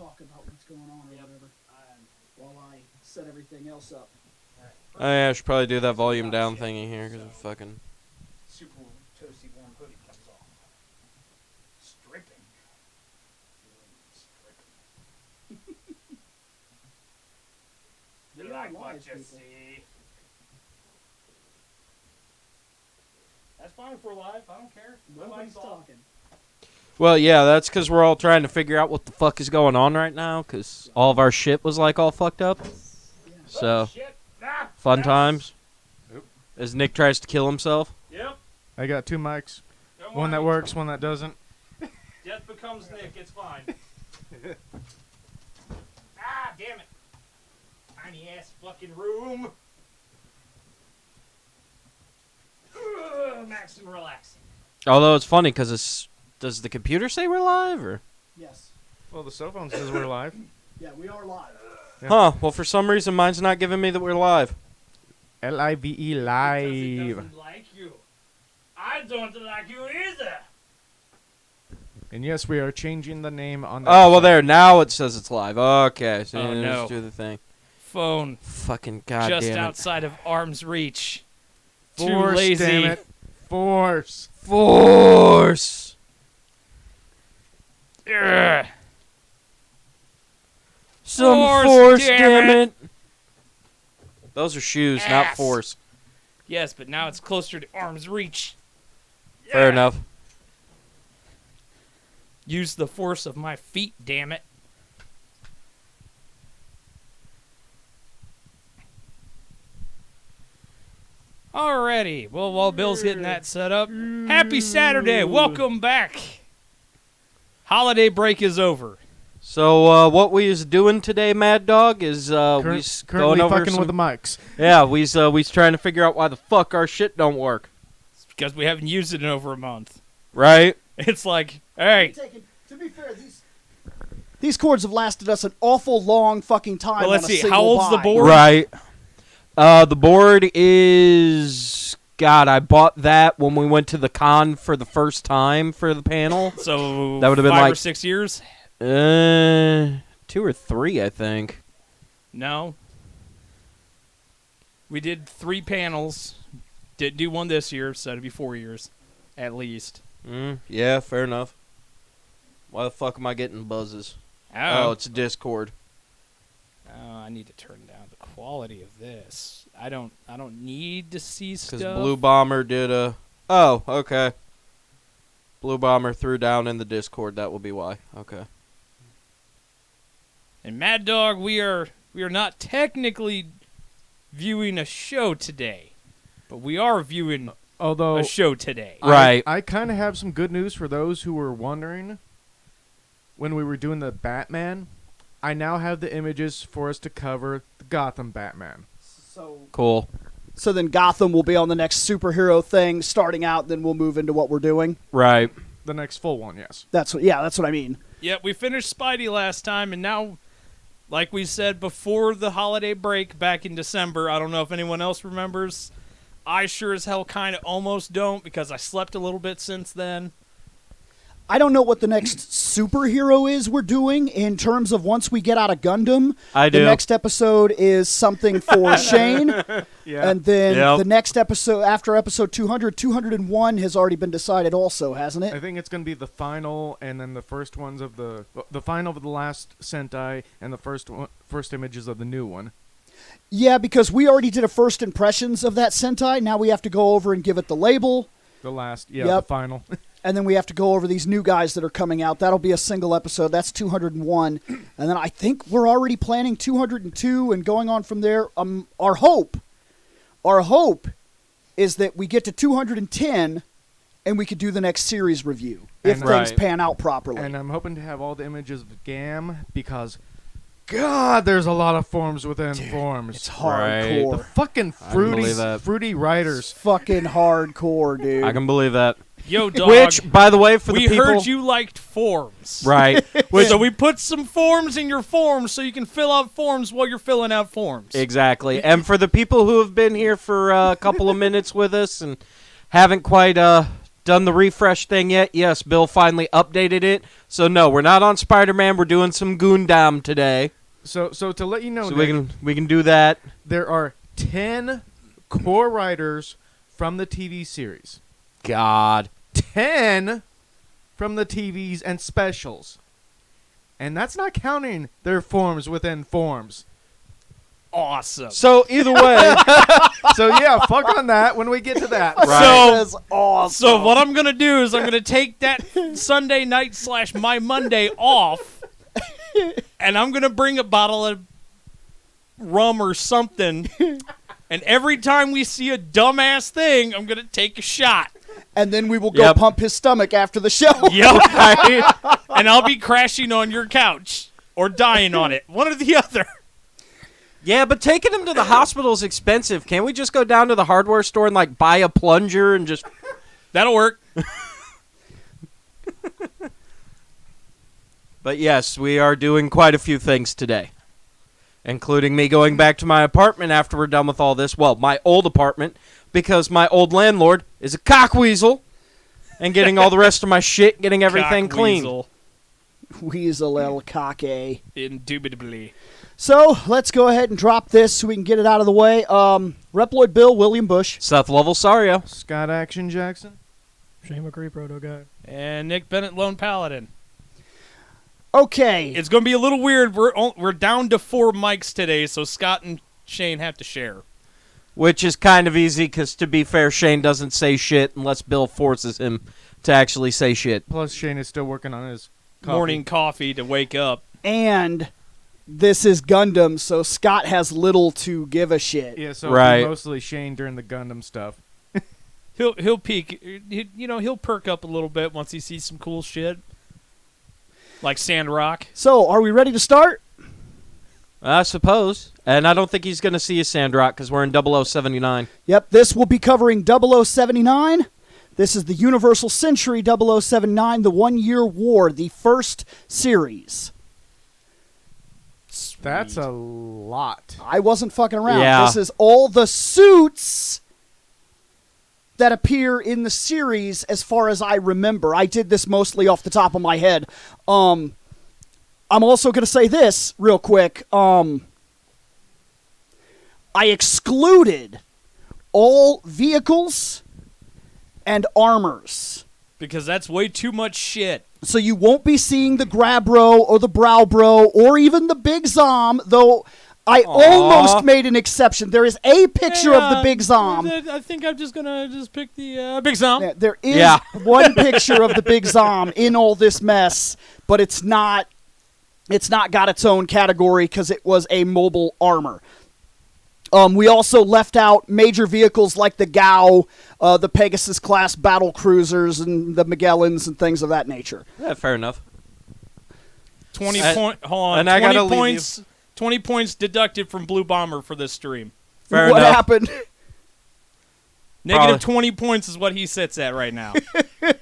talk about what's going on or whatever while I set everything else up. Oh yeah, I should probably do that volume down thingy here because it's fucking. Super toasty warm hoodie comes off. Stripping. We are live, people. That's fine if we're live. I don't care. Nobody's talking. Well, yeah, that's because we're all trying to figure out what the fuck is going on right now because all of our shit was like all fucked up. Yeah. So, Shit. fun times. As Nick tries to kill himself. Yep. I got 2 mics. Don't One that worry. works, one that doesn't. Death becomes Nick. It's fine. Damn it. Tiny ass fucking room. Max and relaxing. Although it's funny because does the computer say we're live or? Yes. Well, the cell phone says we're live. Yeah, we are live. Yeah. Huh? Well, for some reason mine's not giving me that we're live. Live. Because it doesn't like you. I don't like you either. And yes, we are changing the name on that. Oh well, there now it says it's live. Okay, so Oh, let's no. do the thing. Phone Fucking just goddamn it! outside of arm's reach. Too Force, lazy. damn it. Force. Force. Ugh. Some Force, force, damn damn it. it. Those are shoes, not Ass. force. Yes, but now it's closer to arm's reach. Fair enough. Use the force of my feet, damn it. Alrighty. Well, while Bill's getting that set up, happy Saturday. Welcome back. Holiday break is over. So, what we is doing today, Mad Dog, is we's Currently going over fucking some, with the mics. yeah, we's trying to figure out why the fuck our shit don't work. It's because we haven't used it in over a month. Right? It's like, hey, To be fair, these cords have lasted us an awful long fucking time. Well, let's on a see, how single old's the buy. board? Right. The board is... God, I bought that when we went to the con for the first time for the panel. so That would've been 5 or like- 6 years? 2 or 3, I think. No. We did 3 panels. Didn't do one this year, so it'd be 4 years, at least. Yeah, fair enough. Why the fuck am I getting buzzes? Oh, it's Discord. I need to turn down the quality of this. I don't need to see stuff. Because Blue Bomber did a... Oh, okay. Blue Bomber threw down in the Discord. That will be why. Okay. And Mad Dog, we are not technically viewing a show today, but we are viewing Although a show today. Right. I kind of have some good news for those who were wondering. When we were doing the Batman, I now have the images for us to cover the Gotham Batman. Cool. So then Gotham will be on the next superhero thing starting out, then we'll move into what we're doing. Right. The next full one, yes. That's what I mean. Yeah, we finished Spidey last time, and now, like we said before the holiday break back in December, I don't know if anyone else remembers. I sure as hell kind of almost don't because I slept a little bit since then. I don't know what the next superhero is we're doing in terms of once we get out of Gundam. I do. The next episode is something for Shane. Yeah. And then Yep. the next episode, after episode 200, 201 has already been decided also, hasn't I it? think it's going to be the final, and then the first ones of the final of the last Sentai, and the first images of the new one. Yeah, because we already did a first impressions of that Sentai. Now we have to go over and give it the label. The last, the Yep. final. And then we have to go over these new guys that are coming out. That'll be a single episode. That's 201. And then I think we're already planning 202 and going on from there. Our hope is that we get to 210 and we could do the next series review if And- things Right. pan out properly. And I'm hoping to have all the images of GAM because, God, there's a lot of forms within forms. it's Right. hardcore. The fucking I can believe that. fruity It's writers. fucking hardcore, dude. I can believe that. Yo, dog. Which, by the way, for the we people... heard you liked forms. Right. So we put some forms in your forms so you can fill out forms while you're filling out forms. Exactly. And for the people who have been here for a couple of minutes with us and haven't quite done the refresh thing yet. Yes, Bill finally updated it. So no, we're not on Spider-Man. We're doing some Gundam today. So to let you know, So Nick, we can do that. there are 10 core writers from the TV series. God. 10 from the TVs and specials. And that's not counting their forms within forms. Awesome. So either way, So yeah, fuck on that when we get to that. Right. That is awesome. So what I'm gonna do is I'm gonna take that Sunday night / my Monday off, and I'm gonna bring a bottle of rum or something, and every time we see a dumbass thing, I'm gonna take a shot. And then we will go Yep. pump his stomach after the show. Yep. And I'll be crashing on your couch or dying on it, one or the other. yeah, but taking him to the hospital is expensive. Can't we just go down to the hardware store and like buy a plunger and just? That'll work. But yes, we are doing quite a few things today, including me going back to my apartment after we're done with all this. Well, my old apartment, because my old landlord is a cockweasel, and getting all the rest of my shit, getting everything clean. Cockweasel. Weasel El Caque. Indubitably. So let's go ahead and drop this so we can get it out of the way. Reploid Bill, William Bush. Seth Lovell-Sario. Scott Action Jackson. Shane McCree, Proto Guy. And Nick Bennett, Lone Paladin. Okay. It's going to be a little weird. We're down to 4 mics today, so Scott and Shane have to share. Which is kind of easy because, to be fair, Shane doesn't say shit unless Bill forces him to actually say shit. Plus Shane is still working on his coffee. Morning coffee to wake up. And this is Gundam, so Scott has little to give a shit. Yeah, so Right. it'll be mostly Shane during the Gundam stuff. He'll peek. He'll perk up a little bit once he sees some cool shit, like Sandrock. So, are we ready to start? I suppose. And I don't think he's going to see a Sandrock because we're in 0079. Yep, this will be covering 0079. This is the Universal Century 0079, the 1-year war, the first series. That's a lot. I wasn't fucking around. Yeah. This is all the suits that appear in the series as far as I remember. I did this mostly off the top of my head. I'm also going to say this real quick. I excluded all vehicles and armors. Because that's way too much shit. So you won't be seeing the Grabro or the Browbro or even the Big Zom, though I almost made an exception. There is a picture of the Big Zom. I think I'm just gonna pick the Big Zom. Yeah, there is one picture of the Big Zom in all this mess, but it's not got its own category because it was a mobile armor. We also left out major vehicles like the GAU, the Pegasus-class battle cruisers, and the Magellans and things of that nature. Yeah, fair enough. 20 And- point. Hold on. and I gotta 20 leave points. 20 points dededucted from Blue Bomber for this stream. Fair what enough. happened? Negative 20 points is what he sits at right now.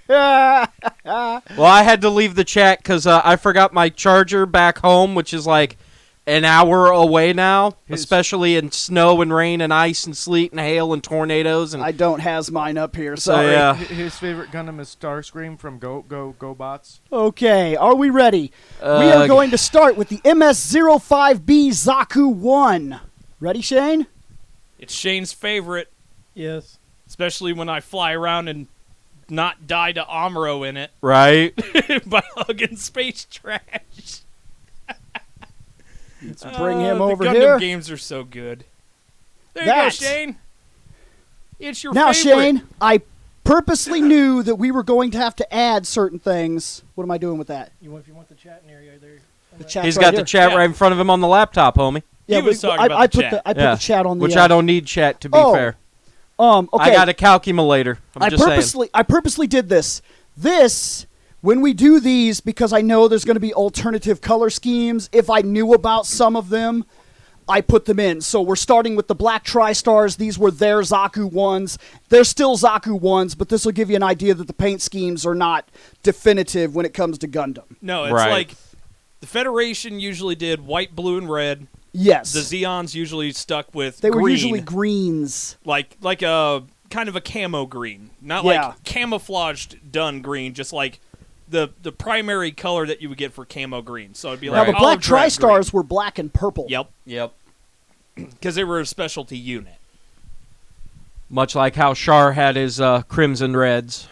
Well, I had to leave the chat because I forgot my charger back home, which is like an hour away now, especially in snow and rain and ice and sleet and hail and tornadoes. And I don't has mine up here, So, sorry. yeah. His favorite Gundam is Starscream from Go Bots. Okay, are we ready? We are going to start with the MS-05B Zaku 1. Ready, Shane? It's Shane's favorite, Yes. especially when I fly around and not die to Amuro in it right. by hugging space trash. Let's bring him over the Gundam here. games are so good. There That- you go, Shane. It's your Now, favorite. Shane, I purposely knew that we were going to have to add certain things. What am I doing with that? If you want the chatting area there. The chat's He's right got here. the chat Yeah. right in front of him on the laptop, homie. Yeah, He was talking about I the put chat. I put Yeah. the chat on the. Which I don't need chat, to be Oh, fair. Okay. I got a calculator. I'm just saying. I purposely did this. This, when we do these, because I know there's going to be alternative color schemes. If I knew about some of them, I put them in. So we're starting with the black TriStars. These were their Zaku ones. They're still Zaku ones, but this will give you an idea that the paint schemes are not definitive when it comes to Gundam. No, it's Right. like the Federation usually did white, blue, and red. Yes. The Zeons usually stuck with they green. were usually greens. like a kind of a camo green, not Yeah. like camouflaged done green, just like the primary color that you would get for camo green. So it'd be Now, like the black olive drab TriStars were black and purple. green. Yep. Because they were a specialty unit. Much like how Char had his crimson reds.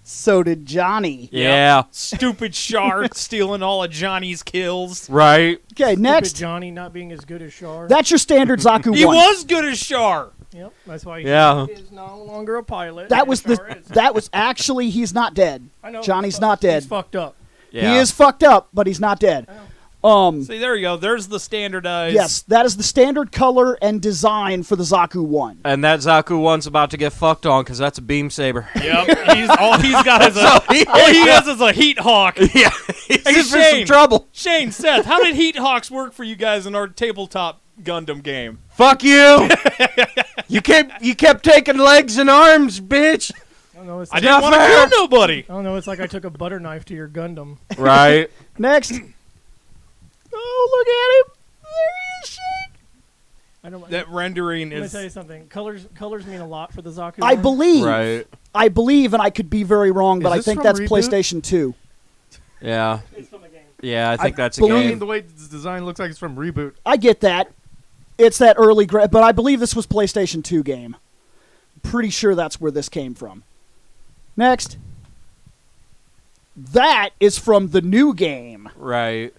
So did Johnny. Yeah. Stupid Shard stealing all of Johnny's kills. Right. Okay, Stupid next. Johnny not being as good as Char. That's your standard Zaku He 1. was good as Char. Yep, that's why Yeah. he is no longer a pilot. That and was Char the. is. That was actually. He's not dead. I know, Johnny's he's not dead. He's fucked up. Yeah. He is fucked up, but he's not dead. See, there you go. There's the standardized. Yes, that is the standard color and design for the Zaku 1. And that Zaku 1's about to get fucked on because that's a beam saber. Yep. All he's got is all he has is a heat hawk. Yeah. He's Hey, in for some Shane. trouble. Shane, Seth, how did heat hawks work for you guys in our tabletop Gundam game? Fuck you. You kept taking legs and arms, bitch. I don't know. It's I like, didn't want to fair. kill nobody. I don't know. It's like I took a butter knife to your Gundam. Right. Next. Oh, look at him. There he is, Shane. I don't. That rendering Let me is. tell you something. Colors mean a lot for the Zaku. I one. believe. Right. I believe, and I could be very wrong, but Is I this think from that's Reboot? PlayStation 2. Yeah. It's from a game. Yeah, I think that's a believe- I mean, game. the way its design looks like it's from Reboot. I get that. It's that early, but I believe this was PlayStation 2 game. Pretty sure that's where this came from. Next. That is from the new game. Right.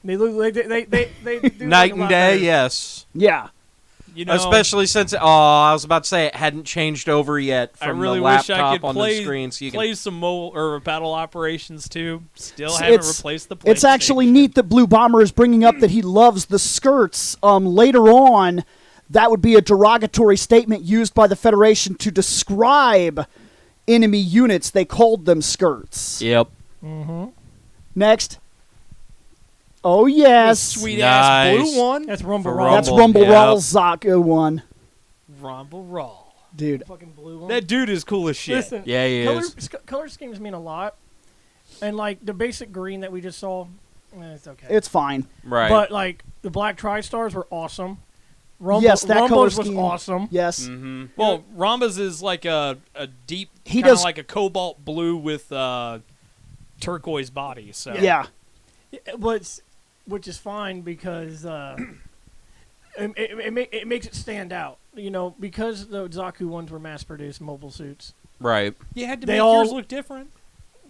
They look. They do Night look a and lot day, better. yes. Yeah. You know, Especially since, I was about to say it hadn't changed over yet I from really the wish laptop I could on play, the screen. So you can play some battle operations too. Still It's- haven't replaced the PlayStation. It's actually neat that Blue Bomber is bringing up that he loves the skirts. Later on, that would be a derogatory statement used by the Federation to describe enemy units. They called them skirts. Yep. Mm-hmm. Next. Oh, yes. Sweet ass Nice. blue one. That's Rumble For Rock. That's Rumble, Rumble yep. Rawl's Zaku 1. Rumble Raw. Dude. Fucking blue one. That dude is cool as shit. Listen, Yeah, he color, is. color schemes mean a lot, and like the basic green that we just saw, it's okay. It's fine. Right. But like the black TriStars were awesome. Rumble, Yes, that color Rumbles was scheme. awesome. Yes. Mm-hmm. Well, Rambas is like a deep, He kind of does- like a cobalt blue with turquoise body. So Yeah. Which is fine because it makes it stand out. You know, because the Zaku ones were mass-produced mobile suits. Right. you had to They make all- yours look different.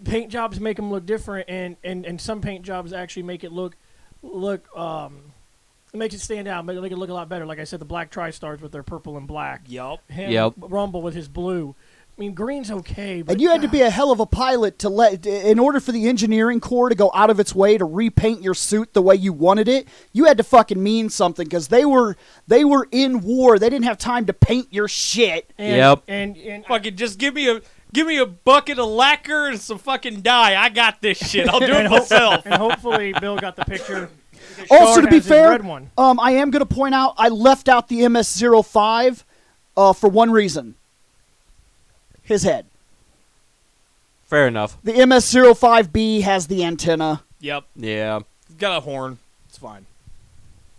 Paint jobs make them look different, and some paint jobs actually make it look it makes it stand out, make it look a lot better. Like I said, the black TriStars with their purple and black. Yup. Him, Yep. Rumble with his blue. I mean, green's okay, but And you had to be a hell of a pilot to in order for the engineering corps to go out of its way to repaint your suit the way you wanted it. You had to fucking mean something because they were in war. They didn't have time to paint your shit. and, Yep. and Fucking just give me a bucket of lacquer and some fucking dye. I got this shit. I'll do it myself. and hopefully Bill got the picture. because Also, Shard to be has his fair, red one. I am going to point out I left out the MS-05 for one reason. His head. Fair enough. The MS-05B has the antenna. Yep. Yeah. He's got a horn. It's fine.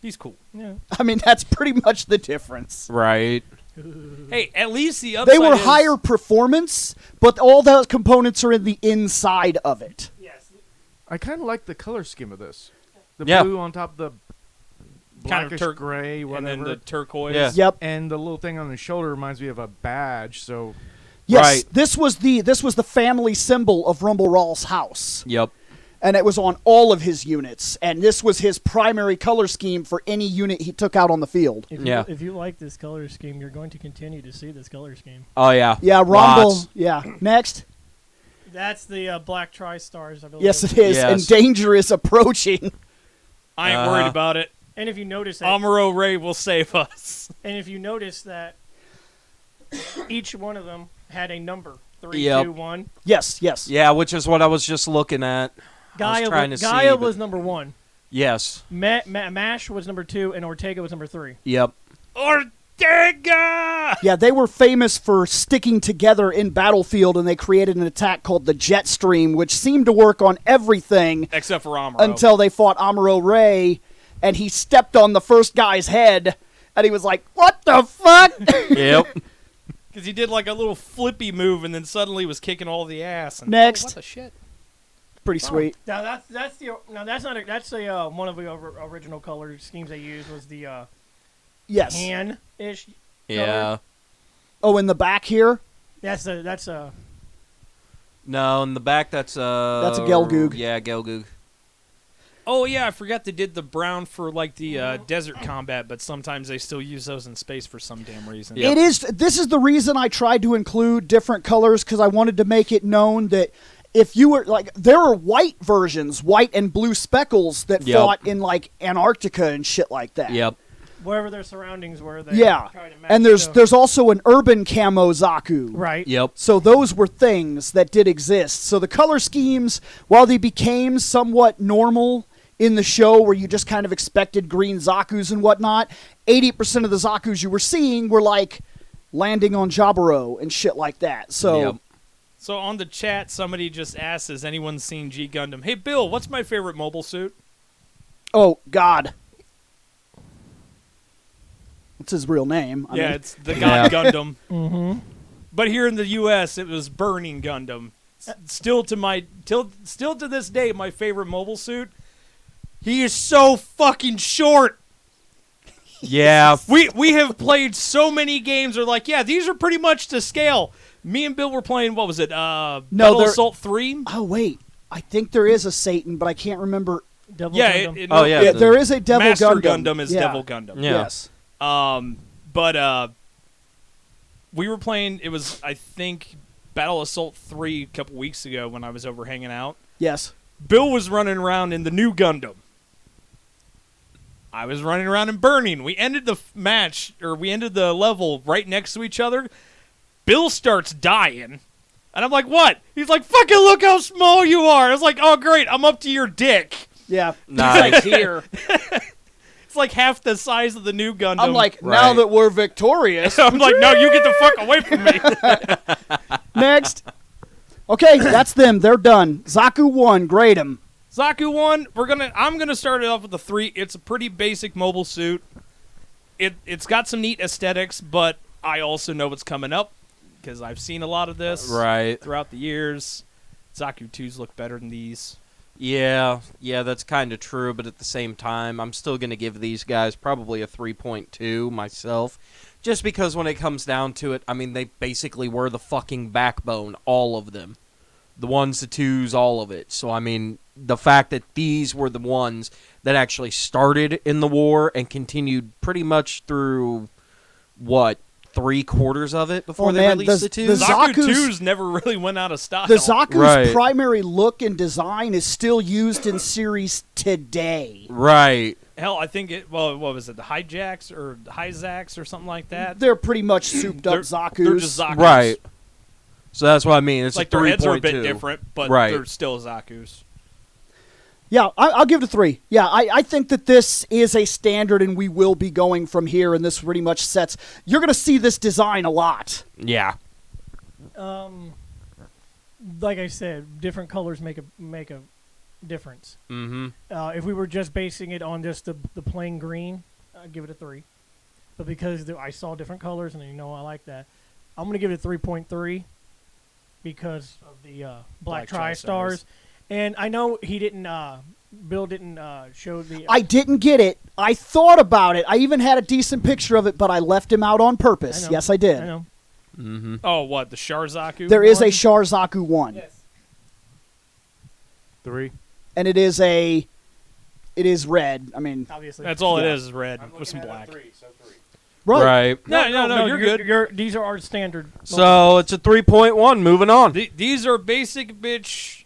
He's cool. Yeah. I mean, that's pretty much the difference. Right. Hey, at least the upside They were is, higher performance, but all those components are in the inside of it. Yes. I kind of like the color scheme of this. The Yeah. blue on top of the Kind of blackish gray, and whatever. then the turquoise. Yeah. Yep. And the little thing on his shoulder reminds me of a badge. So Yes, Right. this was the family symbol of Rumble Rawl's house, Yep. and it was on all of his units. And this was his primary color scheme for any unit he took out on the field. Yeah. If you like this color scheme, you're going to continue to see this color scheme. Oh yeah. Yeah, Rumble. Lots. Yeah. Next. That's the black TriStars, I believe. Yes, it is, Yes. and danger is approaching. I ain't worried Uh-huh. about it. And if you notice that, Amuro Ray will save us. and if you notice that each one of them had a number. 3, Yep. 2, 1. Yes, yes. Yeah, which is what I was just looking at. I was trying to see, Gaia but- was number 1. Yes. Mash was number 2, and Ortega was number 3. Yep. Ortega! Yeah, they were famous for sticking together in Battlefield, and they created an attack called the Jet Stream, which seemed to work on everything Except for Amuro. until they fought Amuro Ray, and he stepped on the first guy's head, And he was like, "What the fuck?" Yep. Because he did like a little flippy move and then suddenly was kicking all the ass. And, Next. what the shit? Pretty sweet. Now that's the no, that's not a, that's the one of the original color schemes they used was the Yes. tan-ish. Yeah. Oh, in the back here. That's a No, in the back that's a Gelgoog. Yeah, Gelgoog. Oh, yeah, I forgot they did the brown for like the desert combat, but sometimes they still use those in space for some damn reason. Yep. It is. This is the reason I tried to include different colors because I wanted to make it known that if you were like, there are white versions, white and blue speckles that Yep. fought in like Antarctica and shit like that. Yep. wherever their surroundings were. They Yeah, tried to match and there's the- there's also an urban camo Zaku. right. Yep. So those were things that did exist. So the color schemes, while they became somewhat normal in the show where you just kind of expected green Zakus and whatnot, 80% of the Zakus you were seeing were like landing on Jaburo and shit like that. So Yep. So on the chat, somebody just asked, has anyone seen G Gundam? Hey, Bill, what's my favorite mobile suit? oh God. What's his real name? I mean, It's the God Gundam. Mm-hmm. But here in the U.S., it was Burning Gundam. Still to this day, my favorite mobile suit. He is so fucking short. Yeah. We have played so many games. They're like, yeah, these are pretty much to scale. Me and Bill were playing. What was it? Battle they're- Assault 3. oh wait, I think there is a Satan, but I can't remember. Devil Yeah. Gundam. Oh, yeah. Yeah, the there is a Devil Master Gundam. Gundam is Yeah. Devil Gundam. Yeah. Yes. But we were playing. It was, I think, Battle Assault 3 a couple weeks ago when I was over hanging out. Yes. Bill was running around in the new Gundam. I was running around in Burning. We ended the match, or we ended the level right next to each other. Bill starts dying. And I'm like, what? He's like, fucking look how small you are. I was like, oh, great. I'm up to your dick. Yeah. Nice. Here. It's like half the size of the new Gundam. I'm like, now Right. that we're victorious. I'm like, no, you get the fuck away from me. Next. Okay, that's them. They're done. Zaku 1, grade him. Zaku 1, I'm gonna start it off with a 3. It's a pretty basic mobile suit. It's got some neat aesthetics, but I also know what's coming up because I've seen a lot of this Right. throughout the years. Zaku 2s look better than these. Yeah, that's kind of true, but at the same time, I'm still going to give these guys probably a 3.2 myself, just because when it comes down to it, I mean, they basically were the fucking backbone, all of them. The 1s, the 2s, all of it. So, I mean, the fact that these were the ones that actually started in the war and continued pretty much through, what, 3/4 of it before Oh, they man, released the- the 2s? the Zaku Zaku's- 2s never really went out of style. The Zaku's Right. primary look and design is still used in series today. Right. Hell, I think what was it? The Hijacks or the Hizax or something like that? They're pretty much souped up They're Zakus. just Zakus. Right. So that's what I mean. It's Like a 3.2. their heads are a bit different, but Right. they're still Zakus. Yeah, I'll give it a 3. Yeah, I think that this is a standard and we will be going from here, and this pretty much sets... You're going to see this design a lot. Yeah. Like I said, different colors make a difference. Mm-hmm. If we were just basing it on just the plain green, I'd give it a 3. But because I saw different colors and I like that, I'm gonna give it a 3.3 because of the Black Tri-Stars. And I know he didn't. Bill didn't show the. I didn't get it. I thought about it. I even had a decent picture of it, but I left him out on purpose. I know. Yes, I did. I know. Mm-hmm. Oh, what? The Sharzaku? There is a one? Char Zaku 1. 3. And it is red. I mean, Obviously. That's all Yeah. it is red with some black. right. Right. No, you're good. These are our standard. So it's a 3.1. Moving on. These are basic bitch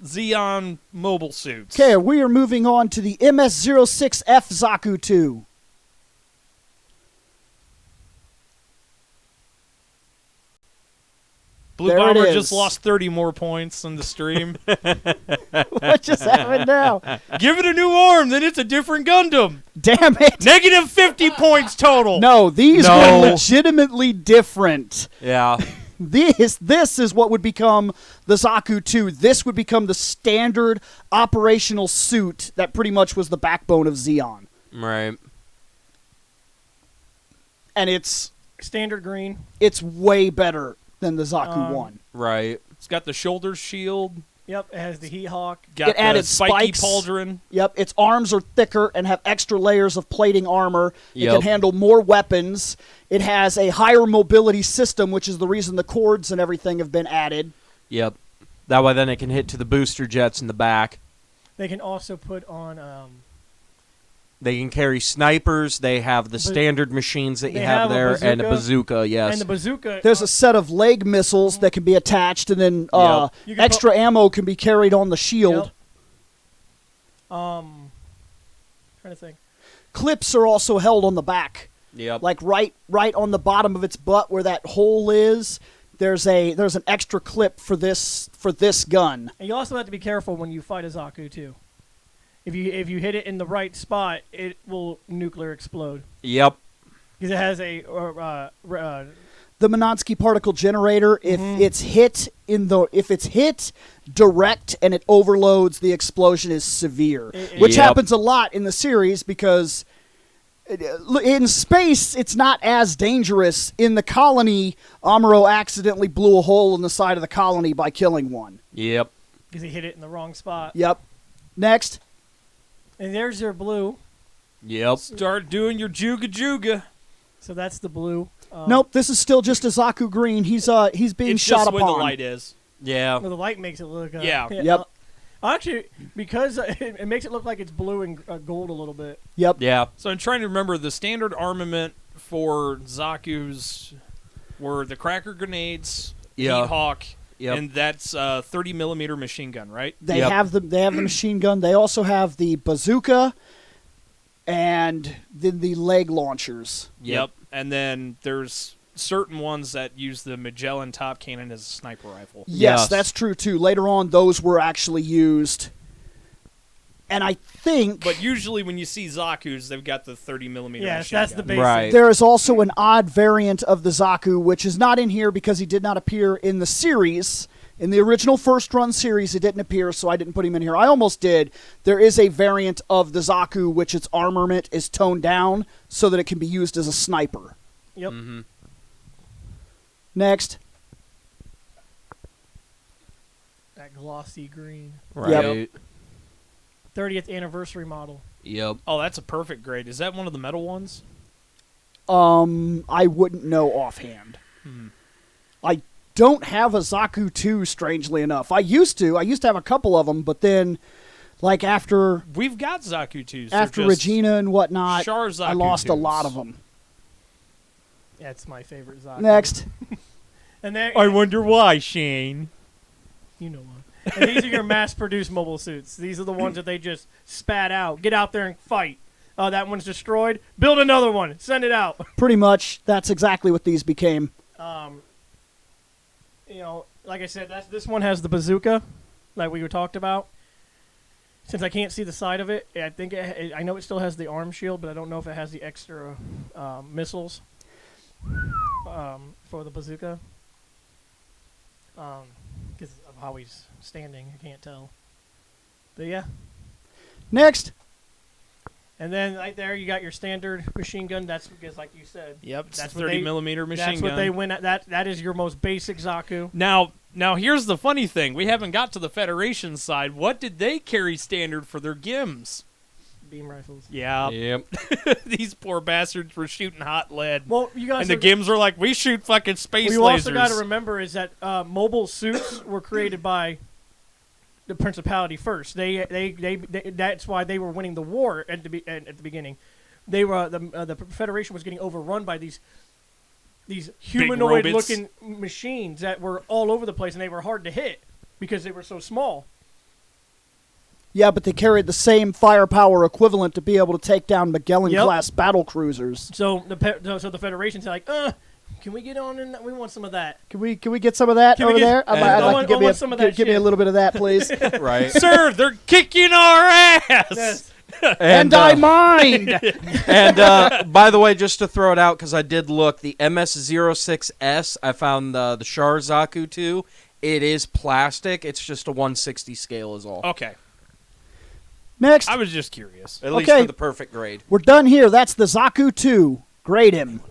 Xeon mobile suits. Okay, we are moving on to the MS-06F Zaku 2. Blue There it Bomber is. just lost 30 more points on the stream. What just happened now? Give it a new arm, then it's a different Gundam. Damn it. Negative 50 points total. No, these No. were legitimately different. Yeah. This is what would become the Zaku 2. This would become the standard operational suit that pretty much was the backbone of Xeon. Right. and it's Standard green. way better than the Zaku 1. Right. It's got the shoulder shield. Yep, it has the Heat Hawk. Got It added the spiky spikes. pauldron. Yep, its arms are thicker and have extra layers of plating armor. It Yep. can handle more weapons. It has a higher mobility system, which is the reason the cords and everything have been added. Yep. That way then it can hit to the booster jets in the back. They can also put on. They can carry snipers. They have the standard machines that you They have have a there, and a bazooka. bazooka, yes. And the bazooka. There's a set of leg missiles that can be attached, and then You can extra ammo can be carried on the shield. Yep. Trying to think. Clips are also held on the back, Yep. like right on the bottom of its butt where that hole is. There's an extra clip for this gun. And you also have to be careful when you fight a Zaku too. If you hit it in the right spot, it will nuclear explode Yep. because it has a The Minotsky particle generator, if Mhm. it's hit direct and it overloads, the explosion is severe, which Yep. happens a lot in the series because in space it's not as dangerous. In the colony, Amuro accidentally blew a hole in the side of the colony by killing one. Yep. because he hit it in the wrong spot. Yep. Next. And there's your blue. Yep. Start doing your juga juga. So that's the blue. Nope, this is still just a Zaku green. He's being It's shot just the way the upon. light is. Yeah. Well, the light makes it look. Yeah. Yep. Actually, because it makes it look like it's blue and gold a little bit. Yep. Yeah. So I'm trying to remember the standard armament for Zaku's were the cracker grenades, Yeah. Heat Hawk, Yep. and that's 30 millimeter machine gun, right? They Yep. have the machine gun. They also have the bazooka and then the leg launchers. Yep. And then there's certain ones that use the Magellan top cannon as a sniper rifle. Yes, Yes. that's true too. Later on, those were actually used. And I think But usually when you see Zaku's, they've got the 30 millimeter Yes, machine that's the gun. basic. Right. there is also an odd variant of the Zaku, which is not in here because he did not appear in the series. In the original first run series, he didn't appear, so I didn't put him in here. I almost did. There is a variant of the Zaku, which its armament is toned down so that it can be used as a sniper. Yep. Mm-hmm. Next. That glossy green. Right. 30th anniversary model. Yep. Oh, that's a perfect grade. Is that one of the metal ones? I wouldn't know offhand. I don't have a Zaku 2, strangely enough. I used to. I used to have a couple of them, but then, like, after We've got Zaku 2s. They're after just Regina and whatnot, Char Zaku I lost a 2s. lot of them. That's my favorite Zaku. Next. And there, wonder why, Shane. you know what. And these are your mass-produced mobile suits. These are the ones that they just spat out. Get out there and fight. Oh, that one's destroyed. Build another one. Send it out. Pretty much, that's exactly what these became. You know, like I said, this one has the bazooka, like we were talked about. Since I can't see the side of it, I think I know it still has the arm shield, but I don't know if it has the extra missiles for the bazooka. Because of how he's standing, I can't tell. But yeah. Next. And then right there, you got your standard machine gun. That's because, like you said, Yep, it's That's a what 30 they- millimeter machine that's gun. what they win at. That is your most basic Zaku. Now, here's the funny thing. We haven't got to the Federation side. What did they carry standard for their GIMs? Beam rifles. Yeah, Yep. these poor bastards were shooting hot lead. Well, you guys. And the GIMs are like, we shoot fucking space What you lasers. also got to remember is that mobile suits were created by the Principality first. They that's why they were winning the war at the beginning. They were the Federation was getting overrun by these humanoid-looking machines that were all over the place, and they were hard to hit because they were so small. Yeah, but they carried the same firepower equivalent to be able to take down Magellan-class battle cruisers. So the Federation said, like, can we get on in? We want some of that. Can we get some of that Can we over get- there? I'd I like want- to I want some of that give me a shit. little bit of that, please. Right. Sir, they're kicking our ass! Yes. and I mind. And by the way, just to throw it out, because I did look, the MS-06S, I found the Char Zaku 2. It is plastic. It's just a 160 scale is all. Okay, Next. I was just curious. At least Okay. for the perfect grade. We're done here. That's the Zaku 2. Grade him.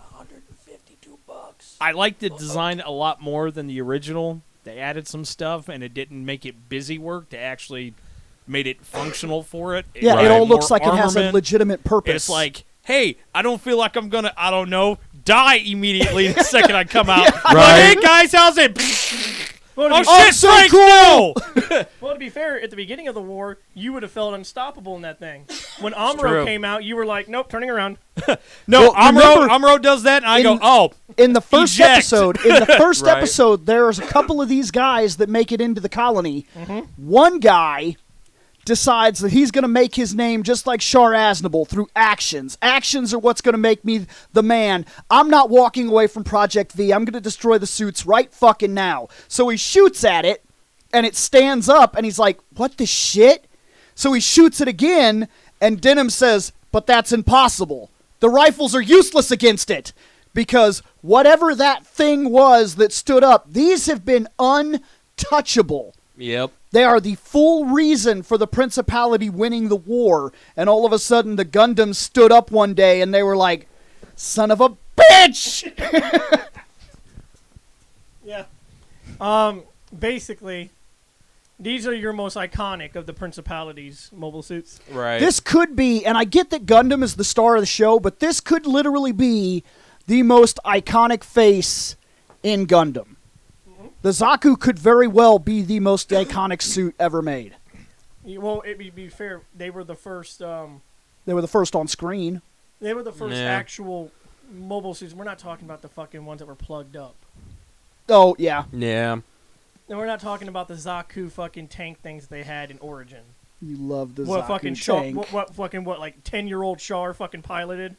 I liked the design a lot more than the original. They added some stuff, and it didn't make it busy work. They actually made it functional for it. Yeah, Right. it all looks More like it has a armament. legitimate purpose. It's like, hey, I don't feel like I'm gonna, I don't know, die immediately the second I come out. Like, Right. hey guys, how's it? Well, to Oh be, shit, so Frank, cool! no! well, to be fair, at the beginning of the war, you would have felt unstoppable in that thing. When Amuro true. came out, you were like, nope, turning around. No, Well, remember- Amuro does that, and I go, In- oh, in the first Eject. episode, Right. there's a couple of these guys that make it into the colony. Mm-hmm. One guy decides that he's going to make his name just like Shar Aznable through actions. Actions are what's going to make me the man. I'm not walking away from Project V. I'm going to destroy the suits right fucking now. So he shoots at it, and it stands up, and he's like, what the shit? So he shoots it again, and Denham says, but that's impossible. The rifles are useless against it. Because whatever that thing was that stood up, these have been untouchable. Yep. They are the full reason for the Principality winning the war. And all of a sudden, the Gundams stood up one day and they were like, son of a bitch! Yeah. Basically, these are your most iconic of the Principality's mobile suits. Right. This could be, and I get that Gundam is the star of the show, but this could literally be the most iconic face in Gundam. The Zaku could very well be the most iconic suit ever made. Well, it be fair, they were the first. They were the first on screen. They were the first Yeah. actual mobile suits. We're not talking about the fucking ones that were plugged up. Oh, yeah. Yeah. And we're not talking about the Zaku fucking tank things they had in Origin. You love the What Zaku fucking Char? tank. What like 10-year-old Char fucking piloted?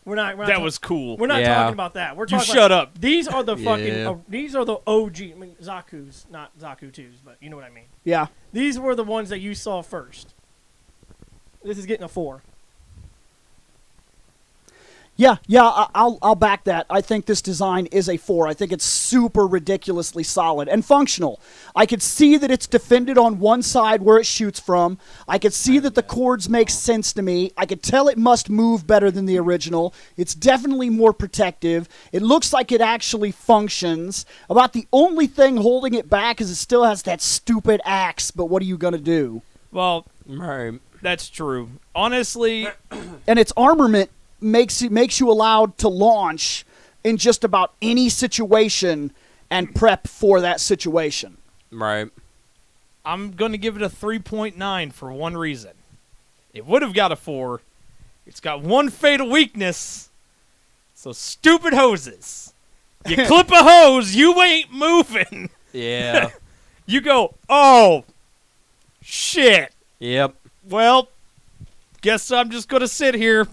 We're not that was cool. We're not Yeah. talking about that. We're You talking shut about, up. These are the fucking. Yeah. These are the OG. I mean, Zaku's, not Zaku 2s, but you know what I mean. Yeah. These were the ones that you saw first. This is getting a 4. Yeah, I'll back that. I think this design is a 4. I think it's super ridiculously solid and functional. I could see that it's defended on one side where it shoots from. I could see that the cords make sense to me. I could tell it must move better than the original. It's definitely more protective. It looks like it actually functions. About the only thing holding it back is it still has that stupid axe, but what are you going to do? Well, Right. that's true. Honestly, And its armament makes you allowed to launch in just about any situation and prep for that situation. Right. I'm going to give it a 3.9 for one reason. It would have got a 4. It's got one fatal weakness. So stupid hoses. You clip a hose, you ain't moving. Yeah. You go, oh, shit. Yep. Well, guess I'm just going to sit here.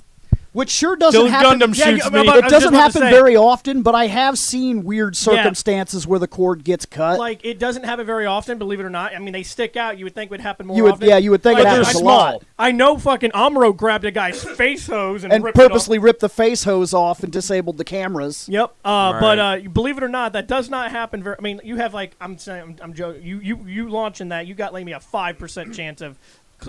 Which sure doesn't Till happen. Gundam shoots yeah, me. but- I It was doesn't just about to happen say- very often, but I have seen weird circumstances where the cord gets cut. Like, it doesn't happen very often, believe it or not. I mean, they stick out. You would think it would happen more you would, often. yeah, you would think Like, it they're happens a small. lot. I know fucking Amuro grabbed a guy's face hose and And ripped it off. purposely ripped the face hose off and disabled the cameras. Yep. Right. But believe it or not, that does not happen very. I mean, you have like I'm saying, I'm joking. You launching that, you got like maybe a 5% chance of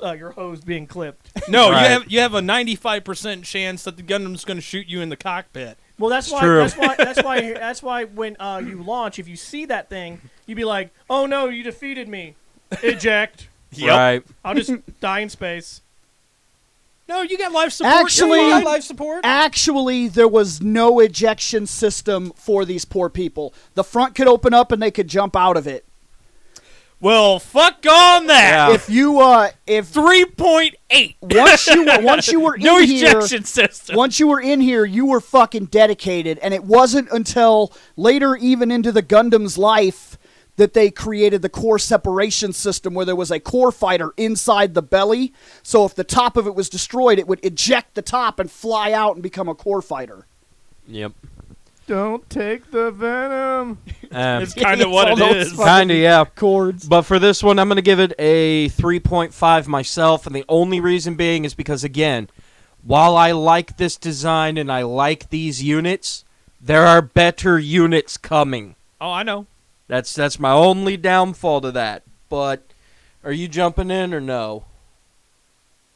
your hose being clipped. No, Right. you have a 95% chance that the Gundam's going to shoot you in the cockpit. Well, that's why. true. That's why when you launch, if you see that thing, you'd be like, "Oh no, you defeated me." Eject. Right. I'll just die in space. No, you got life support. Actually- You got life support. Actually, there was no ejection system for these poor people. The front could open up and they could jump out of it. Well, fuck on that. Yeah. If you if 3.8. once you were in No here, ejection system. once you were in here, you were fucking dedicated, and it wasn't until later, even into the Gundam's life, that they created the core separation system where there was a core fighter inside the belly. So if the top of it was destroyed, it would eject the top and fly out and become a core fighter. Yep. Don't take the venom. It's kind of what It's it all those is. fucking Kind of, yeah. Chords. But for this one, I'm going to give it a 3.5 myself, and the only reason being is because, again, while I like this design and I like these units, there are better units coming. Oh, I know. That's my only downfall to that. But are you jumping in or no?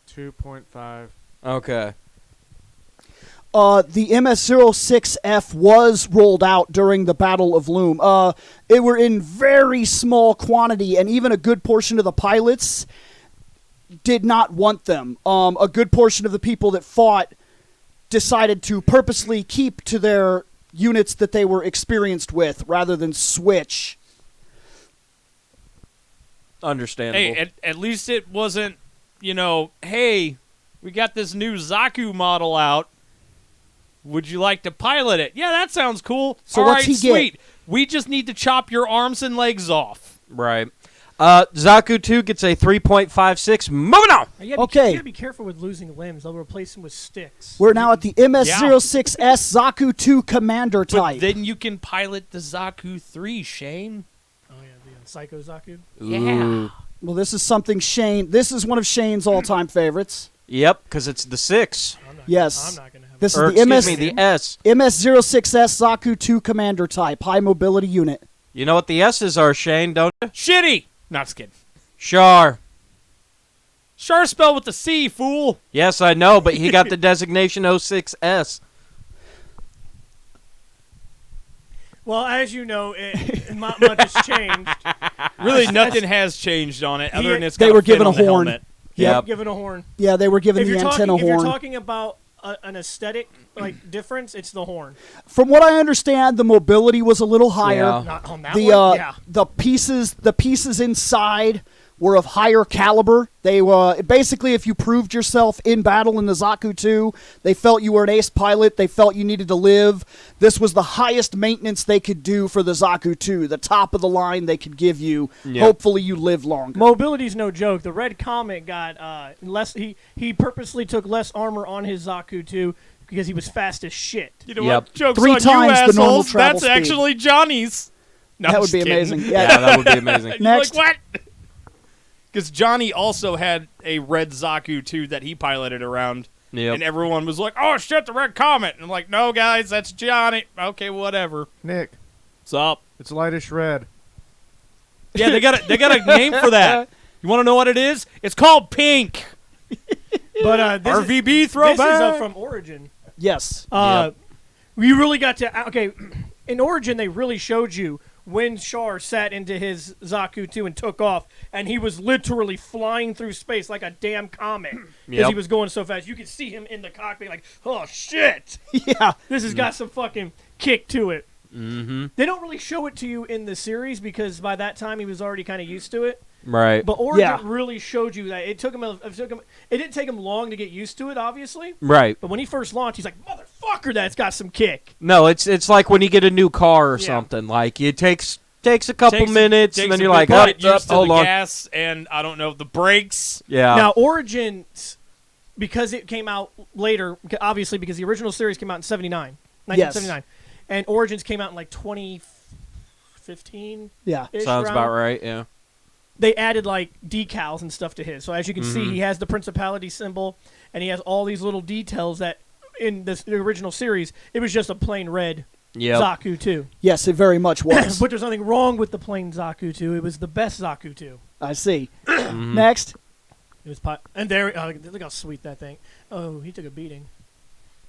2.5. Okay. The MS-06F was rolled out during the Battle of Loom. It were in very small quantity, and even a good portion of the pilots did not want them. A good portion of the people that fought decided to purposely keep to their units that they were experienced with rather than switch. Understandable. Hey, at least it wasn't, hey, we got this new Zaku model out. Would you like to pilot it? Yeah, that sounds cool. So All what's right, he get? sweet. We just need to chop your arms and legs off. Right. Zaku 2 gets a 3.56. Moving on. You Okay. gotta be careful with losing limbs. They'll replace them with sticks. We're now at the MS-06S Zaku 2 Commander But type. then you can pilot the Zaku 3, Shane. Oh yeah, the Psycho Zaku. Yeah. Well, this is something Shane... This is one of Shane's all-time favorites. Yep, because it's the 6. Yes. I'm not gonna have. This Or, is the excuse me, the S. MS-06S Zaku 2 Commander type, high mobility unit. You know what the S's are, Shane, don't you? Shitty. Not just kidding. Char. Char spelled with the C, fool. Yes, I know, but he got the designation 06S. Well, as you know, not much has changed. Really, nothing has changed on it other than it's They got were a fin given on a the horn. helmet. Yep. Given a horn. Yeah, they were given If the you're antenna talking, if horn. you're talking about an aesthetic difference, it's the horn. From what I understand, the mobility was a little higher. Yeah. Not on that The one. Yeah. the pieces inside were of higher caliber. They basically, if you proved yourself in battle in the Zaku 2, they felt you were an ace pilot. They felt you needed to live. This was the highest maintenance they could do for the Zaku 2, the top of the line they could give you. Yep. Hopefully, you live longer. Mobility's no joke. The Red Comet got less. He purposely took less armor on his Zaku 2 because he was fast as shit. You know Yep. what? Joke's 3 on times you, the normal assholes. travel That's speed. actually Johnny's. No, That I'm would be just kidding. amazing. Yeah, Yeah. that would be amazing. You're Next. like, what? Because Johnny also had a red Zaku 2 that he piloted around. Yep. And everyone was like, oh, shit, the Red Comet. And I'm like, no, guys, that's Johnny. Okay, whatever. Nick, What's up? it's lightish red. Yeah, they got a name for that. You want to know what it is? It's called Pink. But this RVB this is throwback. from Origin. Yes. We really got to in Origin they really showed you when Char sat into his Zaku 2 and took off, and he was literally flying through space like a damn comet because Yep. he was going so fast. You could see him in the cockpit like, oh shit, Yeah. this has got some fucking kick to it. Mm-hmm. They don't really show it to you in the series because by that time he was already kind of used to it. Right. But Origin Yeah. really showed you that it didn't take him long to get used to it, obviously. Right. But when he first launched, he's like, motherfucker, that's got some kick. No, it's like when you get a new car or Yeah. something. Like it takes a couple minutes, and then takes you're a like, bit oh, to get used to hold the on. gas and, I don't know, the brakes. Yeah. Now, Origins, because it came out later, obviously because the original series came out in 1979. And Origins came out in like 2015. Yeah. Sounds about right. Yeah. They added like decals and stuff to his. So as you can see, Mm-hmm. he has the Principality symbol, and he has all these little details that in the original series, it was just a plain red Yep. Zaku 2. Yes, it very much was. But there's nothing wrong with the plain Zaku 2. It was the best Zaku 2. I see. Mm-hmm. Next. It was and there, look how sweet that thing. Oh, he took a beating.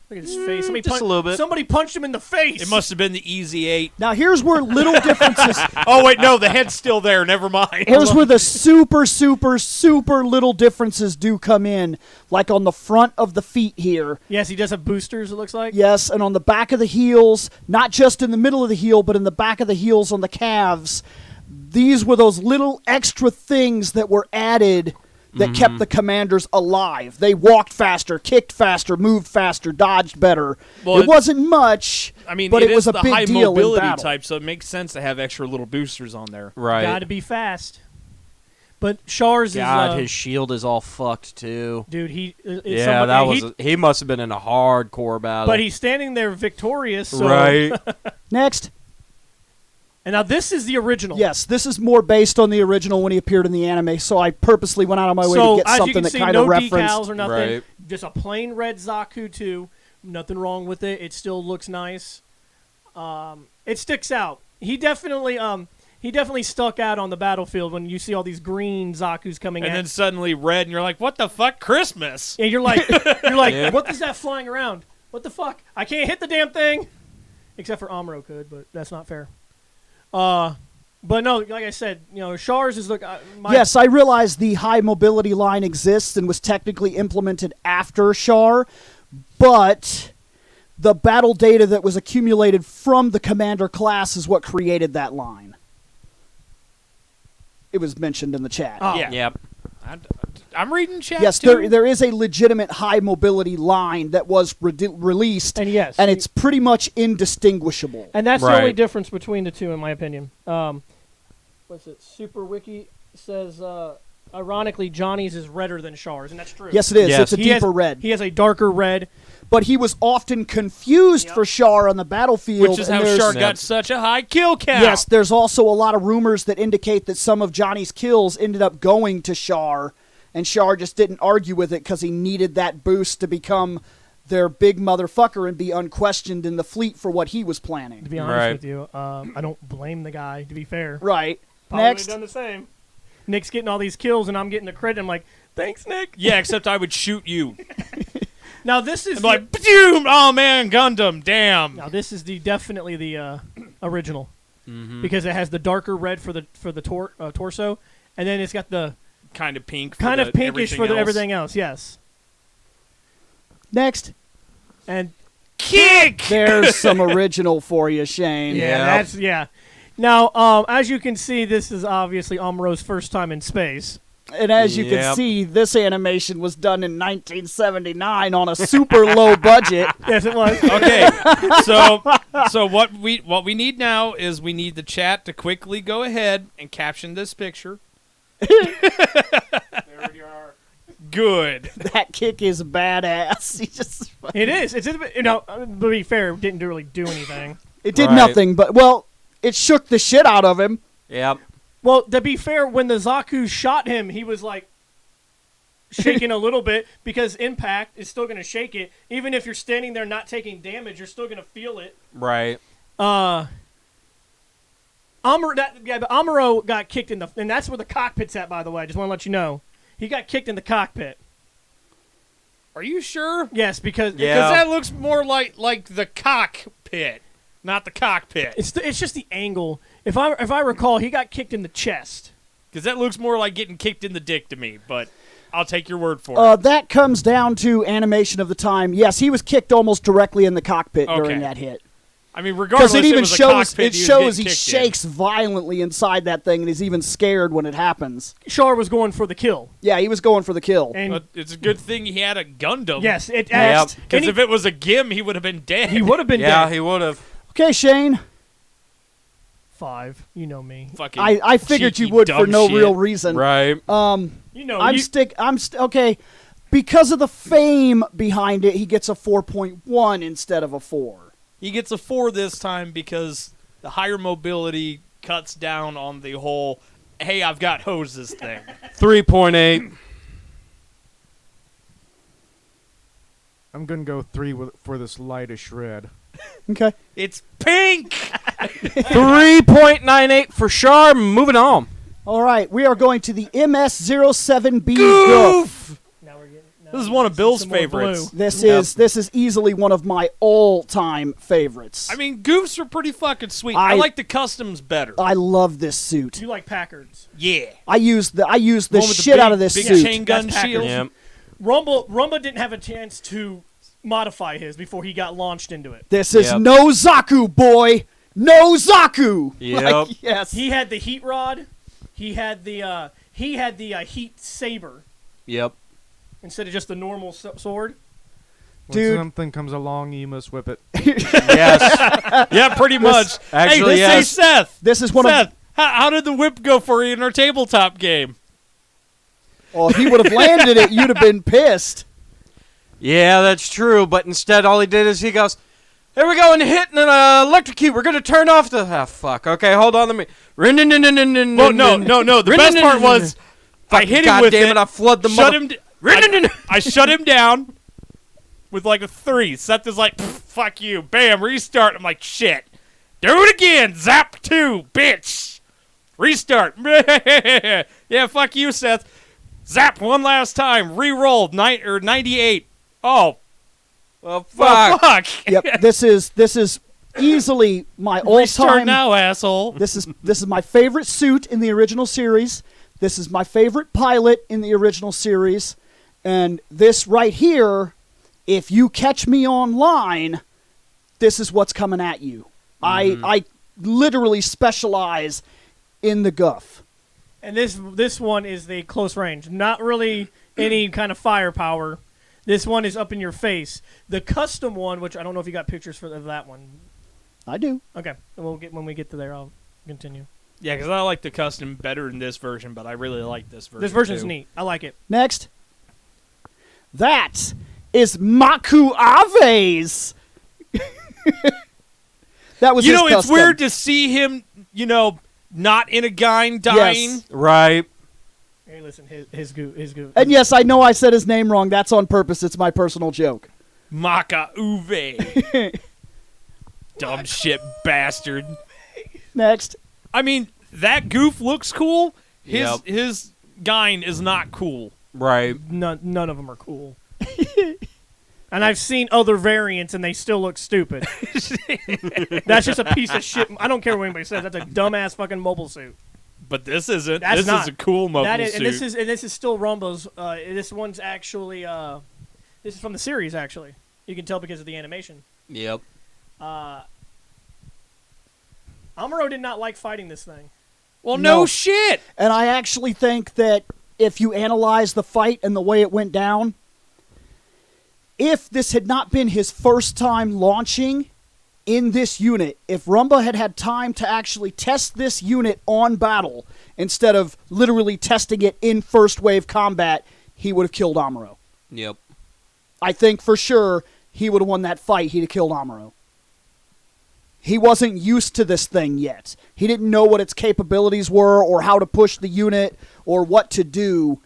Look at his face. just a little bit. Somebody punched him in the face. It must have been the Easy 8. Now, here's where little differences... Oh, wait, no, the head's still there. Never mind. Here's where the super, super, super little differences do come in. Like on the front of the feet here. Yes, he does have boosters, it looks like. Yes, and on the back of the heels, not just in the middle of the heel, but in the back of the heels on the calves. These were those little extra things that were added that kept the commanders alive. They walked faster, kicked faster, moved faster, dodged better. Well, it wasn't much, I mean, but it was is a the big high deal in mobility battle. type, so it makes sense to have extra little boosters on there. Right. Got to be fast. But Char's God, is... his shield is all fucked too. dude, he... it's Yeah, somebody- that was. He must have been in a hardcore battle. But he's standing there victorious, so... right. Next. And now this is the original. Yes, this is more based on the original when he appeared in the anime, so I purposely went out of my way So to get as you something can that see, kind no of referenced. decals or nothing. Right. Just a plain red Zaku 2. Nothing wrong with it. It still looks nice. It sticks out. He definitely stuck out on the battlefield when you see all these green Zakus coming And at. then suddenly red, and you're like, what the fuck? Christmas? And you're like, Yeah. what is that flying around? What the fuck? I can't hit the damn thing. Except for Amuro could, but that's not fair. But no, like I said, Char's is Yes, I realize the high mobility line exists and was technically implemented after Char, but the battle data that was accumulated from the commander class is what created that line. It was mentioned in the chat. Oh. Yeah. Yep. I'm reading chat. Yes, too. there is a legitimate high mobility line that was released, And yes, and it's pretty much indistinguishable. and that's the Right. only difference between the two, in my opinion. What's it? Super Wiki says, ironically, Johnny's is redder than Char's, and that's true. Yes, it is. Yes. It's a deeper red. He has a darker red. But he was often confused Yep. for Char on the battlefield. Which is and how there's- Char got such a high kill count. Yes, there's also a lot of rumors that indicate that some of Johnny's kills ended up going to Char, and Char just didn't argue with it because he needed that boost to become their big motherfucker and be unquestioned in the fleet for what he was To planning. be honest Right. with you, I don't blame the guy. To be fair, Right. probably Next. done the same. Nick's getting all these kills, and I'm getting the credit. I'm like, thanks, Nick. Yeah, except I would shoot you. Now this is I'm like, boom! Oh man, Gundam, damn. now this is definitely the original Mm-hmm. because it has the darker red for the torso, and then it's got the Kind of pink. kind of pinkish for the else. everything else. Yes, Next. and Kick. There's some original for you, Shane. yeah. Now, as you can see, this is obviously Amuro's first time in space. And as you can Yep. see, this animation was done in 1979 on a super low budget. Yes, it was. Okay, so what we need now is we need the chat to quickly go ahead and caption this picture. There we are. Good. That kick is badass. He just It is. It's to be fair, it didn't really do anything. it did Right. nothing, but well, it shook the shit out of him. Yep. Well, to be fair, when the Zaku shot him, he was like shaking a little bit because impact is still going to shake it. Even if you're standing there not taking damage, you're still going to feel it. Right. Amuro got kicked in the, and that's where the cockpit's at. By the way, I just want to let you know, he got kicked in the cockpit. Are you sure? Yes, because Yeah. Because that looks more like the cockpit, not the cockpit. it's just the angle. If I recall, he got kicked in the chest. Because that looks more like getting kicked in the dick to me. But I'll take your word for it. That comes down to animation of the time. Yes, he was kicked almost directly in the cockpit Okay. during that hit. I mean, regardless, Because it even was a shows cockpit it he was shows he getting kicked in. shakes violently inside that thing, and he's even scared when it happens. Char was going for the kill, Yeah, he was going for the kill. and But it's a good thing he had a Gundam. yes, it Yep. asked. Because if it was a Gim, he would have been dead. he would have been Yeah, dead. he would have. Okay, Shane. 5. You know me. Fucking I figured you cheeky would for dumb no shit. real reason. Right. You know. Okay. Because of the fame behind it, he gets a 4.1 instead of a 4. He gets a 4 this time because the higher mobility cuts down on the whole, hey, I've got hoses thing. 3.8. I'm gonna go 3 for this lightest red. Okay. It's pink! 3.98 for Char. Moving on. All right, we are going to the MS-07B Goof. Now we're getting. This is one of Bill's some more favorites. blue. This Yep. is easily one of my all-time favorites. I mean, goofs are pretty fucking sweet. I- I like the customs better. I love this suit. You like Packards? Yeah. I use the One with the shit big- out of this big suit. chain gun That's shield. Yep. Rumba didn't have a chance to modify his before he got launched into it. This is Yep. no Zaku, boy. No Zaku. Yep. Like, yes. He had the heat rod. He had the heat saber Yep. instead of just the normal sword. When Dude. something comes along, you must whip it. Yes. Yeah, pretty much. actually, hey, yes. Seth. This is one Seth, of. how did the whip go for you in our tabletop game? Oh, if he would have landed it, you'd have been pissed. Yeah, that's true. But instead, all he did is he goes, "Here we go and hitting an electrocute. We're gonna turn off the fuck. Okay, hold on. Let me. Well, no. The best part was I hit him God with damn it. it! I flood the Shut mother. him. I shut him down with like a 3. Seth is like, "Fuck you!" Bam, restart. I'm like, "Shit, do it again." Zap 2, bitch. Restart. Yeah, fuck you, Seth. Zap one last time. Re-rolled 98. Oh, Well, Well, fuck. fuck. Yep, this is easily my Restart all-time. now, asshole. This is my favorite suit in the original series. This is my favorite pilot in the original series, and this right here, if you catch me online, this is what's coming at you. I literally specialize in the guff. And this one is the close range. Not really any kind of firepower. This one is up in your face. The custom one, which I don't know if you got pictures for that one. I do. Okay, we'll get when we get to there. I'll continue. Yeah, because I like the custom better in this version, but I really like this version. This version's too. neat. I like it. Next. That is Maku Ave's. That was You his know, it's custom. weird to see him, not in a Gain dying. Yes. Right. Hey, listen, his goo. And yes, I know I said his name wrong. That's on purpose. It's my personal joke. Maka Uve. Dumb shit bastard. Next. I mean, that goof looks cool. Yep. His Gain is not cool. Right. None of them are cool. And I've seen other variants, and they still look stupid. That's just a piece of shit. I don't care what anybody says. That's a dumbass fucking mobile suit. But this isn't. That's this not. is a cool mobile That is, suit. and this is still Rumbo's. This one's actually this is from the series. Actually, you can tell because of the animation. Yep. Amuro did not like fighting this thing. well, No. no shit. And I actually think that if you analyze the fight and the way it went down, if this had not been his first time launching in this unit, if Rumba had had time to actually test this unit on battle instead of literally testing it in first wave combat, he would have killed Amuro. Yep. I think for sure he would have won that fight. He'd have killed Amuro. He wasn't used to this thing yet. He didn't know what its capabilities were or how to push the unit or what to do.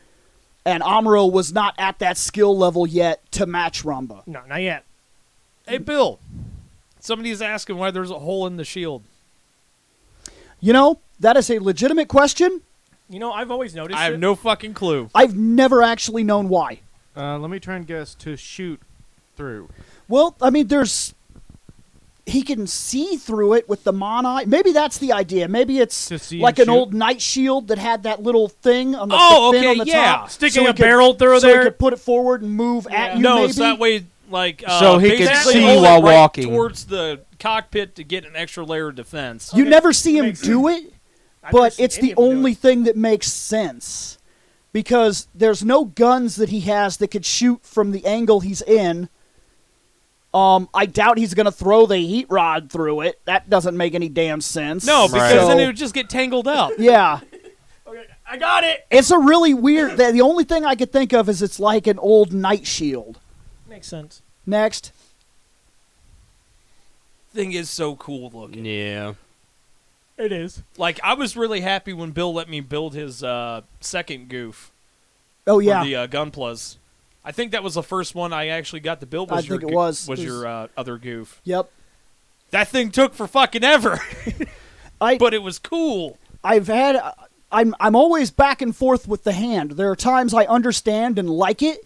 And Amuro was not at that skill level yet to match Rumba. No, not yet. Hey, Bill. Somebody's asking why there's a hole in the shield. You know, that is a legitimate question. You know, I've always noticed. I have it. no fucking clue. I've never actually known why. Let me try and guess. To shoot through. Well, I mean, he can see through it with the Mana. Maybe that's the idea. Maybe it's To see like and an shoot? old night shield that had that little thing on the, Oh, the fin okay, on the yeah. top. Sticking he a could- barrel through so there. he could put it forward and move at you, No, maybe? so that way, like, So he could basically see hold it while right walking. towards the cockpit to get an extra layer of defense. You Okay, never see him makes do it, I've never but seen it's any the of them do only it. thing that makes sense. Because there's no guns that he has that could shoot from the angle he's in. I doubt he's going to throw the heat rod through it. That doesn't make any damn sense. No, because Right. then So- it would just get tangled up. Yeah. Okay, I got it. It's a really weird... The only thing I could think of is it's like an old night shield. Makes sense. Next. Thing is so cool looking. Yeah. It is. Like, I was really happy when Bill let me build his second goof Oh, for yeah. the Gunplas. I think that was the first one I actually got to build. I think it was. It was- your other goof. Yep. That thing took for fucking ever, I, but it was cool. I'm always back and forth with the hand. There are times I understand and like it,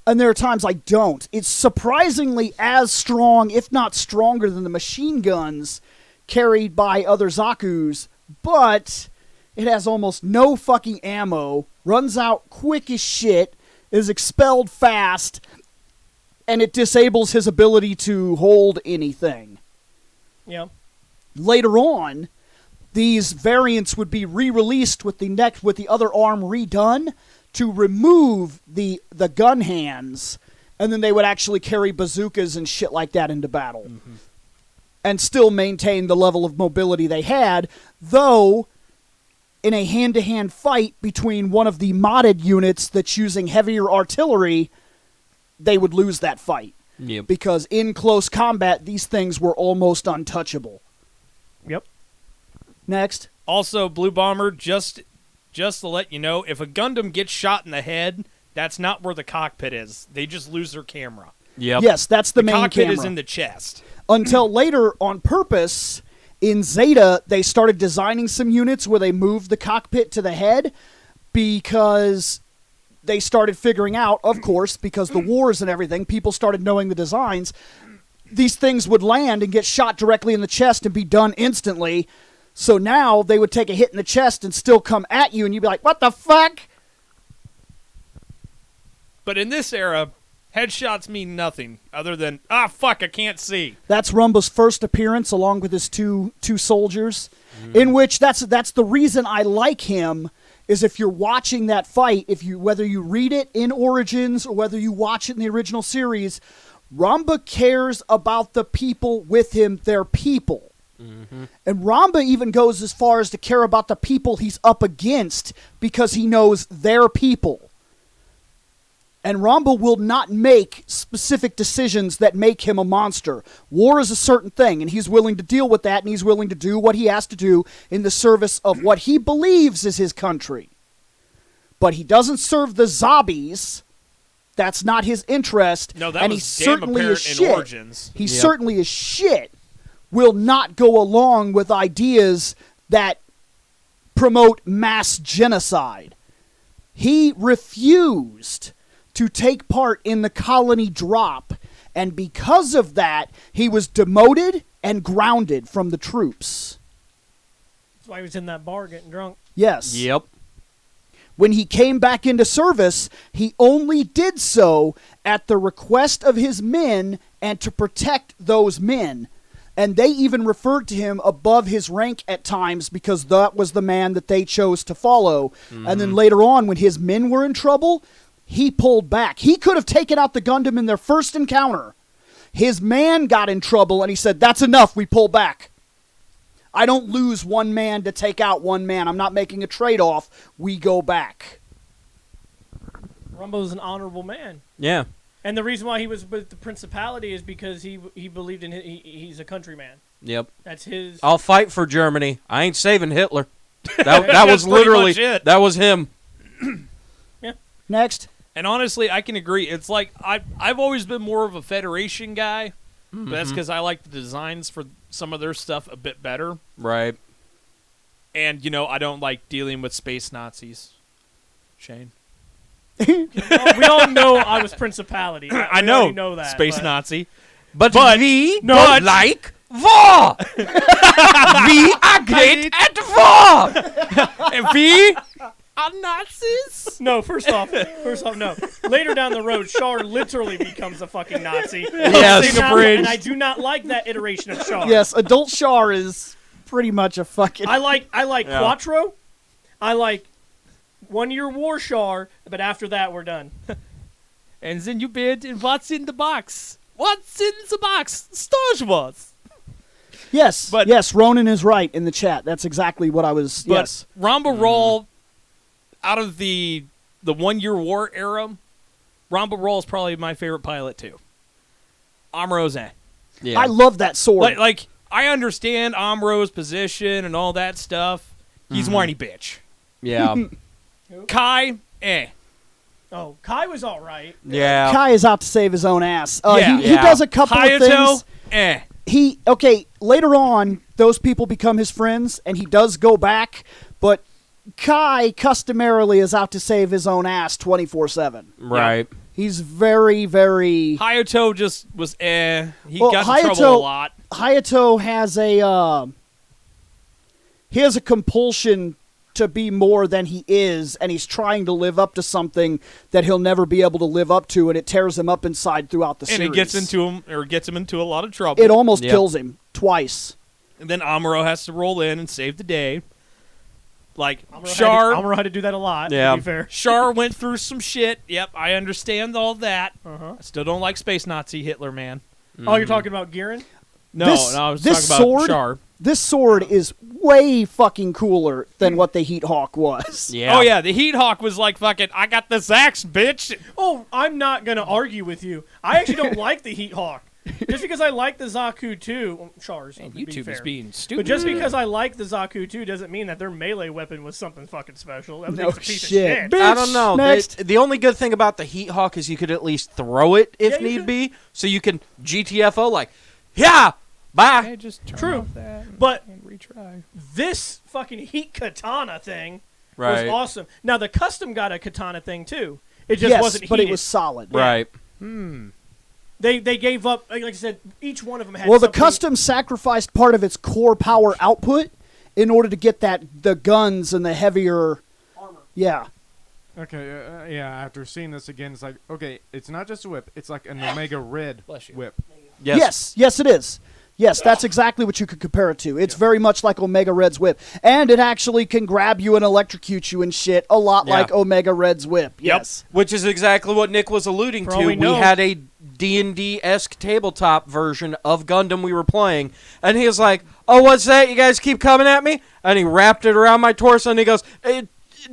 and there are times I don't. It's surprisingly as strong, if not stronger, than the machine guns carried by other Zakus, but it has almost no fucking ammo, runs out quick as shit, is expelled fast, and it disables his ability to hold anything. Yeah. Later on, these variants would be re-released with the other arm redone to remove the gun hands, and then they would actually carry bazookas and shit like that into battle. Mm-hmm. And still maintain the level of mobility they had, though in a hand-to-hand fight between one of the modded units that's using heavier artillery, they would lose that fight. Yep. Because in close combat, these things were almost untouchable. Yep. Next. Also, Blue Bomber, just to let you know, if a Gundam gets shot in the head, that's not where the cockpit is. They just lose their camera. Yep. Yes, that's the main cockpit camera. is in the chest. Until later, on purpose, in Zeta, they started designing some units where they moved the cockpit to the head because they started figuring out, of course, because the wars and everything, people started knowing the designs. These things would land and get shot directly in the chest and be done instantly. So now they would take a hit in the chest and still come at you, and you'd be like, what the fuck? But in this era, headshots mean nothing other than, fuck, I can't see. That's Rumba's first appearance, along with his two soldiers, in which that's the reason I like him, is if you're watching that fight, whether you read it in Origins or whether you watch it in the original series, Ramba cares about the people with him, their people. And Ramba even goes as far as to care about the people he's up against because he knows their people. And Ramba will not make specific decisions that make him a monster. War is a certain thing, and he's willing to deal with that, and he's willing to do what he has to do in the service of what he believes is his country. But he doesn't serve the zombies. That's not his interest. No, that and was he damn certainly apparent is in shit. Origins. He certainly is shit. Will not go along with ideas that promote mass genocide. He refused to take part in the colony drop, and because of that, he was demoted and grounded from the troops. That's why he was in that bar getting drunk. Yes. Yep. When he came back into service, he only did so at the request of his men and to protect those men. And they even referred to him above his rank at times because that was the man that they chose to follow. And then later on, when his men were in trouble, he pulled back. He could have taken out the Gundam in their first encounter. His man got in trouble, and he said, that's enough, we pull back. I don't lose one man to take out one man. I'm not making a trade-off. We go back. Rumbo's an honorable man. Yeah. And the reason why he was with the Principality is because he believed in he's a countryman. Yep. That's his. I'll fight for Germany. I ain't saving Hitler. That was That's pretty literally much it. that was him. Next. And honestly, I can agree. It's like I've always been more of a Federation guy, but that's because I like the designs for some of their stuff a bit better. Right. And, I don't like dealing with space Nazis. Shane. We all know I was Principality. I We know. already know that. Space but Nazi. But we but- like war. We are great at war. And we are Nazis? No, first off, no. Later down the road, Char literally becomes a fucking Nazi. Yes. And I do not like that iteration of Char. Yes, adult Char is pretty much a fucking... I like Yeah. Quattro. I like 1 Year War Char, but after that, we're done. And then you bid, and what's in the box? What's in the box? Star Wars. Yes, But- yes, Ronan is right in the chat. That's exactly what I was... But yes. Ramba Roll, out of the 1 Year War era, Ramba Roll is probably my favorite pilot too. Amro's Yeah. I love that sword. Like I understand Amro's position and all that stuff. He's whiny bitch. yeah. Kai, Oh, Kai was all right. Yeah. Kai is out to save his own ass. Yeah. He does a couple of Hayato, things. Later on, those people become his friends, and he does go back, but Kai customarily is out to save his own ass 24/7. Right. He's very, very... Hayato just was He Well, got in trouble a lot. Hayato has a compulsion to be more than he is, and he's trying to live up to something that he'll never be able to live up to, and it tears him up inside throughout the And series. it gets him into a lot of trouble. It almost Yep. kills him twice. And then Amuro has to roll in and save the day. Like Amuro had to do that a lot, Yeah. to be fair. Char went through some shit. Yep, I understand all that. Uh-huh. I still don't like Space Nazi Hitler, man. Oh, you're talking about Giran? No, This- I was this talking about sword- Char. This sword is way fucking cooler than what the Heat Hawk was. Yeah. Oh yeah, the Heat Hawk was like fucking. I got this axe, bitch. Oh, I'm not going to argue with you. I actually don't like the Heat Hawk. Just because I like the Zaku 2, Char's, to be YouTube fair. is being stupid. But just because I like the Zaku 2 doesn't mean that their melee weapon was something fucking special. That No was a piece shit. of shit. Bitch, I don't know. next. The only good thing about the Heat Hawk is you could at least throw it if Yeah, you need could. be, so you can GTFO like, yeah, bye. Hey, just turn True. off that But and retry. this fucking Heat Katana thing Right. was awesome. Now, the custom got a katana thing, too. It just yes, wasn't but heated. it was solid. Right. They gave up. Like I said, each one of them had. Well, the something- custom sacrificed part of its core power output in order to get the guns and the heavier armor. Yeah. Okay, yeah, after seeing this again, it's like, okay, it's not just a whip, it's like an Omega Red Bless you. whip. Yes, it is. Yes, that's exactly what you could compare it to. It's very much like Omega Red's whip. And it actually can grab you and electrocute you and shit, a lot Yeah. like Omega Red's whip. Yes. Which is exactly what Nick was alluding For to. all we know- had a D&D-esque tabletop version of Gundam we were playing, and he was like, "Oh, what's that? You guys keep coming at me?" And he wrapped it around my torso, and he goes,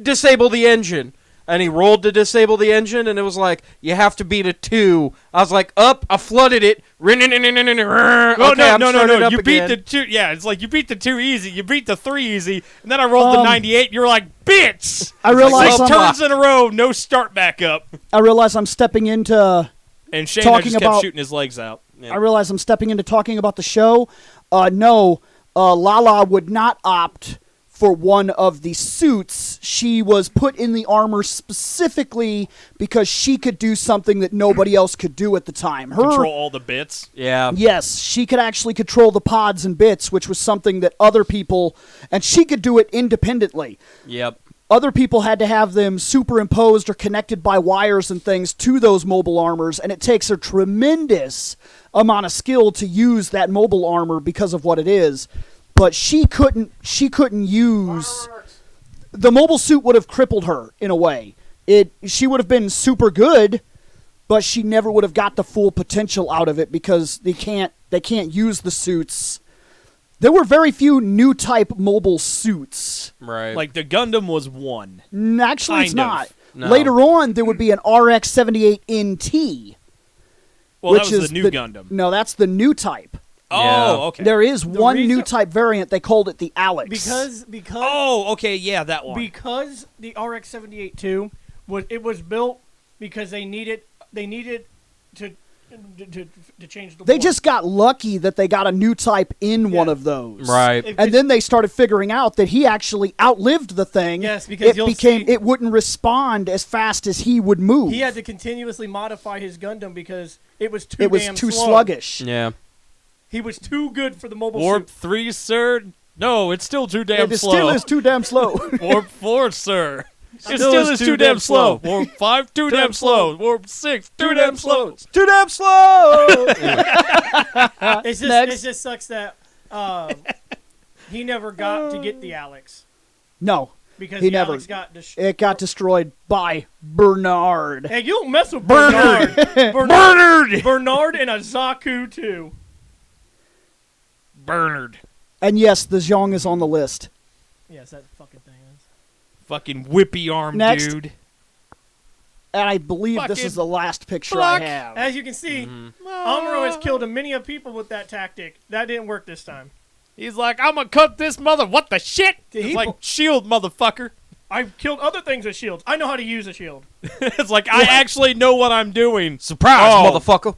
"Disable the engine." And he rolled to disable the engine, and it was like, you have to beat a 2. I was like, up, I flooded it. Oh, Okay, no. Up You beat again. the 2. Yeah, it's like you beat the 2 easy. You beat the 3 easy. And then I rolled the 98, and you were like, bitch! I realize 6 turns in a row, no start back up. I'm stepping into And Shane Talking just kept about- shooting his legs out. Yeah. I realize I'm stepping into talking about the show. No, Lala would not opt for one of the suits. She was put in the armor specifically because she could do something that nobody else could do at the time. Control all the bits. Yeah. Yes, she could actually control the pods and bits, which was something that other people, and she could do it independently. Yep. Other people had to have them superimposed or connected by wires and things to those mobile armors, and it takes a tremendous amount of skill to use that mobile armor because of what it is. But she couldn't use the mobile suit would have crippled her in a way. She would have been super good, but she never would have got the full potential out of it because they can't use the suits. There were very few new type mobile suits. Right. Like the Gundam was 1. Actually, it's Kind of. not. No. Later on, there would be an RX-78 NT. Well, which that was is the new Gundam. No, that's the new type. Yeah. Oh, okay. There is one reason- new type variant. They called it the Alex. because Oh, okay, yeah, that one. because the RX-78 2 was built because they needed to change the. They war. just got lucky that they got a new type in one of those. Right. If- And then they started figuring out that he actually outlived the thing. Yes, because you'll see- it wouldn't respond as fast as he would move. he had to continuously modify his Gundam because it was too it was damn too slow. sluggish. Yeah. He was too good for the mobile Warp suit. 3, sir? No, it's still too damn It slow. still is too damn slow. Warp 4, sir. It still is too damn slow. Warp 5, too damn slow. Warp 6, too damn slow. Too damn slow. It just sucks that he never got to get the Alex No, because He the never- Alex got it got destroyed by Bernard. Hey, you don't mess with Bernard. Bernard and a Zaku too. Bernard. And yes, the Zhong is on the list. Yes, that fucking thing is. Fucking whippy arm Next. dude. And I believe this Fucking is the last picture fuck. I have. As you can see, Amuro has killed a many of people with that tactic. That didn't work this time. He's like, I'm gonna cut this mother. What the shit? Did It's he like, pu- shield, motherfucker. I've killed other things with shields. I know how to use a shield. It's like, I actually know what I'm doing. Surprise, Oh. motherfucker.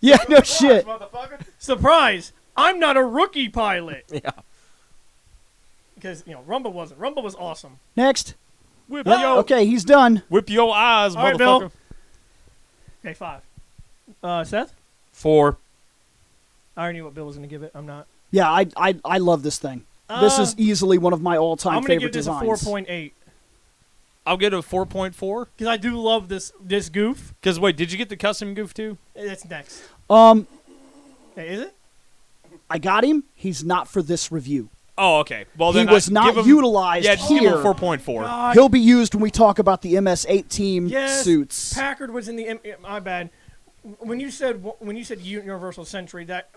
Yeah, no shit. Motherfucker. Surprise! I'm not a rookie pilot. Yeah. Because, Rumble wasn't. Rumble was awesome. Next. Whip Yep, yo, okay, he's done. whip your eyes, All right, motherfucker. Bill. Okay, 5. Seth? 4. I already knew what Bill was going to give it. I'm not. Yeah, I love this thing. This is easily one of my all-time I'm going to favorite give this designs. a 4.8. I'll get a 4.4. Because I do love this goof. Because, wait, did you get the custom goof too? It's next. Um, Hey, is it? I got him. He's not for this review. Oh, okay. Well, He then was give not him, utilized Yeah, just give him here. 4.4. God, He'll be used when we talk about the MS-8 team yes, suits. Packard was in the. My bad. When you said Universal Century, that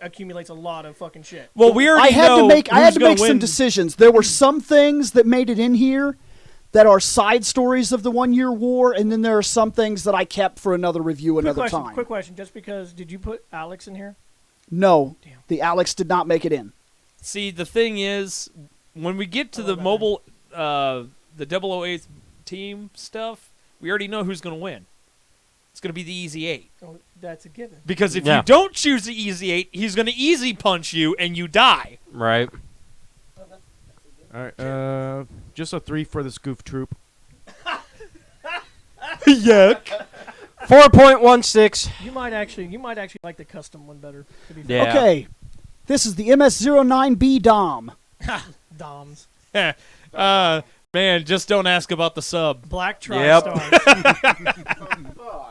accumulates a lot of fucking shit. Well, we already I had know to make who's gonna some win. decisions. There were some things that made it in here that are side stories of the 1 Year War, and then there are some things that I kept for another review another time. Quick question. Just because, did you put Alex in here? No, Damn. the Alex did not make it in. See, the thing is, when we get to the bad. mobile, the 008 team stuff, we already know who's going to win. It's going to be the Easy 8. Oh, that's a given. Because if Yeah. you don't choose the Easy 8, he's going to easy punch you and you die. Right. All right, just a 3 for this goof troop. Yuck. 4.16. You might actually like the custom one better. To be Yeah. fair. Okay, this is the MS-09B Dom. Doms. Man, just don't ask about the sub. Black Yep. TriStars.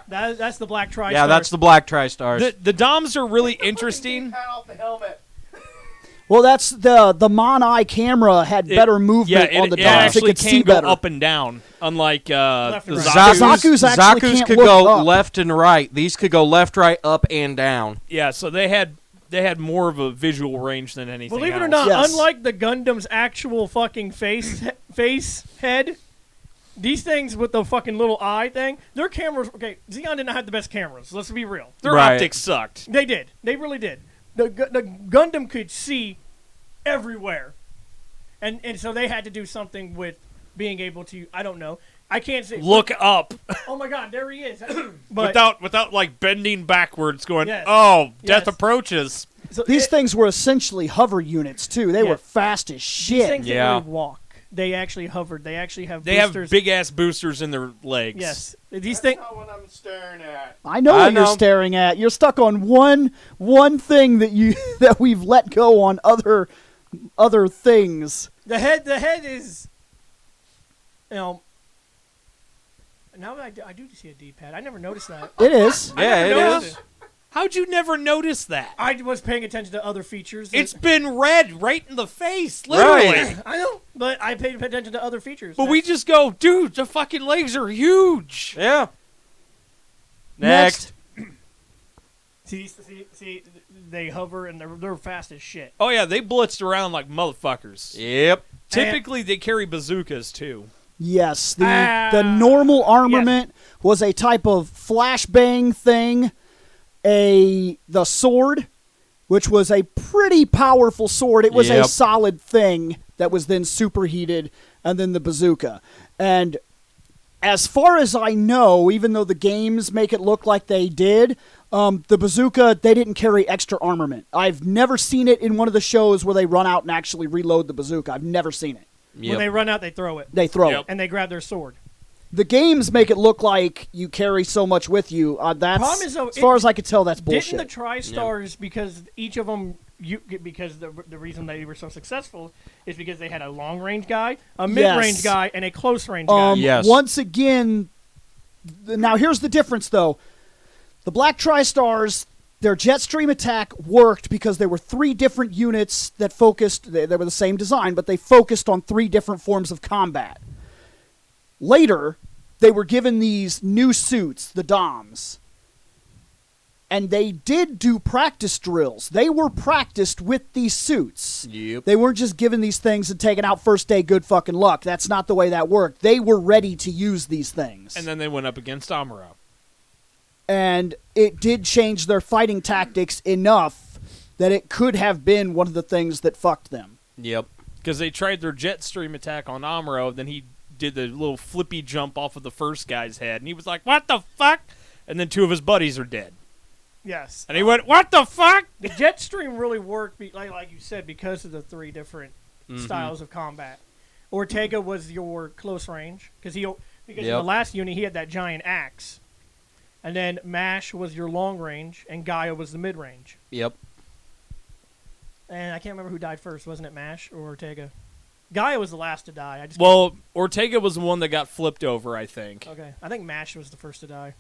That's the Black TriStars. Yeah, that's the Black TriStars. The DOMs are really interesting. Well, that's the Mon-Eye camera had better movement on the it Doms. It actually could see can go better. up and down, unlike the and right. Zaku's actually Zaku's can't could look go up. left and right. These could go left, right, up, and down. Yeah, so they had more of a visual range than anything Believe it else. or not, Yes. unlike the Gundam's actual fucking face head, these things with the fucking little eye thing, their cameras. Okay, Xeon did not have the best cameras. Let's be real. Their Right. optics sucked. They did. They really did. The Gundam could see everywhere, and so they had to do something with being able to. I don't know. I can't say. Look up Oh my God, there he is. But without like bending backwards, going, Yes. "Oh, death Yes. approaches." so These things were essentially hover units too. They Yeah. were fast as these shit. things Yeah. didn't really walk. They actually hovered. They actually have. They boosters. have big ass boosters in their legs. Yes, these things. Not what I'm staring at. I know I what you're know. staring at. You're stuck on one thing that you that we've let go on other things. The head is, now that I do see a D-pad. I never noticed that. It is. Yeah, it noticed is. it. How'd you never notice that? I was paying attention to other features. It's been red right in the face, literally. Right. I know, but I paid attention to other features. But we just go, dude, the fucking legs are huge. Yeah. Next. see, they hover and they're fast as shit. Oh yeah, they blitzed around like motherfuckers. Yep. Typically, they carry bazookas too. Yes, the normal armament was a type of flashbang thing. The sword, which was a pretty powerful sword. It was a Yep. solid thing that was then superheated, and then the bazooka. And as far as I know, even though the games make it look like they did, the bazooka, they didn't carry extra armament. I've never seen it in one of the shows where they run out and actually reload the bazooka. I've never seen it. Yep. When they run out, they throw it They throw Yep. it. and they grab their sword. The games make it look like you carry so much with you. That's Problem is, though, as far as I could tell, that's Didn't bullshit. the TriStars, because each of them, because the reason they were so successful is because they had a long range guy, a mid range Yes. guy, and a close range guy. Yes. Once again, now here's the difference, though. The Black TriStars, their jet stream attack worked because there were 3 different units that focused. They were the same design, but they focused on 3 different forms of combat. Later, they were given these new suits, the DOMs. And they did do practice drills. They were practiced with these suits. Yep. They weren't just given these things and taken out first day, good fucking luck. That's not the way that worked. They were ready to use these things. And then they went up against Amuro. And it did change their fighting tactics enough that it could have been one of the things that fucked them. Yep. Because they tried their jet stream attack on Amuro, then he did the little flippy jump off of the first guy's head, and he was like, "What the fuck?" And then 2 of his buddies are dead. Yes. And he went, "What the fuck?" The jet stream really worked, like you said, because of the 3 different styles of combat. Ortega was your close range, because in the Yep. last unit he had that giant axe. And then Mash was your long range, and Gaia was the mid range. Yep. And I can't remember who died first. Wasn't it Mash or Ortega? Gaia was the last to die. Well, Ortega was the one that got flipped over, I think. Okay. I think Mash was the first to die.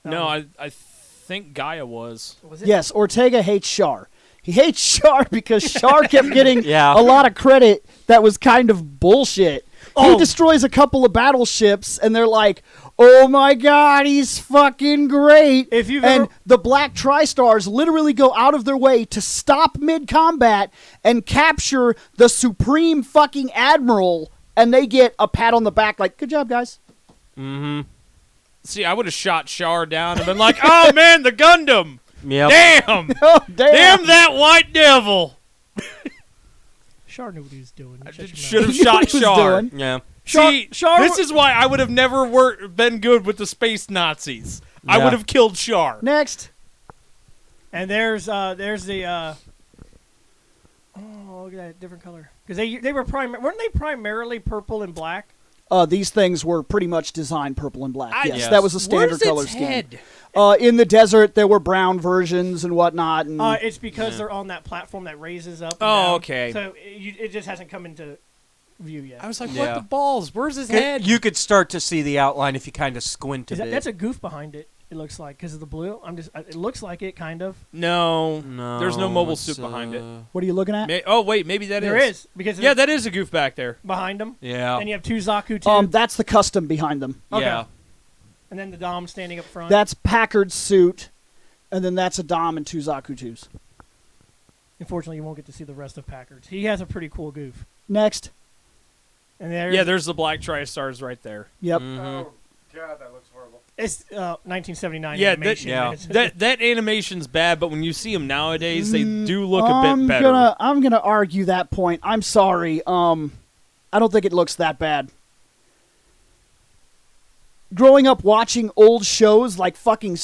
No, I think Gaia was. Was it? Yes, Ortega hates Char. He hates Char because Char kept getting Yeah. a lot of credit that was kind of bullshit. He destroys a couple of battleships, and they're like, "Oh my god, he's fucking great!" If you've and ever- the Black TriStars literally go out of their way to stop mid-combat and capture the Supreme fucking Admiral, and they get a pat on the back like, "Good job, guys." Mm-hmm. See, I would have shot Char down and been like, "Oh man, the Gundam! Yep. Damn! Oh, damn. Damn that white devil!" Char knew what he was doing. I Shut your should mouth. have He knew what shot he was Char. doing. Yeah. See, Char this is why I would have never been good with the space Nazis. I Yeah. would have killed Char. Next. And there's the oh, look at that different color, because they were weren't they primarily purple and black? These things were pretty much designed purple and black. Yes, Yes. that was a standard Where's color its scheme. head? In the desert, there were brown versions and whatnot. And It's because they're on that platform that raises up. And Oh, down. okay. So it just hasn't come into view yet. I was like, Yeah. what the balls? Where's his head? You could start to see the outline if you kind of squint a bit. That's a goof behind it. It looks like because of the blue. It looks like it kind of. No, No, there's no mobile it's, suit behind it. what are you looking at? Oh wait, maybe that is. There is because Yeah, that is a goof back there. behind them. Yeah. And you have two Zaku too. That's the custom behind them. Okay. Yeah. And then the Dom standing up front. That's Packard's suit, and then that's a Dom and two Zaku 2s. Unfortunately, you won't get to see the rest of Packard's. He has a pretty cool goof. Next. And there, Yeah, there's the black tri-stars right there. Yep. Mhm. God, that looks horrible. it's 1979 Yeah, animation. yeah. That animation's bad, but when you see them nowadays, they do look a I'm bit better. I'm gonna argue that point. I'm sorry. I don't think it looks that bad. Growing up watching old shows like fucking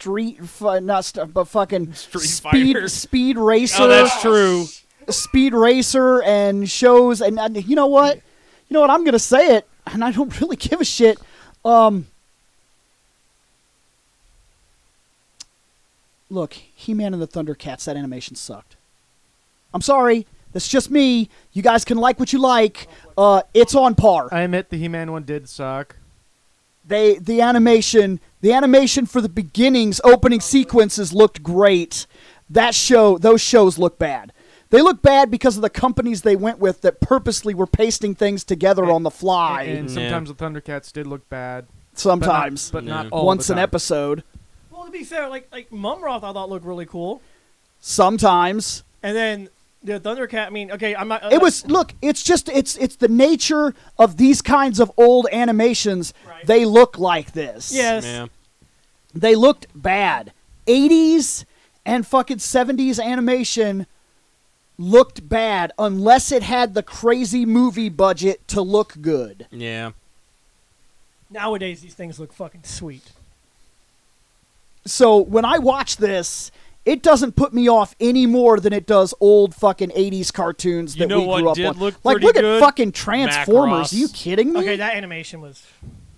but fucking Street Fighter. Speed Racer. Oh, that's true. Speed Racer and shows, and you know what? You know what? I'm gonna say it, and I don't really give a shit. Look, He-Man and the Thundercats. That animation sucked. I'm sorry. That's just me. You guys can like what you like. It's on par. I admit the He-Man one did suck. The animation for the beginnings, opening sequences looked great. Those shows look bad. They look bad because of the companies they went with that purposely were pasting things together on the fly. And sometimes the Thundercats did look bad. Sometimes, But not Yeah. all once the an time. episode. Well, to be fair, like Mumroth, I thought looked really cool. Sometimes And then the Thundercat. I mean, okay, I'm not. it was. Look, it's just it's the nature of these kinds of old animations. Right. They look like this. Yes. Yeah. They looked bad. 80s and fucking 70s animation looked bad unless it had the crazy movie budget to look good. Yeah. Nowadays, these things look fucking sweet. So when I watch this, it doesn't put me off any more than it does old fucking 80s cartoons You that know we what grew up did on. look Like, pretty look good? at fucking Transformers. Macross. Are you kidding me? Okay, that animation was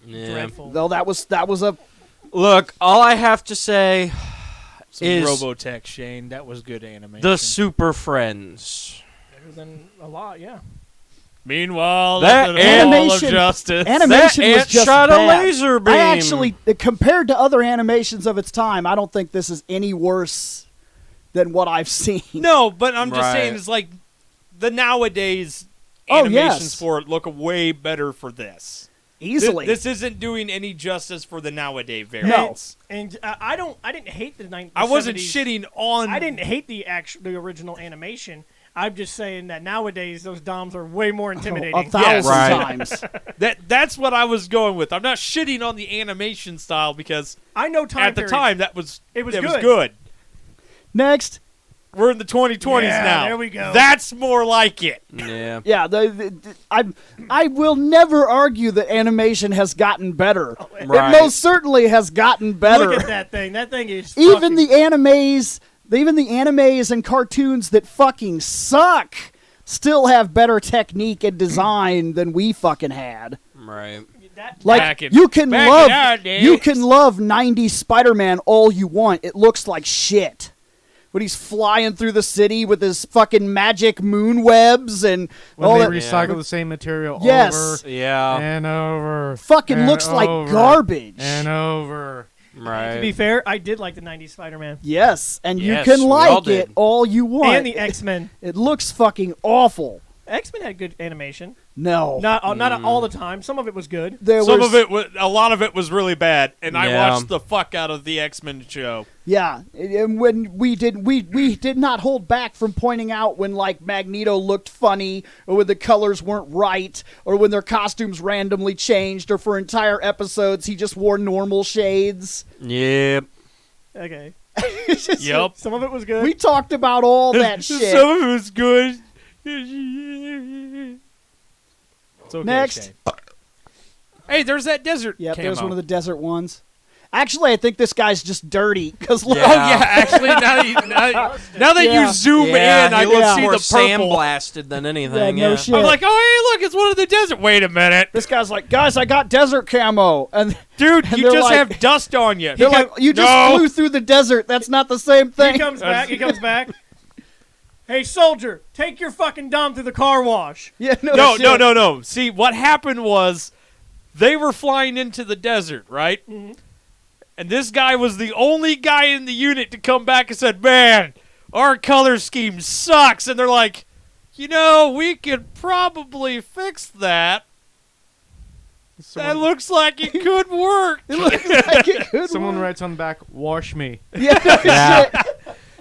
Yeah. dreadful. Though that was a Look, all I have to say Some is Robotech, Shane. That was good animation. the Super Friends. Better than a lot, yeah. Meanwhile, That at the Hall of animation- Justice. animation That was ant just shot bad. a laser beam. I actually, compared to other animations of its time, I don't think this is any worse than what I've seen. No, but I'm just saying, Right. it's like the nowadays Oh, animations yes. for it look way better for this. Easily. This isn't doing any justice for the nowadays variants. And I didn't hate the I wasn't 70s. shitting on. I didn't hate the original animation. I'm just saying that nowadays those DOMs are way more intimidating. 1,000 Right. times. That's what I was going with. I'm not shitting on the animation style because I know time at the period. time it was good. good. Next. We're in the 2020s Yeah, now. there we go. That's more like it. Yeah. Yeah, I will never argue that animation has gotten better. Right. It most certainly has gotten better. Look at that thing. That thing is Even fucking- the animes and cartoons that fucking suck still have better technique and design than we fucking had. Right. that, Like Back in- you can back in love our days. you can love 90s Spider-Man all you want. It looks like shit. When he's flying through the city with his fucking magic moon webs and When all they that recycle the same material Yes. over Yeah. and over. fucking and looks like over garbage. And over. to be Right. fair, I did like the 90s Spider-Man. Yes, and Yes, you can we all like it did. all you want. And the X-Men. It looks fucking awful. X-Men had good animation. No. Not all the time. Some of it was good. Some of it was, a lot of it was really bad, and I Yeah. watched the fuck out of the X-Men show. Yeah, and when we did not hold back from pointing out when like Magneto looked funny, or when the colors weren't right, or when their costumes randomly changed, or for entire episodes he just wore normal shades. Yep. Okay. Yep. Some of it was good. We talked about all that shit. Some of it was good. It's okay, Next. Shane. Hey, there's that desert. Yep, camo. there's one of the desert ones. Actually, I think this guy's just dirty. Because Yeah. Oh yeah, actually, now that Yeah. you zoom Yeah, in, I he can looks see more the purple. sandblasted than anything. no Yeah. shit. I'm like, oh hey, look, it's one of the desert. Wait a minute, this guy's like, guys, I got desert camo, and dude, And you they're just like- have dust on you. they're like, you just No. flew through the desert. That's not the same thing. He comes back. He comes back. Hey, soldier, take your fucking dom through the car wash. Yeah, No, shit. no. See, what happened was they were flying into the desert, right? Mhm. And this guy was the only guy in the unit to come back and said, man, our color scheme sucks. And they're like, we could probably fix that. That looks like it could work. It looks like it could Someone work. writes on the back, "Wash me." Yeah, no Yeah. shit.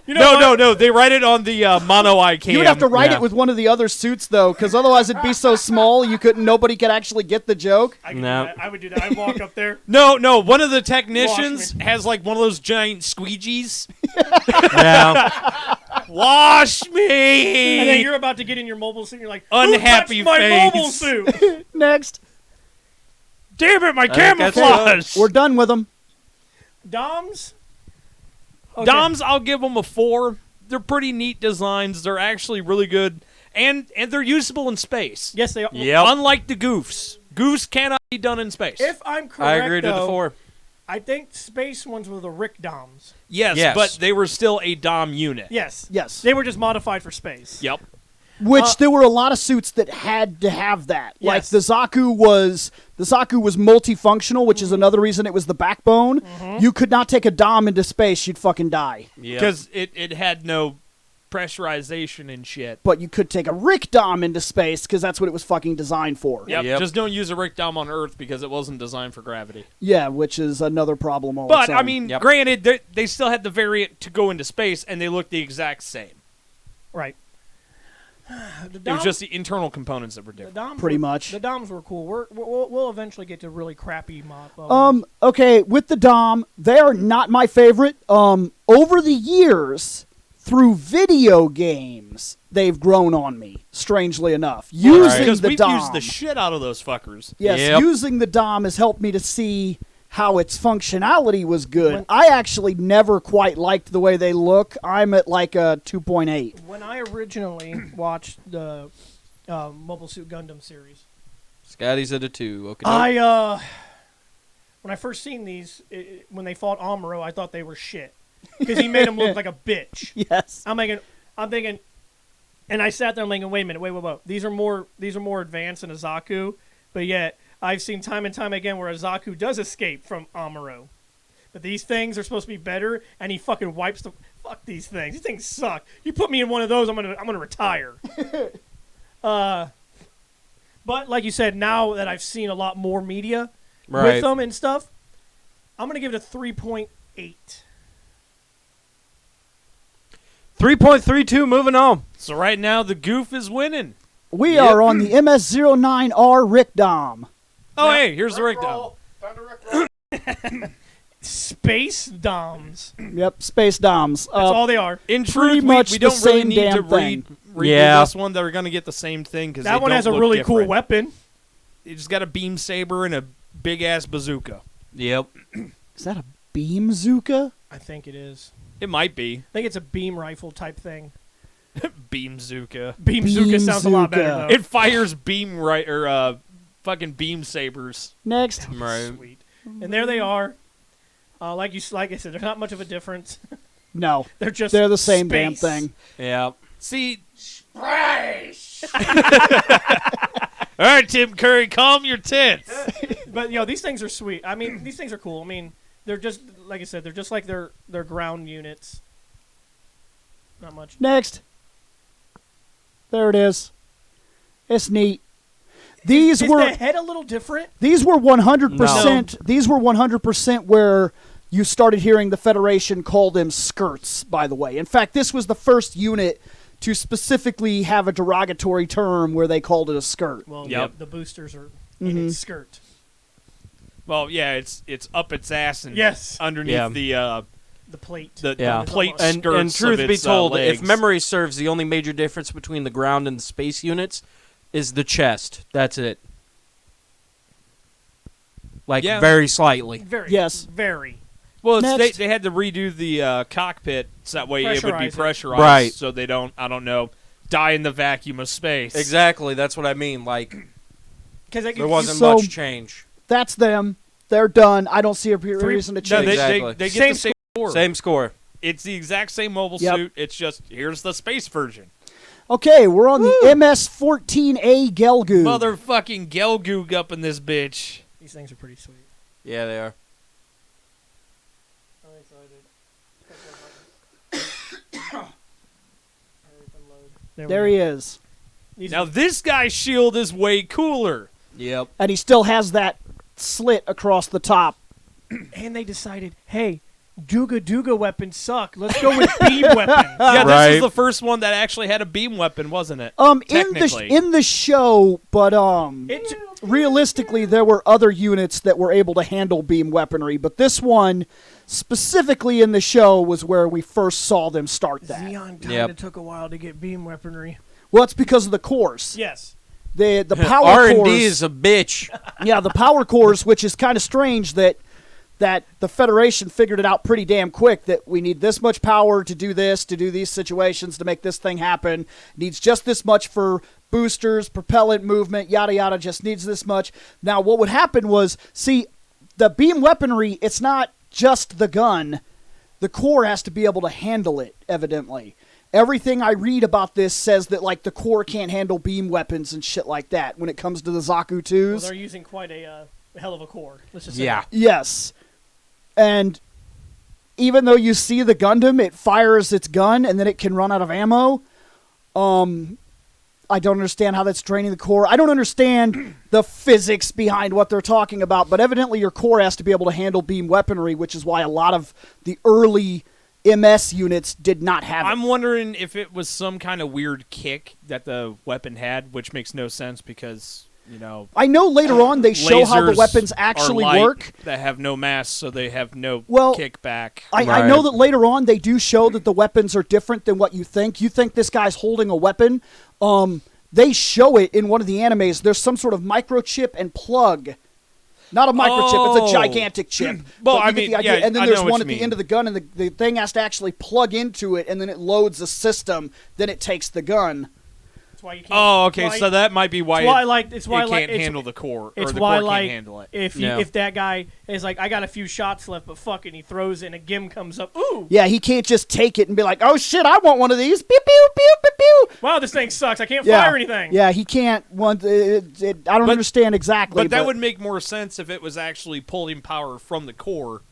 No. They write it on the mono eye cam. You would have to write Yeah. it with one of the other suits though, because otherwise it'd be so small nobody could actually get the joke. I could No. do that. I would do that. I'd walk up there. No. One of the technicians has like one of those giant squeegees. Yeah. Wash And then me. you're about to get in your mobile suit. And you're like, Unhappy Who touched my face. mobile suit? Next, Damn it, my think that's camouflage. we're done with them. Doms. Okay. Doms, I'll give them a 4. They're pretty neat designs. They're actually really good, and they're usable in space. Yes, they are. Yep. Unlike the goofs. Goofs cannot be done in space. If I'm correct, I agreed with though, the 4. I think space ones were the Rick Doms. yes, but they were still a Dom unit. Yes. Yes. They were just modified for space. Yep. Which there were a lot of suits that had to have that. Like Yes. the Zaku was multifunctional, which is another reason it was the backbone. You could not take a Dom into space, you'd fucking die. Because it had no pressurization and shit. But you could take a Rick Dom into space because that's what it was fucking designed for. Yep. Just don't use a Rick Dom on Earth because it wasn't designed for gravity. Yeah, which is another problem all But its I own. mean, Yep. granted, they still had the variant to go into space, and they looked the exact same. Right. The It was just the internal components that were different. Doms Pretty were- much. The Doms were cool. We'll eventually get to really crappy mod. Okay, with the Dom, they are not my favorite. Over the years, through video games, they've grown on me, strangely enough. Using Because the we've Dom. used the shit out of those fuckers. Yes, Yep. using the Dom has helped me to see how its functionality was good. When- I actually never quite liked the way they look. I'm at like a 2.8. When I originally watched the Mobile Suit Gundam series, Scotty's at a 2. Okay. when I first seen these, when they fought Amuro, I thought they were shit because he made him look like a bitch. Yes. I'm thinking, and I sat there thinking, wait a minute, wait. These are more advanced than a Zaku, but yet I've seen time and time again where a Zaku does escape from Amuro. But these things are supposed to be better, and he fucking wipes the fuck these things. These things suck. You put me in one of those, I'm gonna retire. But like you said, now that I've seen a lot more media with Right. them and stuff, I'm gonna give it a 3.8. 3.32, moving on. So right now, the goof is winning. We are on the MS-09R Rick Dom. Oh, hey, here's the Rick Dom. Space Doms. Yep, Space Doms. That's all they are. In Pretty truth, much we the don't really same need damn to read Yeah. this one. They're going to get the same thing because That one has a really cool weapon. It just got a beam saber and a big-ass bazooka. Yep. Is that a beam Zuka? I think it is. It might be. I think it's a beam rifle type thing. Beam Zuka. Beam Zuka sounds a lot better Beam-zuka. though. It fires fucking beam sabers. Next. Right. Sweet. And there they are. Like I said, there's not much of a difference. No. They're just They're the same damn space. thing. Yeah. See. All right, Tim Curry, calm your tits. But these things are sweet. I mean, these things are cool. I mean, they're just like I said, they're just like their ground units. Not much. Next. There it is. It's neat. These Is were the head a little different? these were 100%. No. These were 100% where you started hearing the Federation call them skirts. By the way, in fact, this was the first unit to specifically have a derogatory term where they called it a skirt. Well, Yep. the boosters are in its skirt. Well, yeah, it's up its ass and Yes. underneath Yeah. The plate. the Yeah. plate And skirts And truth of be its, told, legs. if memory serves, the only major difference between the ground and the space units is the chest. That's it. Like, Yeah. very slightly. Very. Yes. Very. Well, Next. they had to redo the cockpit so that way it would be Pressurize it. pressurized, Right. so they don't, I don't know, die in the vacuum of space. Exactly. That's what I mean. Like, Because there wasn't So- much change. That's them. They're done. I don't see a reason to No, change. Exactly. they get Same the same score. Same score. It's the exact same mobile Yep. suit. It's just here's the space version. Okay, we're on the MS-14A Gelgoog. Motherfucking Gelgoog up in this bitch. These things are pretty sweet. Yeah, they are. I'm excited. There he is. Now this guy's shield is way cooler. Yep. And he still has that slit across the top. And they decided, hey, Dooga weapons suck. Let's go with beam weapons. Yeah, this Right. is the first one that actually had a beam weapon, wasn't it? Technically. In the show, but It's realistically, there were other units that were able to handle beam weaponry, but this one, specifically in the show, was where we first saw them start that. Xeon kind Yep. of took a while to get beam weaponry. Well, it's because of the cores. Yes. The power R&D cores. is a bitch. Yeah, the power cores, which is kind of strange that the Federation figured it out pretty damn quick that we need this much power to do this, to do these situations, to make this thing happen. Needs just this much for boosters, propellant movement, yada yada, just needs this much. Now, what would happen was, see, the beam weaponry, it's not just the gun. The core has to be able to handle it, evidently. Everything I read about this says that, like, the core can't handle beam weapons and shit like that when it comes to the Zaku 2s. Well, they're using quite a hell of a core. Let's just say Yeah. that. Yes. And even though you see the Gundam, it fires its gun and then it can run out of ammo. I don't understand how that's draining the core. I don't understand the physics behind what they're talking about, but evidently your core has to be able to handle beam weaponry, which is why a lot of the early MS units did not have I'm it. wondering if it was some kind of weird kick that the weapon had, which makes no sense because, you know, I know later on they show how the lasers weapons are actually light work. that have no mass, so they have no Well, kickback. I Right. know that later on they do show that the weapons are different than what you think. You think this guy's holding a weapon. They show it in one of the animes. There's some sort of microchip and plug. Not a microchip, it's a Oh. gigantic chip. Well, But I you get mean, the idea. yeah, and then I there's know what one you at the mean. end of the gun, and the thing has to actually plug into it, and then it loads a system. Then it takes the gun. That's why you can't. Oh, okay, why- so that might be why It's why I it, like. It's why I it like. can't handle the core, or It's the why I core like can't handle it. if No. if that guy is like, I got a few shots left, but fuck it, and he throws it, and a gim comes up. Ooh, Yeah, he can't just take it and be like, "Oh shit, I want one of these." Pew pew pew pew pew. wow, this thing sucks. I can't Yeah. fire anything. Yeah, he can't. I don't understand exactly. But that would make more sense if it was actually pulling power from the core.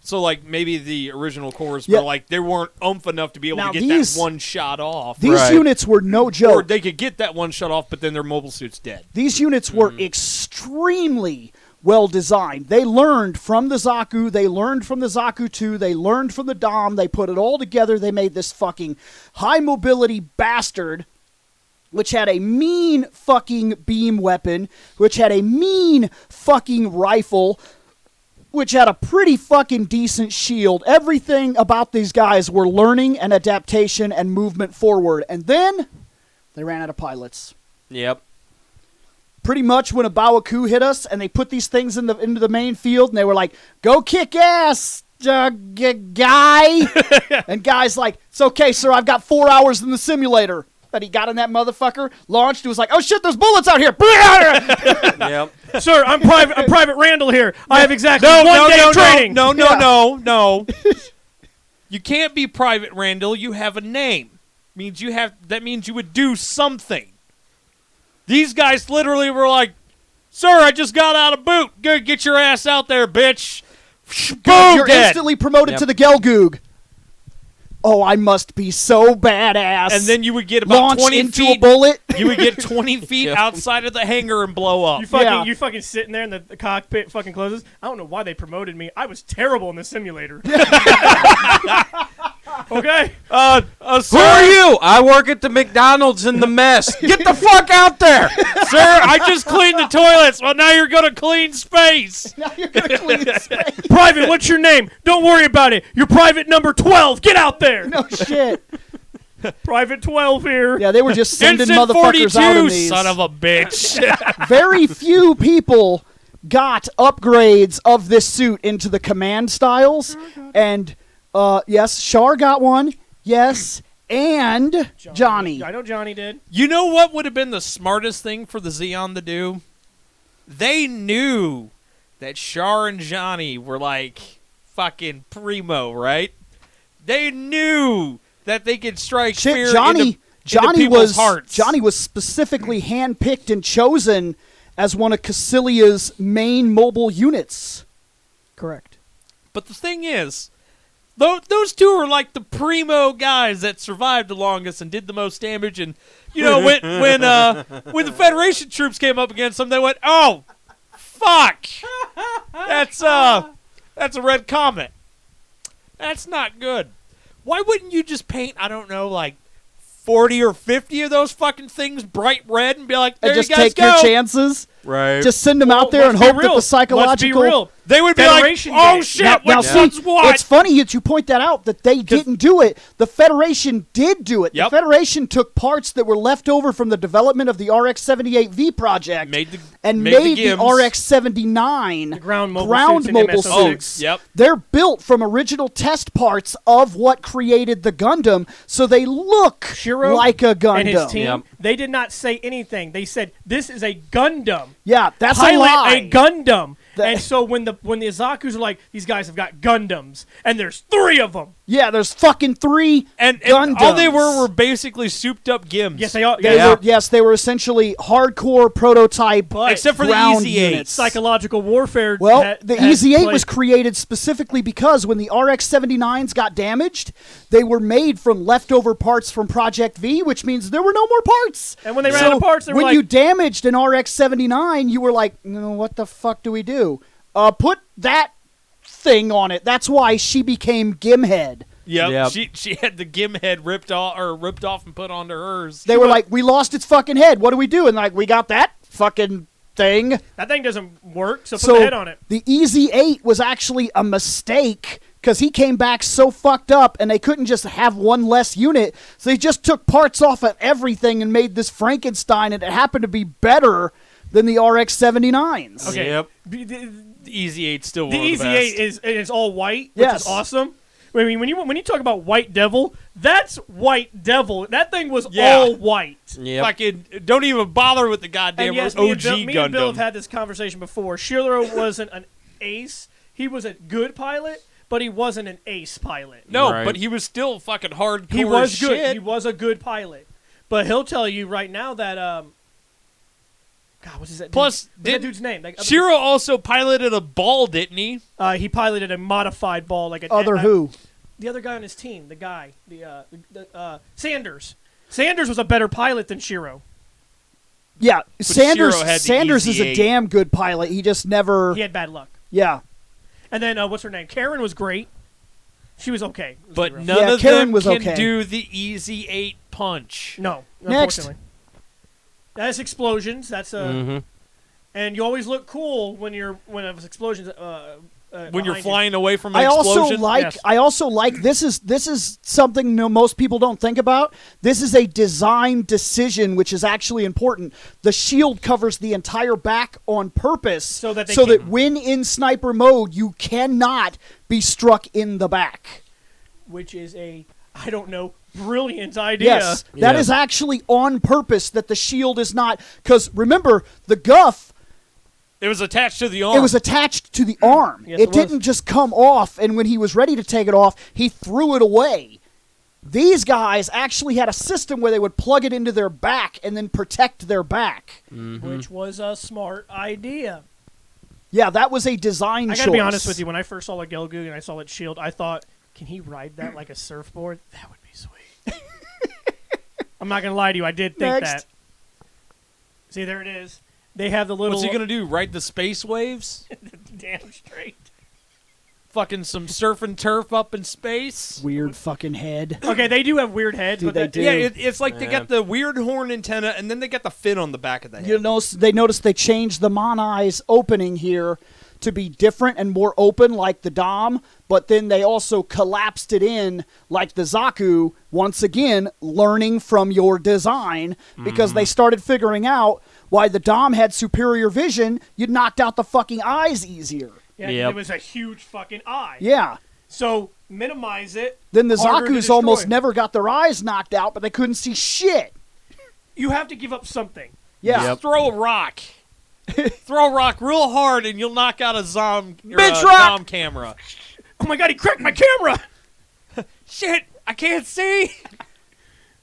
So, like, maybe the original cores Yeah. were like, they weren't oomph enough to be able Now to get these- that one shot off. These Right. units were no Or joke. they could get that one shot off, but then their mobile suit's dead. These units were extremely well designed. They learned from the Zaku, they learned from the Zaku 2, they learned from the Dom, they put it all together, they made this fucking high mobility bastard, which had a mean fucking beam weapon, which had a mean fucking rifle, which had a pretty fucking decent shield. Everything about these guys were learning and adaptation and movement forward. And then they ran out of pilots. Yep. Pretty much when a Bawaku hit us and they put these things into the main field and they were like, "Go kick ass, guy." And guy's like, "It's okay, sir. I've got 4 hours in the simulator." But he got in that motherfucker, launched, and was like, "Oh shit, there's bullets out here." Yep. Sir, I'm Private Randall here. I have exactly No, one no, day no, of training. no, no, Yeah. no. You can't be Private Randall. You have a name. That means you would do something. These guys literally were like, "Sir, I just got out of boot. Good, get your ass out there, bitch." Boom, You're dead. instantly promoted Yep. to the Gelgoog. Oh, I must be so badass. And then you would get about launch 20 into feet. a bullet. You would get 20 feet Yep. outside of the hangar and blow up. You fucking sitting there and the cockpit fucking closes. I don't know why they promoted me. I was terrible in the simulator. Okay. Who Sir, are you? I work at the McDonald's in the mess. Get the fuck out there. sir, I just cleaned the toilets. Well, now you're going to clean space. Now you're gonna clean the space. Private, what's your name? Don't worry about it. You're Private number 12. Get out there. No shit. Private 12 here. Yeah, they were just sending Ensign motherfuckers 42, out in these. son of a bitch. Very few people got upgrades of this suit into the command styles, and yes, Char got one. Yes, and Johnny. I know Johnny did. You know what would have been the smartest thing for the Xeon to do? They knew that Char and Johnny were like fucking primo, right? They knew that they could strike fear into people's hearts. Johnny was specifically handpicked and chosen as one of Cassilia's main mobile units. Correct. But the thing is, those two are like the primo guys that survived the longest and did the most damage. And you know, when the Federation troops came up against them, they went, "Oh, fuck! That's a red comet. That's not good." Why wouldn't you just paint, I don't know, like 40 or 50 of those fucking things bright red and be like, "There And just you guys take go." your chances. Right. Just send them out there and hope that the psychological. Let's be real. They would be Federation like, "Oh Day. shit, Now, which see, one's what?" it's funny that you point that out, that they didn't do it. The Federation did do it. Yep. The Federation took parts that were left over from the development of the RX-78V project Made the the GIMs. RX-79 The ground mobile suits in mobile MSO6. suits. Yep. They're built from original test parts of what created the Gundam, so they look Shiro like a Gundam. and his team, Yep. they did not say anything. They said, "This is a Gundam. Yeah, that's a Pilot lie. a Gundam." That- And so when the Azakus are like, "These guys have got Gundams," and there's 3 of them. Yeah, there's fucking 3 And Gundams. all they were basically souped up GIMs. Yes, they are. They yeah. were, yes, they were essentially hardcore prototype But Except for the ground Easy 8. units. Psychological warfare. Well, the Easy 8 played- was created specifically because when the RX-79s got damaged, they were made from leftover parts from Project V, which means there were no more parts. And when they ran out of parts, they were when like, you damaged an RX-79, you were like, no, what the fuck do we do? Put that thing on it. That's why she became Gimhead. Yep. Yep. She had the GIM head ripped off and put onto hers. They were like, we lost its fucking head. What do we do? And like, we got that fucking thing. that thing doesn't work, so put So the head on it. the Easy 8 was actually a mistake because he came back so fucked up and they couldn't just have one less unit. So they just took parts off of everything and made this Frankenstein, and it happened to be better than the RX-79s. Okay. Yep. The Easy 8 still The one of Easy the 8 best. is all white, which Yes. is awesome. I mean, when you talk about White Devil, that's White Devil. That thing was Yeah. all white. Yep. Fucking don't even bother with the goddamn And yes, OG me and Bill have Gundam. had this conversation before. Shiro wasn't an ace. He was a good pilot, but he wasn't an ace pilot. No, Right. but he was still fucking hardcore He was as good. shit. He was a good pilot. But he'll tell you right now that God, what's his that Plus, dude, what's that didn't- dude's name? Like, Shiro also piloted a ball, didn't he? he piloted a modified ball, like an Other who? The other guy on his team, the guy, Sanders. Sanders was a better pilot than Shiro. Yeah, Sanders. Shiro had the Sanders is Easy a 8. damn good pilot. He just never. He had bad luck. Yeah. And then what's her name? Karen was great. She was okay. Let's But be real. none Yeah, of Karen them was can okay. do the Easy 8 punch. No, Next. unfortunately. That's explosions. That's Mm-hmm. and you always look cool when it's explosions. When you're behind you. flying away from an I also explosion. like. Yes. I also like. This is something most people don't think about. This is a design decision, which is actually important. The shield covers the entire back on purpose, So that they that can- when in sniper mode, you cannot be struck in the back. which is a brilliant idea. Yes, that Yeah. is actually on purpose. That the shield is not, because remember the Guff. It was attached to the arm. It was attached to the arm. Yes, it it was. didn't just come off, and when he was ready to take it off, he threw it away. These guys actually had a system where they would plug it into their back and then protect their back. Which was a smart idea. Yeah, that was a design choice. I gotta be honest with you. When I first saw the Gelgoog and I saw its shield, I thought, can he ride that like a surfboard? That would be sweet. I'm not gonna lie to you. I did think Next. that. See, there it is. They have the little. What's he gonna do? Ride the space waves? Damn straight. Fucking some surf and turf up in space? Weird fucking head. Okay, they do have weird heads, Dude, but they that, do. Yeah, it's like they got the weird horn antenna, and then they got the fin on the back of the head. They noticed they changed the Mon Eyes opening here to be different and more open like the Dom, but then they also collapsed it in like the Zaku, once again, learning from your design, because they started figuring out why the Dom had superior vision. You knocked out the fucking eyes easier. Yeah, Yep. it was a huge fucking eye. Yeah. So minimize it. Then the harder to Zaku's destroy. almost never got their eyes knocked out, but they couldn't see shit. You have to give up something. Yeah. Yep. Throw a rock. Throw a rock real hard, and you'll knock out a Bitch rock! Dom camera. Oh my god, he cracked my camera. Shit, I can't see.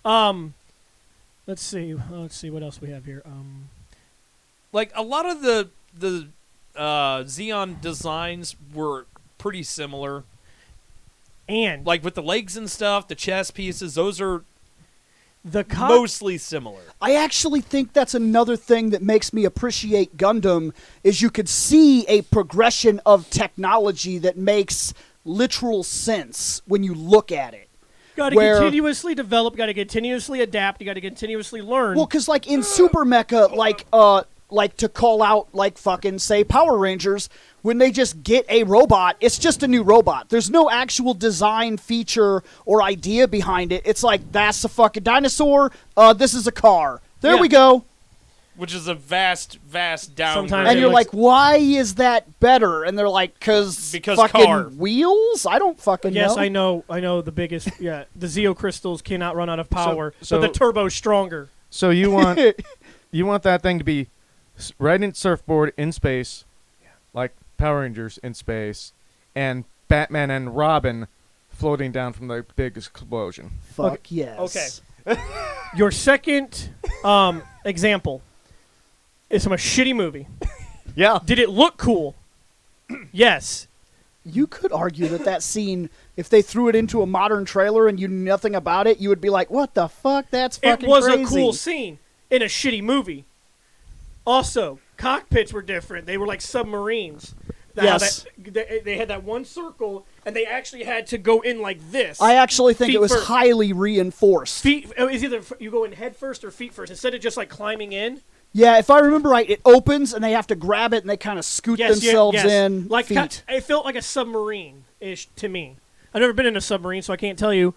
Let's see what else we have here. Like a lot of the Xeon designs were pretty similar. And Like with the legs and stuff, the chest pieces, those are the mostly similar. I actually think that's another thing that makes me appreciate Gundam is you could see a progression of technology that makes literal sense when you look at it. got to where- continuously develop, got to continuously adapt, you got to continuously learn. Well, because like in Super Mecha, like to call out like fucking say Power Rangers, when they just get a robot, it's just a new robot. There's no actual design feature or idea behind it. It's like, that's a fucking dinosaur. This is a car. There Yeah. we go. Which is a vast downgrade. Sometimes And it you're looks- like, why is that better? And they're like, because fucking car. wheels? I don't fucking yes, know. I know the biggest. Yeah, the Zeo crystals cannot run out of power, so- but the turbo's stronger. So you want that thing to be riding its surfboard in space, like Power Rangers in space, and Batman and Robin floating down from the big explosion. Fuck yes. Okay. Your second example is from a shitty movie. Yeah. Did it look cool? Yes. You could argue that scene, if they threw it into a modern trailer and you knew nothing about it, you would be like, what the fuck? That's fucking It was crazy. a cool scene in a shitty movie. Also, cockpits were different. They were like submarines. Yes. They had that one circle, and they actually had to go in like this. I actually think Feet it was first. highly reinforced. Feet. It was either you go in head first or feet first instead of just like climbing in. Yeah, if I remember right, it opens and they have to grab it and they kind of scoot themselves in Like feet. it felt like a submarine-ish to me. I've never been in a submarine, so I can't tell you.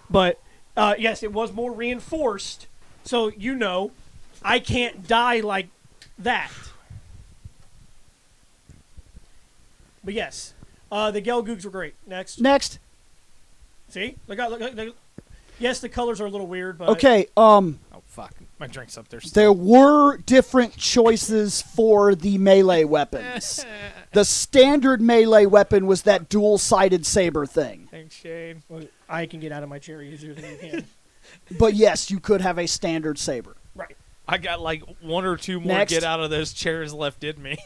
But yes, it was more reinforced. So I can't die like that. But yes, the Gelgoogs were great. Next. Next. See? Look. Yes, the colors are a little weird, but Okay, Oh fuck, my drink's up there. there were different choices for the melee weapons. The standard melee weapon was that dual-sided saber thing. Thanks, Shane. Well, I can get out of my chair easier than you can. But yes, you could have a standard saber. Right. I got like one or two more Next. get out of those chairs left in me.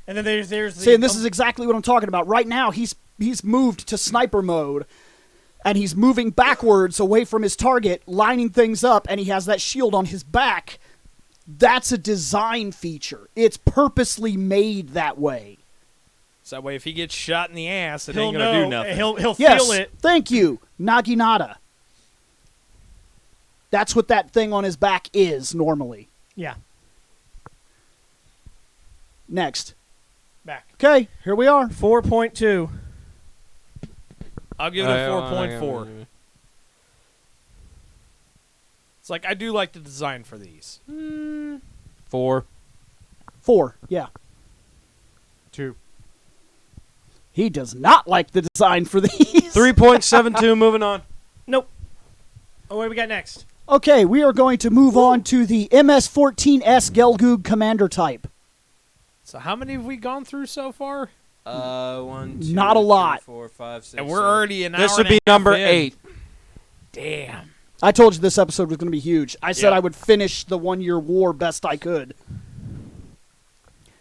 And then there's the See, and this is exactly what I'm talking about. Right now, he's moved to sniper mode, and he's moving backwards away from his target, lining things up, and he has that shield on his back. That's a design feature. It's purposely made that way. So that way, if he gets shot in the ass, it he'll ain't gonna know. do nothing. He'll Yes, feel it. thank you, Naginata. That's what that thing on his back is normally. Yeah. Next. Back. Okay, here we are. 4.2. I'll give it a 4.4. It's like I do like the design for these. 4. 4, yeah. 2. He does not like the design for these. 3.72. Moving on. Nope. Oh, what do we got next? Okay, we are going to move on to the MS-14S Gelgoog Commander type. So how many have we gone through so far? 1, 2, Not a lot. 3, 4, 5, 6. And we're already an hour. This would and a be half number in. 8. Damn. I told you this episode was going to be huge. I said Yeah. I would finish the 1-year war best I could.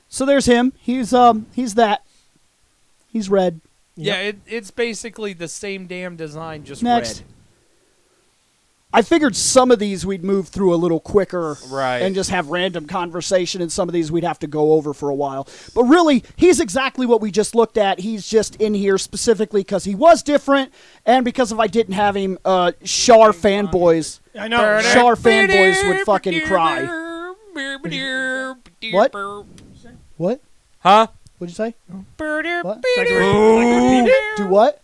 So there's him. He's that. He's red. Yeah, it's basically the same damn design, just Next. red. I figured some of these we'd move through a little quicker Right. and just have random conversation, and some of these we'd have to go over for a while. But really, he's exactly what we just looked at. He's just in here specifically because he was different, and because if I didn't have him, Char fanboys, I know. Char fanboys would fucking cry. What? What? Huh? What'd you say? What? Ooh. Do what?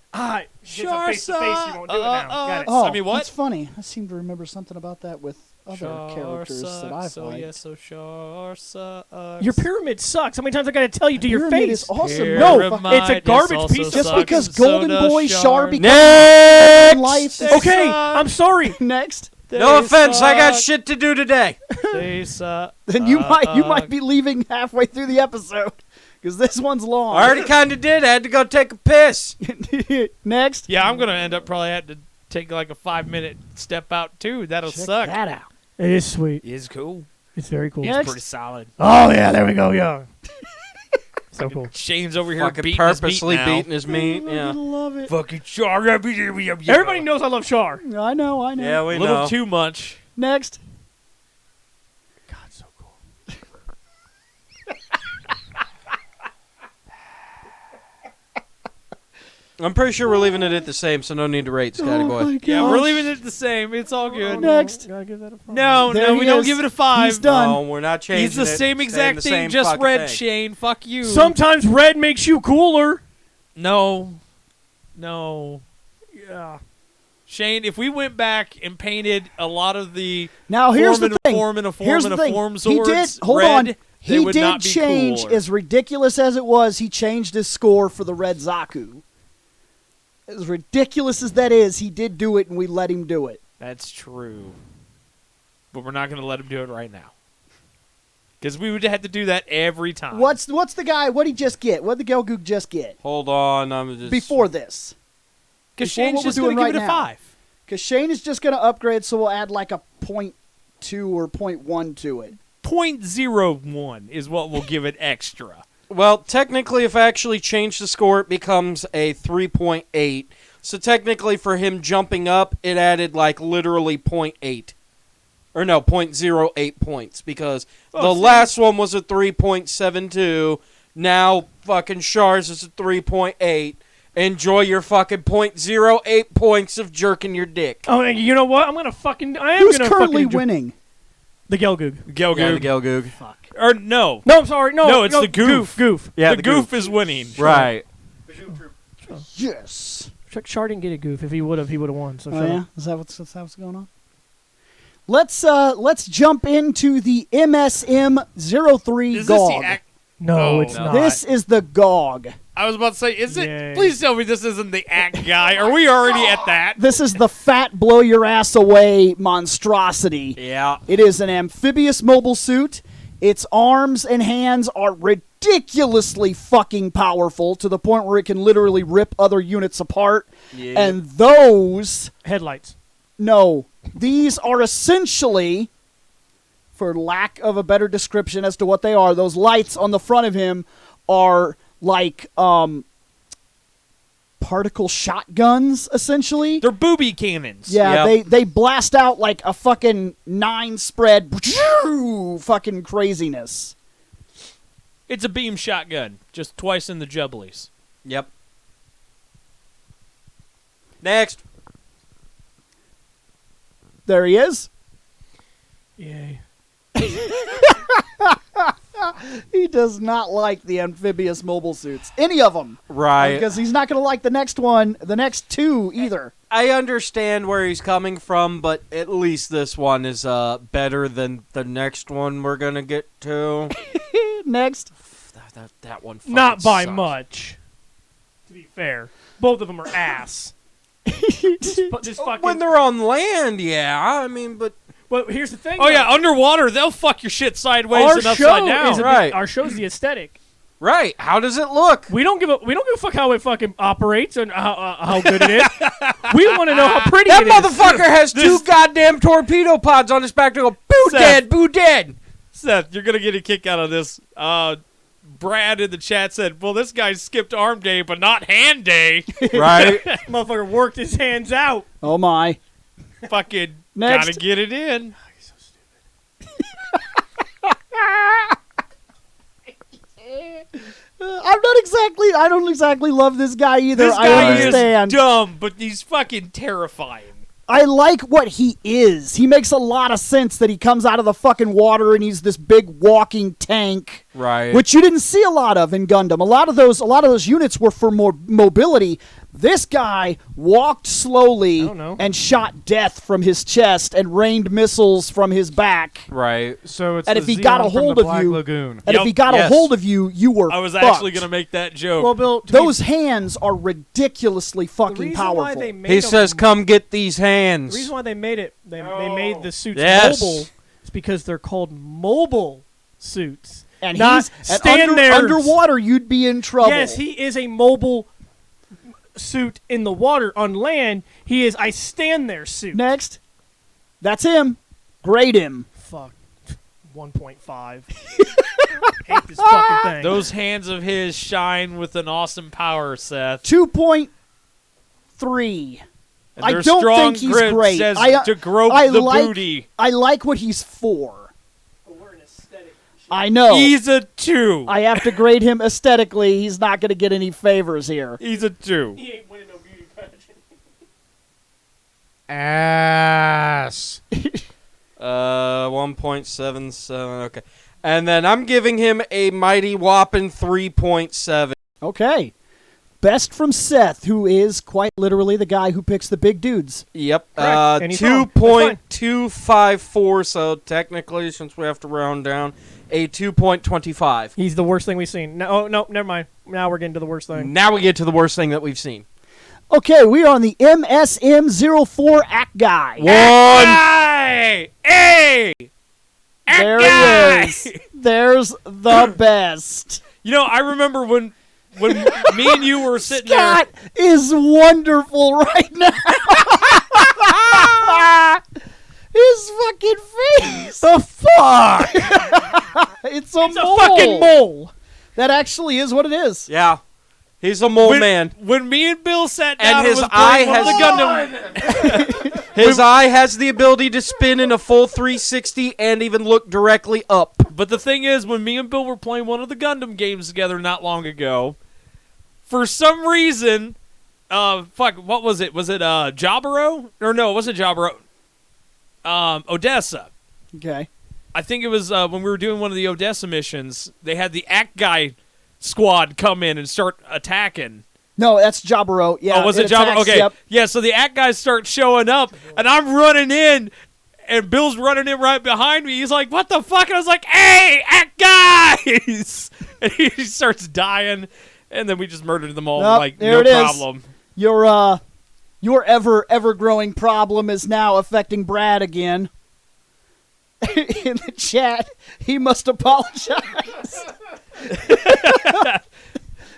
Char face to face, you won't do it now. Got it. Oh, I mean, what? That's funny. I seem to remember something about that with other characters that I've so liked. yes, so Char sucks. Your pyramid sucks. How many times I gotta tell you to your Pyramid face? is awesome. No, Pyramid it's a garbage also piece. Just sucks, because and so Golden does Boy Char Char. becomes Next! life. Okay, I'm sorry. Next. No offense, I got suck. shit to do today. They suck. Then you might be leaving halfway through the episode because this one's long. I already kind of did. I had to go take a piss. Next. Yeah, I'm gonna end up probably having to take like a 5-minute step out too. That'll Check suck. that out. It is sweet. It's cool. It's very cool. It's Next. pretty solid. Oh yeah, there we go. Yeah. So cool. Shane's over here Fucking beating purposely his meat now. beating his meat. I Yeah. love it. Fucking Char. Everybody knows I love Char. I know. Yeah, A we little know. too much. Next. God, so cool. I'm pretty sure we're leaving it at the same, so no need to rate Scotty Oh Boy. my Yeah, we're gosh. leaving it the same. It's all good. Next. Gotta give that a 5. No, There no, he we don't is. give it a 5. He's done. No, we're not changing He's the it. same Staying exact the thing, same just fucking red, thing. Shane. Fuck you. Sometimes red makes you cooler. No. Yeah. Shane, if we went back and painted a lot of the Now here's the thing. form and a form Here's and the a thing. form He swords, did. Hold red, on. they He would did not be change, cooler. as ridiculous as it was. He changed his score for the red Zaku. As ridiculous as that is, he did do it, and we let him do it. That's true. But we're not going to let him do it right now. Because we would have to do that every time. What's the guy? What'd he just get? What'd the Gelgoog just get Hold on, I'm just before this? Because before Shane's what we're just going doing to give right it a now. 5. Because Shane is just going to upgrade, so we'll add like a 0.2 or 0.1 to it. 0.01 is what we'll give it extra. Well, technically, if I actually change the score, it becomes a 3.8. So technically, for him jumping up, it added like literally 0.8. Or no, 0.08 points. Because the last one was a 3.72. Now, fucking Char's is a 3.8. Enjoy your fucking 0.08 points of jerking your dick. Oh, and you know what? I am Who's gonna currently fucking winning? The Gelgoog. Gelgoog. Yeah, the Gelgoog. Fuck. Or no. No, I'm sorry. No, it's the goof. Goof. Yeah, the goof is winning. Right. Yes. Char didn't get a goof. If he would have won. So Oh shut yeah, up. is that what's going on? Let's jump into the MSM03 Is this GOG. the act? No, Oh, it's no. not. This is the GOG. I was about to say, is it? Yay. Please tell me this isn't the act guy. Are we already at that? This is the fat blow your ass away monstrosity. Yeah. It is an amphibious mobile suit. Its arms and hands are ridiculously fucking powerful to the point where it can literally rip other units apart. Yeah. And those, Headlights. no, these are essentially, for lack of a better description as to what they are, those lights on the front of him are like particle shotguns, essentially. They're booby cannons. Yeah, Yep. they blast out like a fucking 9-spread fucking craziness. It's a beam shotgun, just twice in the jubblies. Yep. Next. There he is. Yay. He does not like the amphibious mobile suits. Any of them. Right. Because he's not going to like the next one, the next two either. I understand where he's coming from, but at least this one is better than the next one we're gonna get to. Next. That one. Fucking Not by sucks. much. To be fair, both of them are ass. Just fucking. When they're on land, yeah. I mean, but Well, here's the thing. Oh yeah, though. underwater they'll fuck your shit sideways Our and upside show down. is Right. our show's the aesthetic. right. How does it look? We don't give a fuck how it fucking operates and how good it is. We want to know how pretty That it is. motherfucker has two goddamn torpedo pods on his back to go boo Seth. dead, boo dead. Seth, you're gonna get a kick out of this. Brad in the chat said, "Well, this guy skipped arm day, but not hand day." Right. Motherfucker worked his hands out. Oh my. Fucking Next. gotta get it in. I don't exactly love this guy either. This I guy understand. is dumb, but he's fucking terrifying. I like what he is. He makes a lot of sense that he comes out of the fucking water and he's this big walking tank, Right. which you didn't see a lot of in Gundam. A lot of those units were for more mobility. This guy walked slowly I don't know. and shot death from his chest and rained missiles from his back. Right. So it's And the if he got a Xeon from hold the of Black you- Lagoon. And Yep. if he got Yes. a hold of you, you were I was fucked. actually gonna make that joke. Well, Bill, Those hands are ridiculously the fucking reason powerful. why they made He them- says, "Come get these The hands." reason why they made it, they made the suits Yes. mobile, is because they're called mobile suits. and not he's and stand there. underwater, you'd be in trouble. Yes, he is a mobile suit in the water. On land, he is I stand there suit. Next, that's him. Grade him. Fuck. 1.5. Hate this fucking thing. Those hands of his shine with an awesome power, Seth. 2.3. And I their don't strong think he's grip great. says I- to grope I the like- booty. I like what he's for. We're an aesthetic. I know. He's a 2. I have to grade him aesthetically. He's not going to get any favors here. He's a 2. He ain't winning no beauty pageant. Ass. 1.77. Okay. And then I'm giving him a mighty whopping 3.7. Okay. Best from Seth, who is quite literally the guy who picks the big dudes. Yep. Correct. And he's wrong. That's fine. 2.254. So technically, since we have to round down, a 2.25. He's the worst thing we've seen. No, oh, no, never mind. Now we're getting to the worst thing. Now we get to the worst thing that we've seen. Okay, we are on the MSM04 Act Guy. Hey! Hey! There guy! he is. There's the best. You know, I remember when me and you were sitting Scott is wonderful right now. His fucking face. The fuck? It's a It's a mole. fucking mole. That actually is what it is. Yeah. He's a mole there, man. when me and Bill sat And down his was eye playing one of has- the Gundam. His eye has the ability to spin in a full 360 and even look directly up. But the thing is, when me and Bill were playing one of the Gundam games together not long ago, for some reason, what was it? Was it Jaburo? Or no, it wasn't Jaburo. Odessa. Okay. I think it was when we were doing one of the Odessa missions. They had the Act Guy squad come in and start attacking. No, that's Jaburo. Yeah. Oh, was it Jaburo? attacks, Okay. Yep. Yeah, so the Act Guys start showing up, and I'm running in, and Bill's running in right behind me. He's like, "What the fuck?" And I was like, "Hey, Act Guys!" And he starts dying, and then we just murdered them all. Nope, Like, there no it is. problem. Your ever growing problem is now affecting Brad again. In the chat, he must apologize.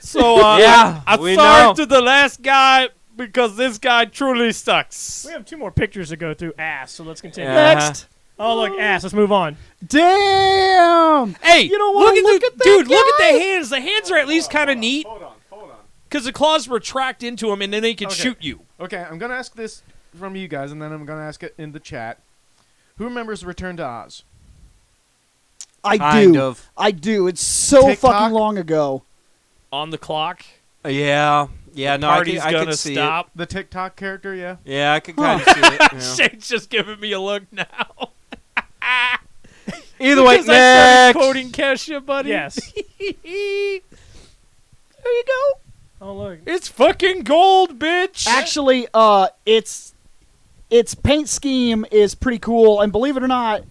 So, Yeah, I'm we sorry know. to the last guy, because this guy truly sucks. We have 2 more pictures to go through. Ass. So let's continue. Yeah. Next. Oh, look, ass. Let's move on. Damn. Hey, You don't wanna look at that dude, look at guy? the hands. The hands are at least kind of neat, Hold on. because the claws retract into them, and then they can Okay. shoot you. Okay, I'm going to ask this from you guys, and then I'm going to ask it in the chat. Who remembers Return to Oz? I Kind do. of. I do. It's so TikTok? fucking long ago. On the clock. Yeah. Yeah, no, I Party's could gonna see stop. The TikTok character, yeah? it. Yeah, I could kind of see it. Yeah. Shane's just giving me a look now. Either way, Because I started next. quoting Kesha, buddy. Yes. There you go. Oh, look. It's fucking gold, bitch. Actually, its paint scheme is pretty cool, and believe it or not,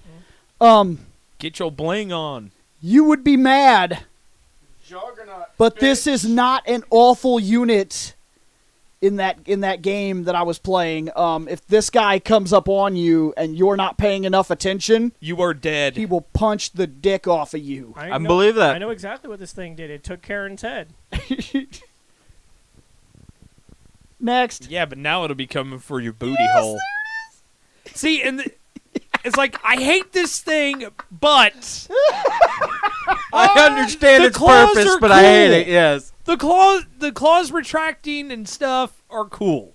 Get your bling on. you would be mad, Juggernaut. but this is not an awful unit in that game that I was playing. If this guy comes up on you and you're not paying enough attention, You are dead. he will punch the dick off of you. I believe that. I know exactly what this thing did. It took Karen's head. Next. Yeah, but now it'll be coming for your booty hole. See, and it's like, I hate this thing, but I understand the its claws purpose, are but I hate cool. it. Yes. the claws retracting and stuff are cool.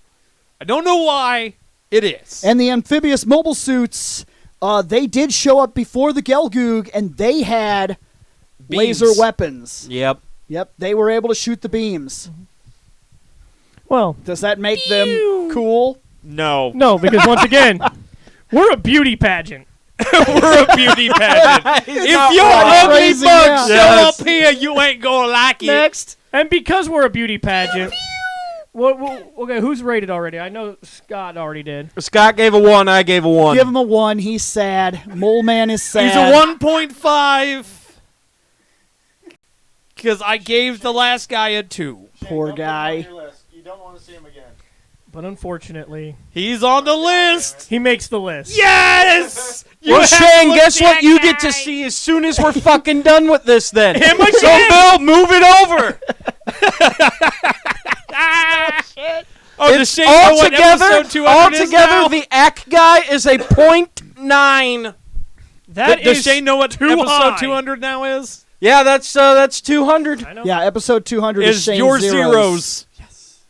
I don't know why. It is. And the amphibious mobile suits, they did show up before the Gelgoog, and they had laser Beams. weapons. Yep. Yep, they were able to shoot the beams. Well, Does that make them cool? No. No, because once again, we're a beauty pageant. We're a beauty pageant. If your ugly Crazy, bugs yeah. show up here, you ain't gonna like it. Next. And because we're a beauty pageant, okay, who's rated already? I know Scott already did. Scott gave a 1. I gave a 1. Give him a 1. He's sad. Mole Man is sad. He's a 1.5. Because I gave the last guy a 2. Poor guy. You don't want to see him again. But unfortunately, He's on the list. he makes the list. Yes! You Well, have to Shane, look guess what that you get guy. to see as soon as we're fucking done with this then. Him So, again. Bill, move it over. Oh, does Shane know what episode 200 is now? Altogether, the ACK guy is a 0.9. Does Shane know what too episode high. 200 now is? Yeah, that's 200. I know. Yeah, episode 200 is Is Shane's your zeros.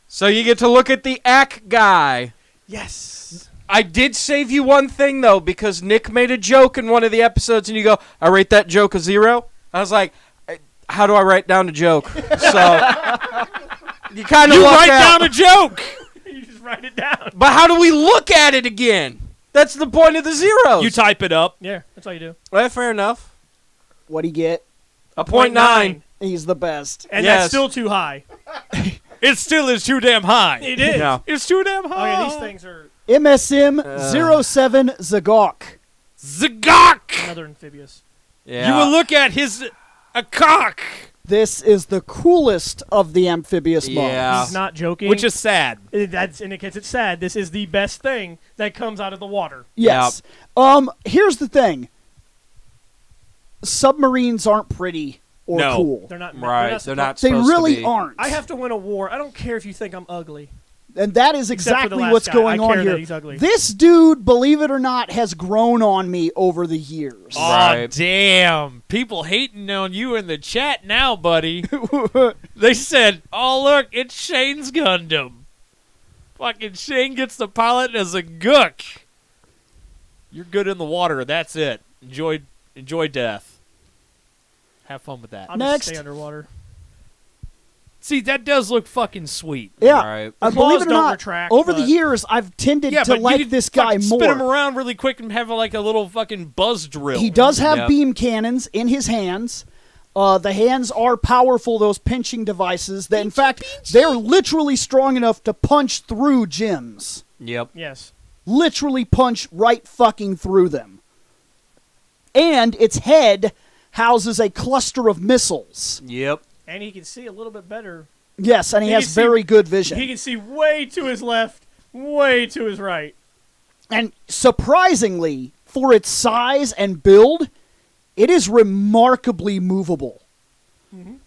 So you get to look at the ACK guy. Yes. I did save you one thing, though, because Nick made a joke in one of the episodes, and you go, I rate that joke a 0. I was like, how do I write down a joke? So you kind of You lucked write out. down a joke. You just write it down. But how do we look at it again? That's the point of the zeros. You type it up. Yeah, that's all you do. Well, fair enough. What'd he get? A 0.9. He's the best. And Yes. that's still too high. It still is too damn high. It is. No. It's too damn high. Okay, these things are MSM 07 Zagok. Zagok. another amphibious. Yeah. You will look at his a cock, This is the coolest of the amphibious mobs. Yeah. He's not joking. which is sad. That indicates it's sad. This is the best thing that comes out of the water. Yes. Here's the thing. Submarines aren't pretty or No. cool. They're not. Right. They're not They supposed really to be. aren't. I have to win a war. I don't care if you think I'm ugly. And that is Except for the exactly last what's guy. going I on care that here. he's ugly. This dude, believe it or not, has grown on me over the years. Oh, Right. damn. People hating on you in the chat now, buddy. They said, oh, look, it's Shane's Gundam. Fucking Shane gets the pilot as a gook. You're good in the water. That's it. Enjoy death. Have fun with that. I'll Next. just stay underwater. See, that does look fucking sweet. Yeah. Right. Believe claws it or don't not, retract, over the but- years, I've tended Yeah, to but you like could this guy fucking more. spin him around really quick and have like a little fucking buzz drill. He does have Yep. beam cannons in his hands. The hands are powerful, those pinching devices. That, in fact, they're literally strong enough to punch through gyms. Yep. Yes. Literally punch right fucking through them. And its head houses a cluster of missiles. Yep. And he can see a little bit better. Yes, and he He has can see- very good vision. He can see way to his left, way to his right. And surprisingly, for its size and build, it is remarkably movable.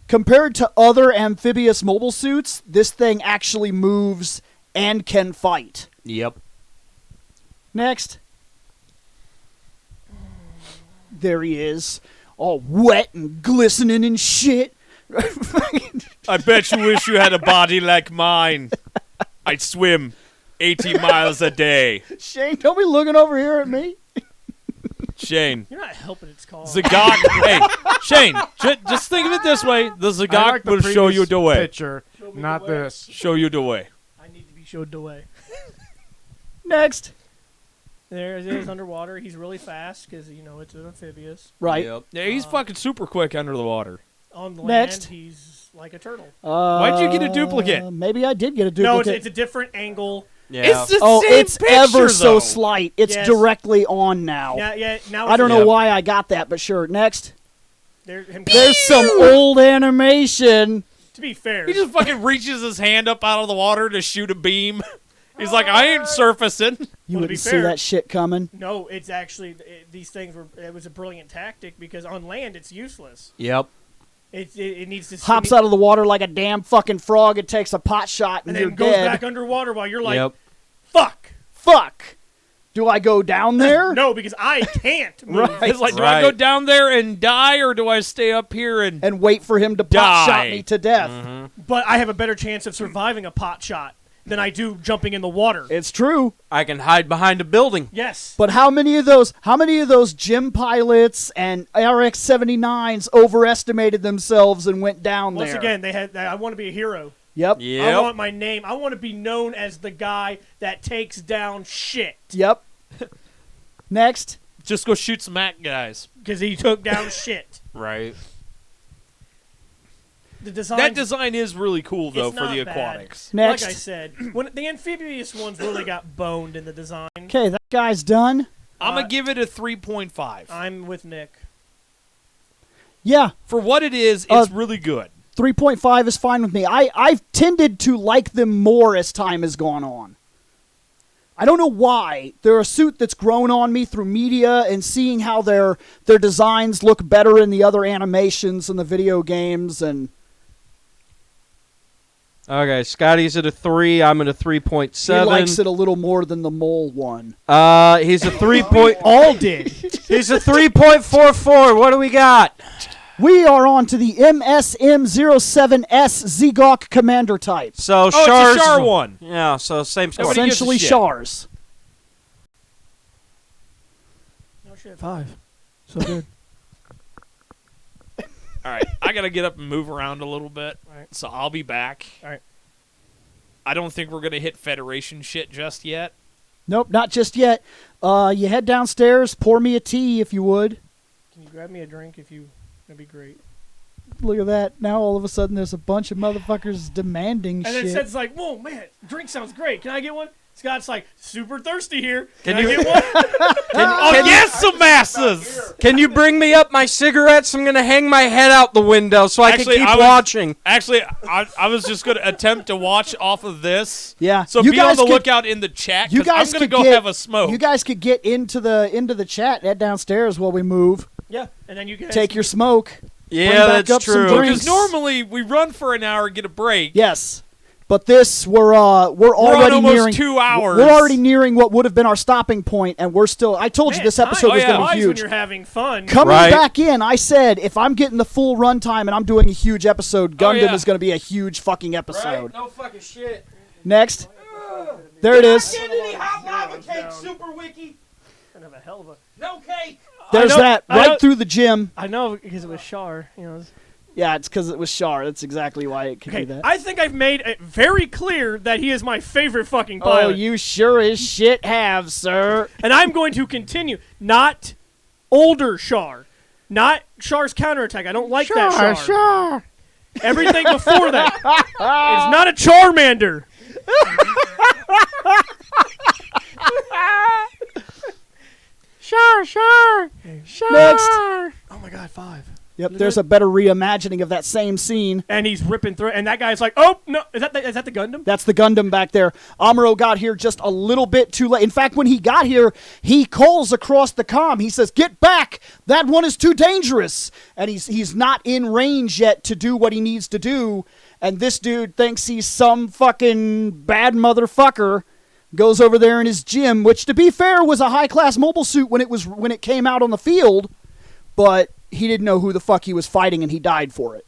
Compared to other amphibious mobile suits, this thing actually moves and can fight. Yep. Next. There he is, all wet and glistening and shit. I bet you wish you had a body like mine. I'd swim 80 miles a day. Shane, don't be looking over here at me. Shane. You're not helping its cause. Zagok. Hey, Shane, just think of it this way. The I Zagok like the will show you previous the way. Picture, not this. Show you the way. I need to be showed the way. Next. There it is underwater. He's really fast because, it's an amphibious. Right. Yep. Yeah, he's fucking super quick under the water. On the land, Next. he's like a turtle. Why'd you get a duplicate? Maybe I did get a No, duplicate. it's a different angle. Yeah. It's the Oh, same it's picture, ever so though. slight. It's Yes. directly on now. Now I don't Yep. know why I got that, but sure. Next. Him, There's some old animation. to be fair, He just fucking reaches his hand up out of the water to shoot a beam. He's like, I ain't surfacing. You Well, to be wouldn't see fair- that shit coming. no, it's actually these things were. It was a brilliant tactic because on land it's useless. Yep. It needs to Hops out of the water like a damn fucking frog. It takes a pot shot and, and you're then goes dead. back underwater while you're like, Yep. fuck. Fuck. Do I go down there? No, because I can't move. Right. It's like, do I go Right. down there and die, or do I stay up here and... And wait for him to pot shot Die. me to death. But I have a better chance of surviving a pot shot than I do jumping in the water. It's true. I can hide behind a building. Yes. But how many of those gym pilots and RX-79s overestimated themselves and went down Once there? again, they had. I want to be a hero. Yep. I want my name. I want to be known as the guy that takes down shit. Yep. Next. Just go shoot some Mac guys. Because he took down shit. Right. The design. That design is really cool, though, It's for the not bad. aquatics. Next. Like I said, when the amphibious ones really got boned in the design. Okay, that guy's done. I'm going to give it a 3.5. I'm with Nick. Yeah. For what it is, it's really good. 3.5 is fine with me. I've tended to like them more as time has gone on. I don't know why. They're a suit that's grown on me through media and seeing how their designs look better in the other animations and the video games. And Okay, Scotty's at a 3. I'm at a 3.7. he likes it a little more than the mole one. He's a 3. All did. He's a 3.44. What do we got? We are on to the MSM07S Zegok Commander type. So Oh, Shar's it's a Char one. Yeah, so same score. Nobody gives a Essentially shit. Shars. No shit. 5. So good. All right, I got to get up and move around a little bit, Alright. so I'll be back. All right. I don't think we're going to hit Federation shit just yet. Nope, not just yet. You head downstairs, pour me a tea if you would. Can you grab me a drink if you... That'd be great. Look at that. Now all of a sudden there's a bunch of motherfuckers demanding And shit. then Seth's like, whoa, man, drink sounds great. Can I get one? Scott's like, super thirsty here. Can Can you- I get one? Oh, yes, some masses! Can you bring me up my cigarettes? I'm going to hang my head out the window so I Actually, can I keep was- watching. Actually, I was just going to attempt to watch off of this. Yeah. So You be on guys the could- lookout in the chat, you because I'm guys going to could go get- have a smoke. You guys could get into the chat, head downstairs while we move. Yeah. And then you guys... Take your smoke. Yeah, back that's up some true. drinks. Because normally we run for an hour and get a break. Yes. But this we're already almost nearing 2 hours. We're already nearing what would have been our stopping point, and we're still. I told you Man, this episode time was going to flies be when huge. you're having fun. Coming Right. back in, I said if I'm getting the full runtime and I'm doing a huge episode, Gundam yeah. is going to be a huge fucking episode. No fucking shit. Next, there it is. Super wiki. Kind of a hell of a... No cake. There's I know- that I right know- through the gym. I know because it was Char. You know. Yeah, it's because it was Char. That's exactly why it could Okay, do that. I think I've made it very clear that he is my favorite fucking Oh, pilot. you sure as shit have, sir. And I'm going to continue. Not older Char. Not Char's counterattack. I don't like that Char. Char. Everything before that is not a Charmander. Next. Oh my god, 5. Yep, there's a better reimagining of that same scene. And he's ripping through, and that guy's like, "Oh no, is that the Gundam?" That's the Gundam back there. Amuro got here just a little bit too late. In fact, when he got here, he calls across the comm. He says, "Get back! That one is too dangerous." And he's not in range yet to do what he needs to do. And this dude thinks he's some fucking bad motherfucker. Goes over there in his gym, which, to be fair, was a high-class mobile suit when it came out on the field, but he didn't know who the fuck he was fighting, and he died for it.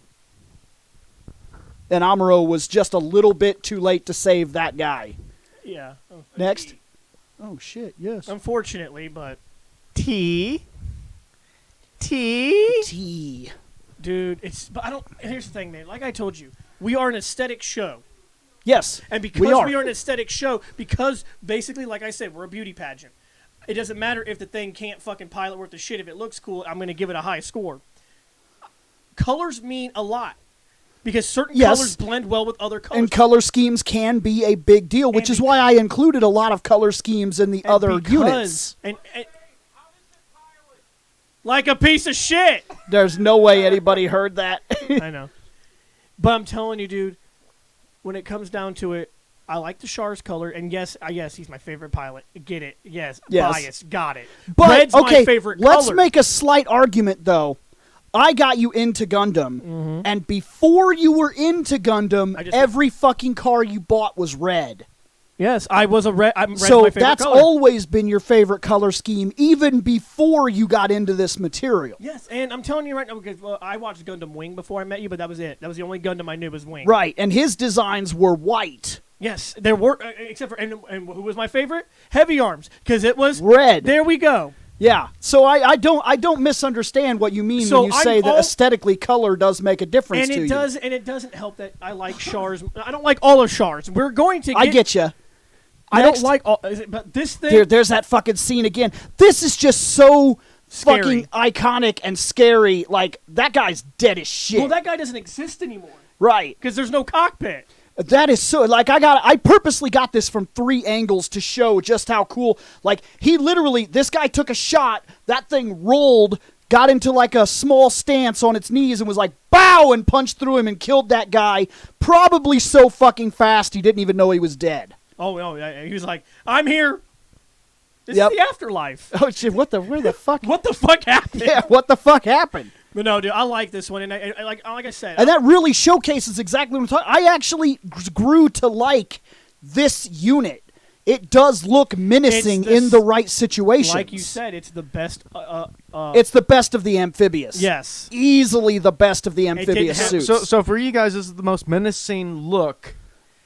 And Amuro was just a little bit too late to save that guy. Yeah. Next. Oh, shit, yes. Unfortunately, but T. Dude, it's. But I don't. Here's the thing, man. Like I told you, we are an aesthetic show. yes, And because we are. an aesthetic show, because basically, like I said, we're a beauty pageant. It doesn't matter if the thing can't fucking pilot worth the shit. If it looks cool, I'm going to give it a high score. Colors mean a lot. Because certain Yes. colors blend well with other colors. And color schemes can be a big deal, which And is why I included a lot of color schemes in the And other because- units. And like a piece of shit. There's no way anybody heard that. I know. But I'm telling you, dude, when it comes down to it, I like the Char's color, and yes, he's my favorite pilot. Get it? Yes. Yes. Bias. Got it. But, Red's okay, my favorite let's color. make a slight argument, though. I got you into Gundam, and before you were into Gundam, I just- every fucking car you bought was red. Yes, I was a red. Red's So my favorite that's color. always been your favorite color scheme, even before you got into this material. Yes, and I'm telling you right now because I watched Gundam Wing before I met you, but that was it. That was the only Gundam I knew was Wing. Right, and his designs were white. Yes, there were except for and who was my favorite? Heavy Arms, because it was Red. There we go. Yeah, so I don't misunderstand what you mean So when you I'm say that all- aesthetically color does make a difference And to it you. does, and it doesn't help that I like Chars. I don't like all of Chars. We're going to. I get you. I Next. don't like all, but this thing. There's that fucking scene again. This is just so Scary. fucking iconic and scary. Like that guy's dead as shit. Well, that guy doesn't exist anymore right. because there's no cockpit. That is so like I purposely got this from 3 angles to show just how cool. Like he literally, this guy took a shot, that thing rolled, got into like a small stance on its knees and was like bow and punched through him and killed that guy probably so fucking fast he didn't even know he was dead. Oh no, he was like, "I'm here. This Yep. is the afterlife." Oh shit, where the fuck? What the fuck happened? Yeah, what the fuck happened? But no, dude, I like this one, and I like I said, And that really showcases exactly what I'm talking. I actually grew to like this unit. It does look menacing It's this- in the right situations. like you said, it's the best. It's the best of the amphibious. Yes. Easily the best of the didn't amphibious have- suits. So for you guys, this is the most menacing look.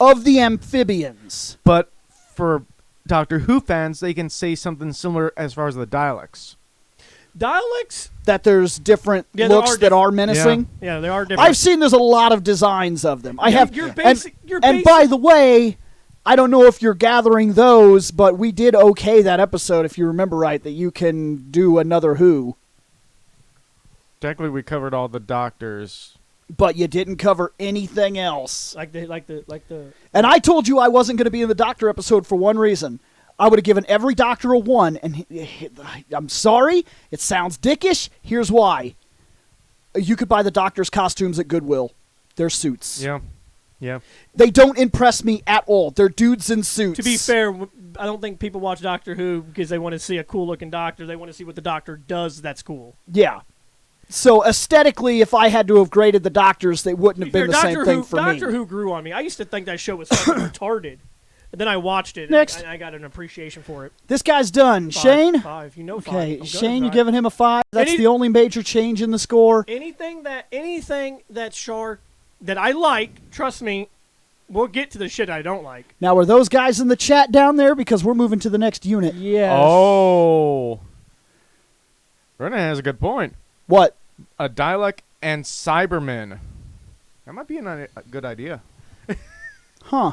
Of the amphibians. But for Doctor Who fans, they can say something similar as far as the Daleks. Daleks. That there's different Yeah, there looks are that are menacing. Yeah, they are different. I've seen there's a lot of designs of them. I have. You're and- basic. You're and basic. by the way, I don't know if you're gathering those, but we did okay that episode, if you remember right, that you can do another Who. Technically, we covered all the doctors. But you didn't cover anything else. like the. And I told you I wasn't going to be in the Doctor episode for one reason. I would have given every Doctor a 1, and I'm sorry, it sounds dickish. Here's why. You could buy the Doctor's costumes at Goodwill. They're suits. Yeah. Yeah. They don't impress me at all. They're dudes in suits. To be fair, I don't think people watch Doctor Who because they want to see a cool looking Doctor. They want to see what the Doctor does. That's cool. Yeah. So aesthetically, if I had to have graded the Doctors, they wouldn't have been the same Doctor thing Who, for Doctor me. Who grew on me. I used to think that show was fucking retarded. And then I watched it. Next. And I got an appreciation for it. This guy's done. Five, Shane? 5. You know 5. Okay, I'm good Shane, at you're 5. giving him a 5. That's Any- the only major change in the score. anything that Char that I like. Trust me, we'll get to the shit I don't like. Now, are those guys in the chat down there? Because we're moving to the next unit. Yes. Oh. Brennan has a good point. What? A Dalek and Cybermen. That might be a good idea. Huh.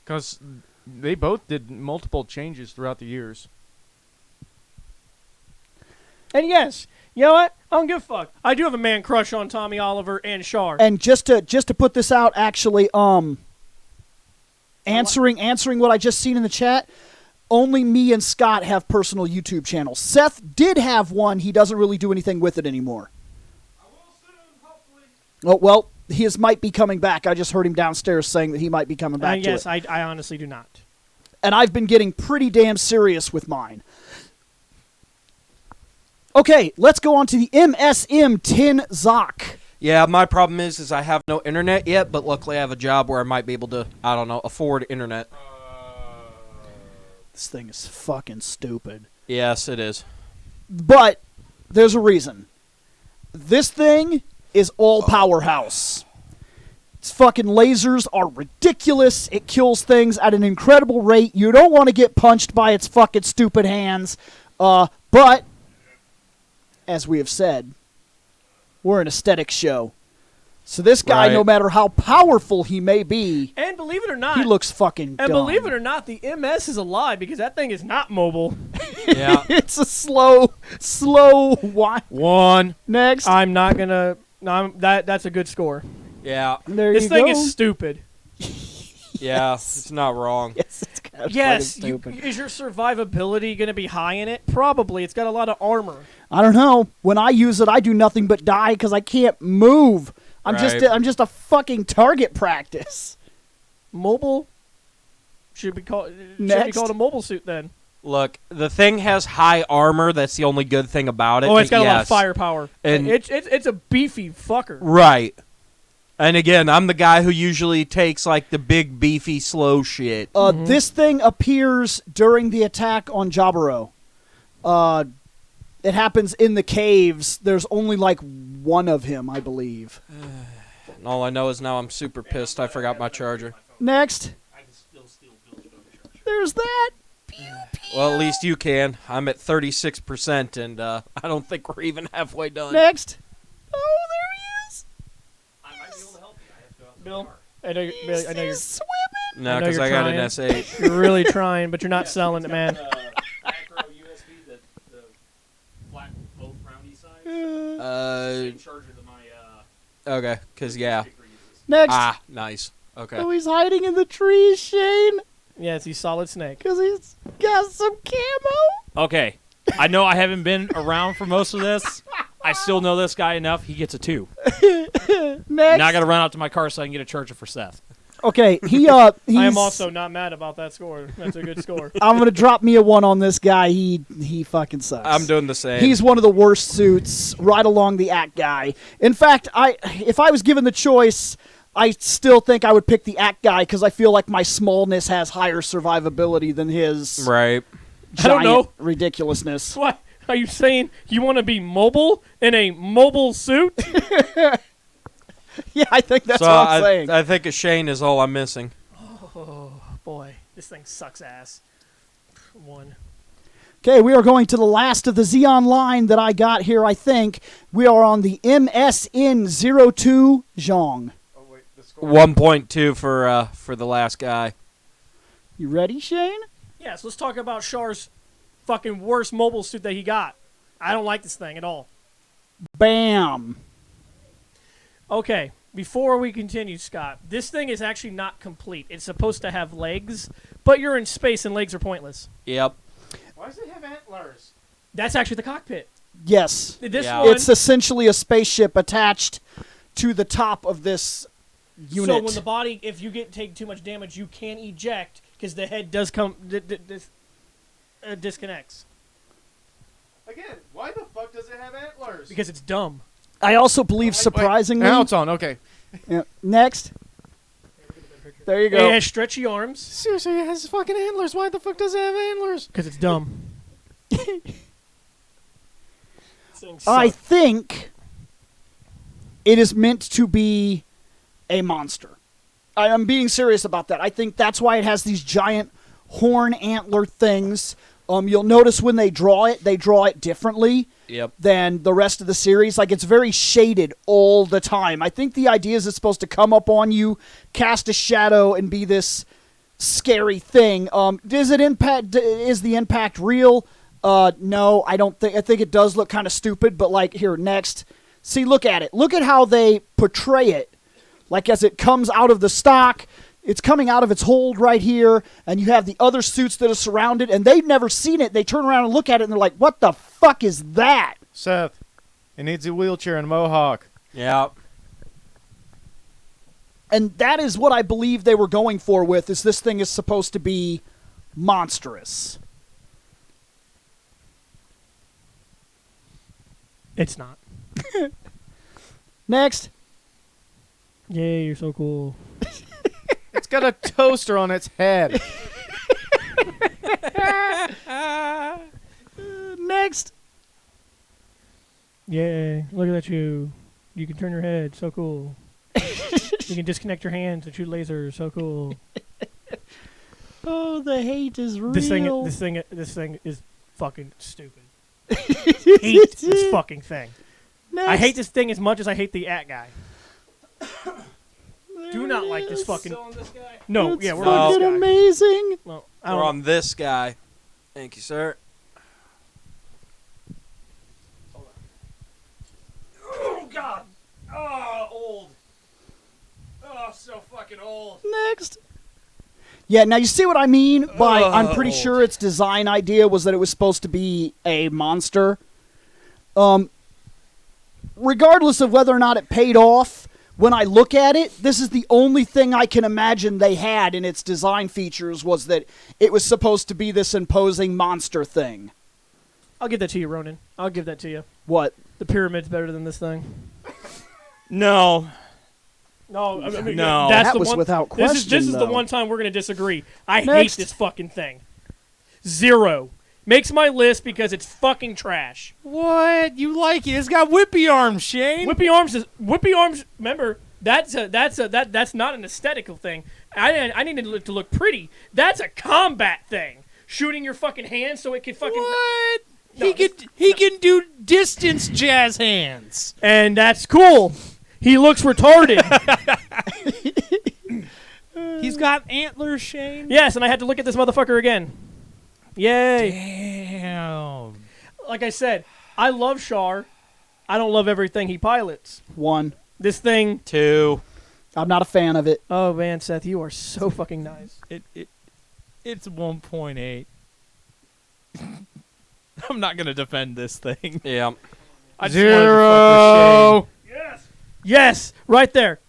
Because they both did multiple changes throughout the years. And yes, you know what? I don't give a fuck. I do have a man crush on Tommy Oliver and Char. And just to put this out, actually, answering what I just seen in the chat, only me and Scott have personal YouTube channels. Seth did have one. He doesn't really do anything with it anymore. I will soon, hopefully. Oh, well, his might be coming back. I just heard him downstairs saying that he might be coming back to yes, it. I honestly do not. And I've been getting pretty damn serious with mine. Okay, let's go on to the MSM 10 Zoc. Yeah, my problem is I have no internet yet, but luckily I have a job where I might be able to, I don't know, afford internet. This thing is fucking stupid. Yes, it is. But there's a reason. This thing is all powerhouse. Its fucking lasers are ridiculous. It kills things at an incredible rate. You don't want to get punched by its fucking stupid hands. But, as we have said, we're an aesthetic show. So this guy, Right. no matter how powerful he may be, And believe it or not, he looks fucking dumb. and believe it or not, the MS is a lie because that thing is not mobile. Yeah. It's a slow one. One. Next. I'm not gonna. No, that's a good score. Yeah. There This you thing go. is stupid. Yeah. It's not wrong. Yes, it's kind of Yes, fucking stupid. is your survivability gonna be high in it? Probably. It's got a lot of armor. I don't know. When I use it, I do nothing but die because I can't move. I'm Right. I'm just a fucking target practice. Mobile should be called Next. a mobile suit then. Look, the thing has high armor. That's the only good thing about it. Oh, it's but got a lot of yes. firepower. And- It's a beefy fucker. Right. And again, I'm the guy who usually takes like the big, beefy, slow shit. This thing appears during the attack on Jaburo. It happens in the caves. There's only like one of him, I believe. And all I know is now I'm super pissed. I forgot my charger. Next. I can still steal Bill's phone charger. There's that. Pew, pew. Well, at least you can. I'm at 36%, and I don't think we're even halfway done. Next. Oh, there he is. I might be able to help you. I have to go out to the Bill, car. I know, I know you're He's swimming. No, I know because you're I got trying. an S8. you're really trying, but you're not selling it, man. Macro USB, the flat, both roundy sides. Same charger that my Okay, because, yeah. speaker uses. Next. Ah, nice. Okay. Oh, he's hiding in the trees, Shane, Yes, he's solid snake. because he's got some camo. Okay. I know I haven't been around for most of this. I still know this guy enough. He gets a 2. Next. Now I got to run out to my car so I can get a charger for Seth. Okay, he's, I am also not mad about that score. That's a good score. I'm gonna drop me a 1 on this guy. He fucking sucks. I'm doing the same. He's one of the worst suits, right along the Act guy. In fact, if I was given the choice, I still think I would pick the Act guy because I feel like my smallness has higher survivability than his right. I don't giant know. ridiculousness. What? Are you saying you want to be mobile in a mobile suit? Yeah, I think that's So what I'm saying. I think a Shane is all I'm missing. Oh, boy. This thing sucks ass. 1. Okay, we are going to the last of the Xeon line that I got here, I think. We are on the MSN02 Zhong. 1.2 for the last guy. You ready, Shane? Yeah, so let's talk about Char's fucking worst mobile suit that he got. I don't like this thing at all. Bam. Okay, before we continue, Scott, this thing is actually not complete. It's supposed to have legs, but you're in space and legs are pointless. Yep. Why does it have antlers? That's actually the cockpit. Yes. This Yeah. one, It's essentially a spaceship attached to the top of this unit. so when the body, if you take too much damage, you can eject because the head does come disconnects Again, why the fuck does it have antlers? because it's dumb. I also believe, surprisingly... Now it's on. Okay. Yeah. Next. There you It go. has stretchy arms Seriously, it has fucking antlers. Why the fuck does it have antlers? because it's dumb. This thing I sucks. think it is meant to be a monster. I'm being serious about that. I think that's why it has these giant horn antler things. You'll notice when they draw it differently Yep. than the rest of the series. Like, it's very shaded all the time. I think the idea is it's supposed to come up on you, cast a shadow, and be this scary thing. Is the impact real? No, I don't think. I think it does look kind of stupid. But like, here, next, see, look at it. Look at how they portray it. Like, as it comes out of the stock, it's coming out of its hold right here, and you have the other suits that are surrounded, and they've never seen it. They turn around and look at it, and they're like, what the fuck is that? Seth, it needs a wheelchair and a mohawk. Yep. And that is what I believe they were going for with, is this thing is supposed to be monstrous. It's not. Next. Yay, you're so cool. It's got a toaster on its head. Next. Yay, look at you. You can turn your head, so cool. You can disconnect your hands and shoot lasers, so cool. Oh, the hate is real. This thing is fucking stupid. Hate this fucking thing. Next. I hate this thing as much as I hate the at guy. Do not it like this is. fucking. Still on this guy? No, It's yeah, we're on fucking this guy. amazing. Well, I We're don't. on this guy. Thank you, sir. Oh, God. Oh, old. Oh, so fucking old. Next. Yeah, now you see what I mean by I'm pretty Oh. sure its design idea was that it was supposed to be a monster. Regardless of whether or not it paid off, when I look at it, this is the only thing I can imagine they had in its design features was that it was supposed to be this imposing monster thing. I'll give that to you, Ronan. I'll give that to you. What? The pyramid's better than this thing. No. No, I mean, No. That's That the was one, without This question, is the though. one time we're gonna disagree. I hate Next. this fucking thing. 0 makes my list because it's fucking trash. What? You like it? It's got whippy arms, Shane. Whippy arms. Remember, that's not an aesthetical thing. I need it to look pretty. That's a combat thing. shooting your fucking hand so it can fucking. What? No, He can do distance jazz hands. And that's cool. He looks retarded. He's got antlers, Shane. Yes, and I had to look at this motherfucker again. Yay. Damn. Like I said, I love Char. I don't love everything he pilots. 1. This thing. 2. I'm not a fan of it. Oh man, Seth, you are so fucking nice. It's 1.8. I'm not gonna defend this thing. Yeah. I just wanted to fuck with Shane. Yes, right there.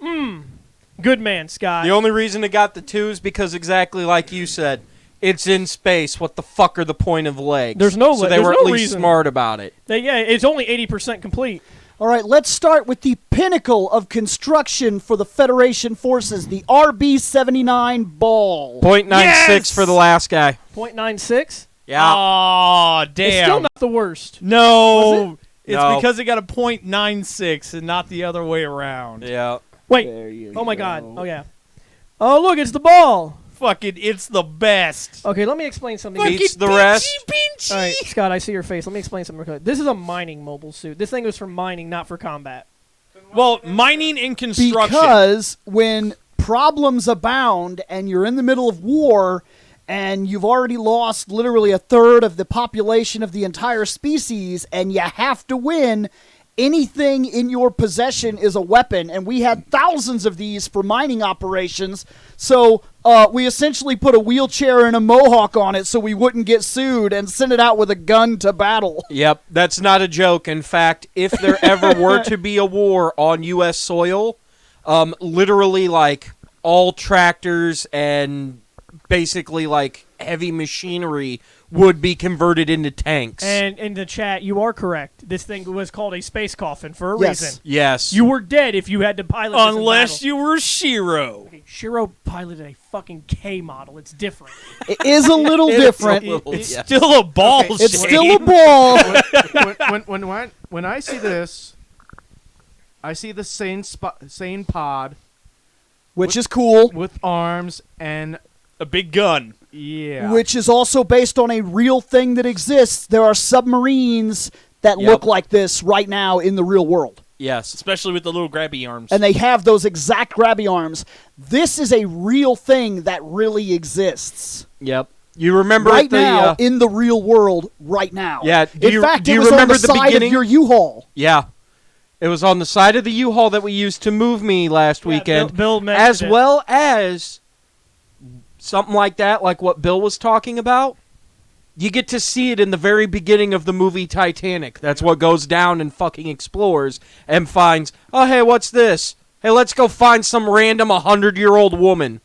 Good man, Scott. The only reason it got the 2 is because exactly like you said, it's in space. What the fuck are the point of legs? There's no So le- they there's were no at least reason. smart about it. It's only 80% complete. All right, let's start with the pinnacle of construction for the Federation forces, the RB-79 ball. 0.96 Yes! for the last guy. 0.96. Yeah. Oh, damn. It's still not the worst. No. It's No. because it got a 0.96 and not the other way around. Yeah. Wait. Oh my God. Oh yeah. Oh look, it's the ball. Fucking, it's the best. Okay, let me explain something. Beats the rest. All right, Scott, I see your face. Let me explain something real quick. This is a mining mobile suit. This thing was for mining, not for combat. Well, mining and construction. Because when problems abound and you're in the middle of war and you've already lost literally a third of the population of the entire species and you have to win, anything in your possession is a weapon. And we had thousands of these for mining operations. So we essentially put a wheelchair and a mohawk on it so we wouldn't get sued and sent it out with a gun to battle. Yep, that's not a joke. In fact, if there ever were to be a war on U.S. soil, literally, like, all tractors and basically, like, heavy machinery would be converted into tanks. And in the chat, you are correct. This thing was called a space coffin for a Yes. reason. Yes. You were dead if you had to pilot this in Unless battle. you were Shiro. Okay, Shiro piloted a fucking K model. It's different. It is a little different. It's still a ball. Okay, It's Shane. still a ball. when I see this, I see the sane pod Which is cool. with arms and a big gun. yeah. Which is also based on a real thing that exists. There are submarines that Yep. look like this right now in the real world. Yes. Especially with the little grabby arms. And they have those exact grabby arms. This is a real thing that really exists. Yep. You remember right at the now, in the real world, right now. Yeah, do In you- fact, do it you was on remember the the side beginning? of your U-Haul. yeah. It was on the side of the U-Haul that we used to move me last weekend, Bill mentioned as it. well as something like that, like what Bill was talking about. You get to see it in the very beginning of the movie Titanic. That's what goes down and fucking explores and finds, oh, hey, what's this? Hey, let's go find some random 100-year-old woman.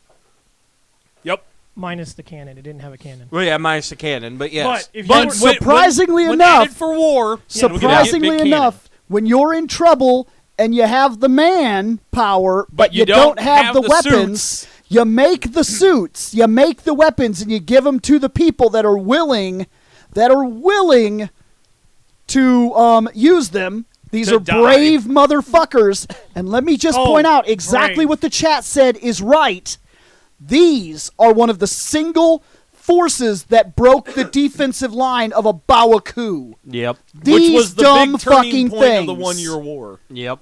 Yep. Minus the cannon. It didn't have a cannon. Well, yeah, minus the cannon, but yes. But if you But were, surprisingly when enough- headed for war, Surprisingly we're gonna get big enough, when you're in trouble and you have the man power, but you don't have the weapons, suits. you make the suits, you make the weapons, and you give them to the people that are willing to use them. These To are die. brave motherfuckers. And let me just Oh, point out exactly brave. what the chat said is right. These are one of the single forces that broke the defensive line of a Bawaku. Yep. These Which was the dumb big turning fucking point things. of the 1 year war. Yep.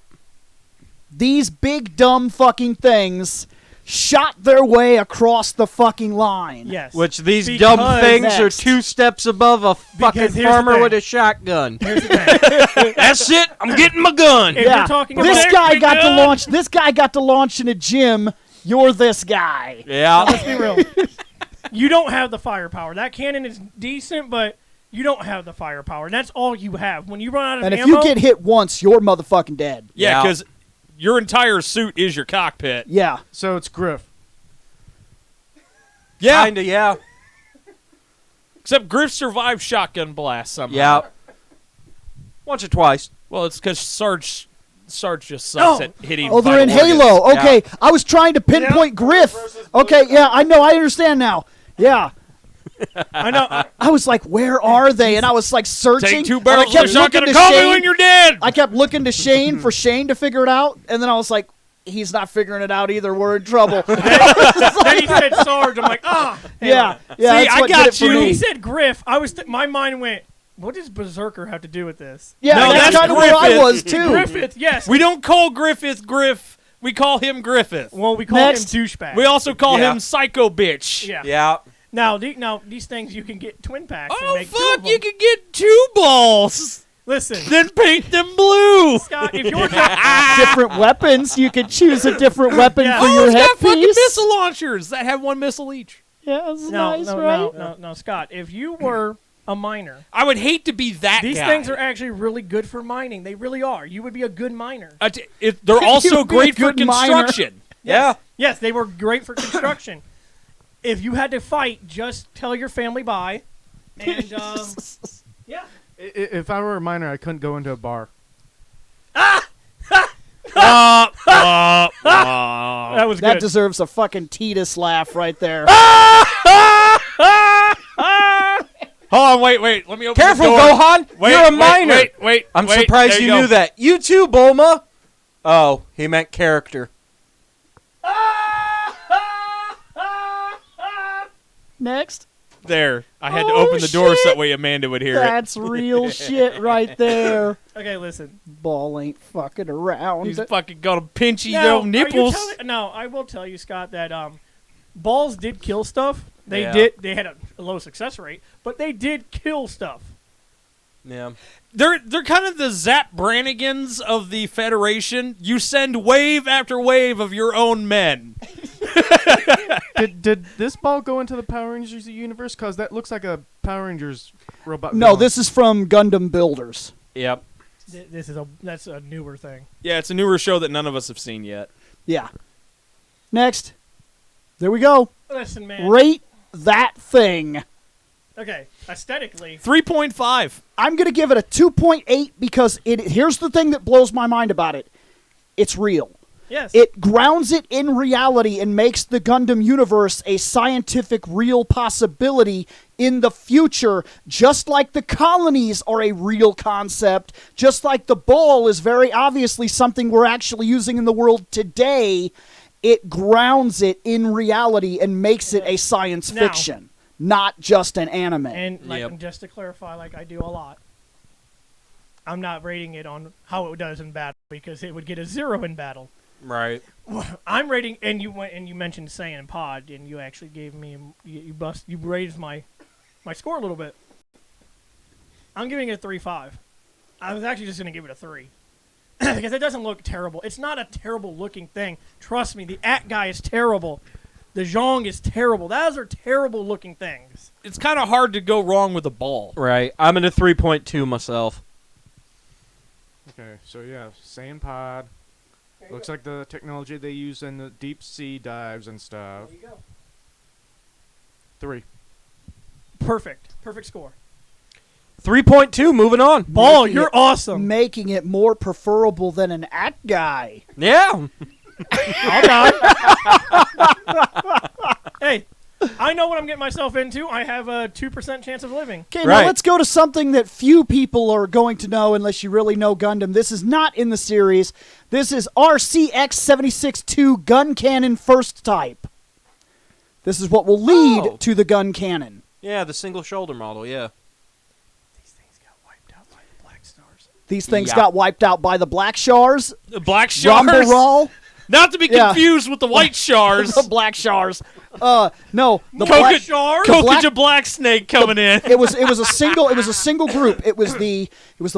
These big dumb fucking things shot their way across the fucking line. Yes. Which these dumb Because things are next. 2 steps above a fucking here's the farmer thing. with a shotgun. Here's the thing. That's it. I'm getting my gun. If you're talking this about guy big got to gun. launch. This guy got to launch in a gym. You're this guy. Yeah. Let's be real. You don't have the firepower. That cannon is decent, but you don't have the firepower. And that's all you have. When you run out of And if ammo, you get hit once, you're motherfucking dead. Yeah, Yeah. because your entire suit is your cockpit. Yeah. So it's Griff. Yeah. Kinda, yeah. Except Griff survived shotgun blast somehow. Yeah. Once or twice. Well, it's because Sarge just sucks Oh. at hitting. Oh, they're in vital organs. Halo. Yeah. Okay, I was trying to pinpoint Griff. Okay, yeah, I know. I understand now. Yeah. I know. I was like, where are they? And I was like searching. Take 2 and I barrels of kept the shotgun looking and to call me Shane. when you're dead. I kept looking to Shane for Shane to figure it out, and then I was like, he's not figuring it out either. We're in trouble. Then he said Sarge. I'm like, ah. yeah. See, that's I what got did it for you. me. He said Griff. My mind went, what does Berserker have to do with this? Yeah, No, that's that's kind of where I Griffith. was too. Griffith, yes. We don't call Griffith Griff. We call him Griffith. Well, we call Next. him douchebag. We also call Yeah. him Psycho Bitch. yeah. Yeah. Now, these things you can get twin packs and Oh, make two of fuck, them. you can get 2 balls. Listen, Then paint them blue. Scott, if you're Different weapons. You can choose a different weapon Yeah. for Oh, your it's got fucking headpiece. missile launchers that have 1 missile each. Yeah, it's no, nice, no, right? no, Scott, if you were a miner, I would hate to be that these guy. things are actually really good for mining. They really are. You would be a good miner. They're also would be a great for good miner. construction. Yeah. Yes, they were great for construction. If you had to fight, just tell your family bye. And yeah, If I were a miner, I couldn't go into a bar. that was That good. deserves a fucking Titus laugh right there. Hold on, wait. Let me open Careful, the door. Gohan. Wait, You're a wait, minor. Wait. I'm wait, surprised there you go. knew that. You too, Bulma. Oh, he meant character. Next. There. I had to Oh, open the door so shit. that way Amanda would hear it. That's real shit right there. Okay, listen. Ball ain't fucking around. He's fucking got a pinchy Now, little are you nipples. no, I will tell you, Scott, that balls did kill stuff. They Yeah. did. They had a low success rate, but they did kill stuff. Yeah. They're kind of the Zap Brannigans of the Federation. You send wave after wave of your own men. Did this ball go into the Power Rangers universe? Because that looks like a Power Rangers robot. No, villain. this is from Gundam Builders. Yep. That's a newer thing. Yeah, it's a newer show that none of us have seen yet. Yeah. Next. There we go. Listen, man. Rate that thing. Okay, aesthetically, 3.5. I'm going to give it a 2.8 because here's the thing that blows my mind about it. It's real. yes. It grounds it in reality and makes the Gundam universe a scientific real possibility in the future, just like the colonies are a real concept, just like the ball is very obviously something we're actually using in the world today. It grounds it in reality and makes it a science Now- fiction, not just an anime. And like, Yep. just to clarify, like I do a lot, I'm not rating it on how it does in battle because it would get a 0 in battle. Right. I'm rating, and you mentioned Saiyan Pod, and you actually gave me you raised my score a little bit. I'm giving it a 3.5. I was actually just going to give it a 3 because it doesn't look terrible. It's not a terrible looking thing. Trust me, the At guy is terrible. The Zhong is terrible. Those are terrible looking things. It's kind of hard to go wrong with a ball. Right. I'm in a 3.2 myself. Okay, so yeah, Saiyan Pod. Looks like the technology they use in the deep sea dives and stuff. There you go. 3. Perfect score. 3.2. Moving on. Ball, Making you're it- awesome. Making it more preferable than an At guy. Yeah. I'll die. Hey, I know what I'm getting myself into. I have a 2% chance of living. Okay, Right. now let's go to something that few people are going to know unless you really know Gundam. This is not in the series. This is RCX-76-2 gun cannon first type. This is what will lead Oh. to the gun cannon. Yeah, the single shoulder model, yeah. These things got wiped out by the Black Stars. These things Yeah. got wiped out by the Black Shars, The Black Rumble Shars. Rawl, Not to be Yeah. confused with the White Shars. the Black Shars. No, the Coca Black Shars? the Black- Coca Black Snake coming in. It was a single group. It was the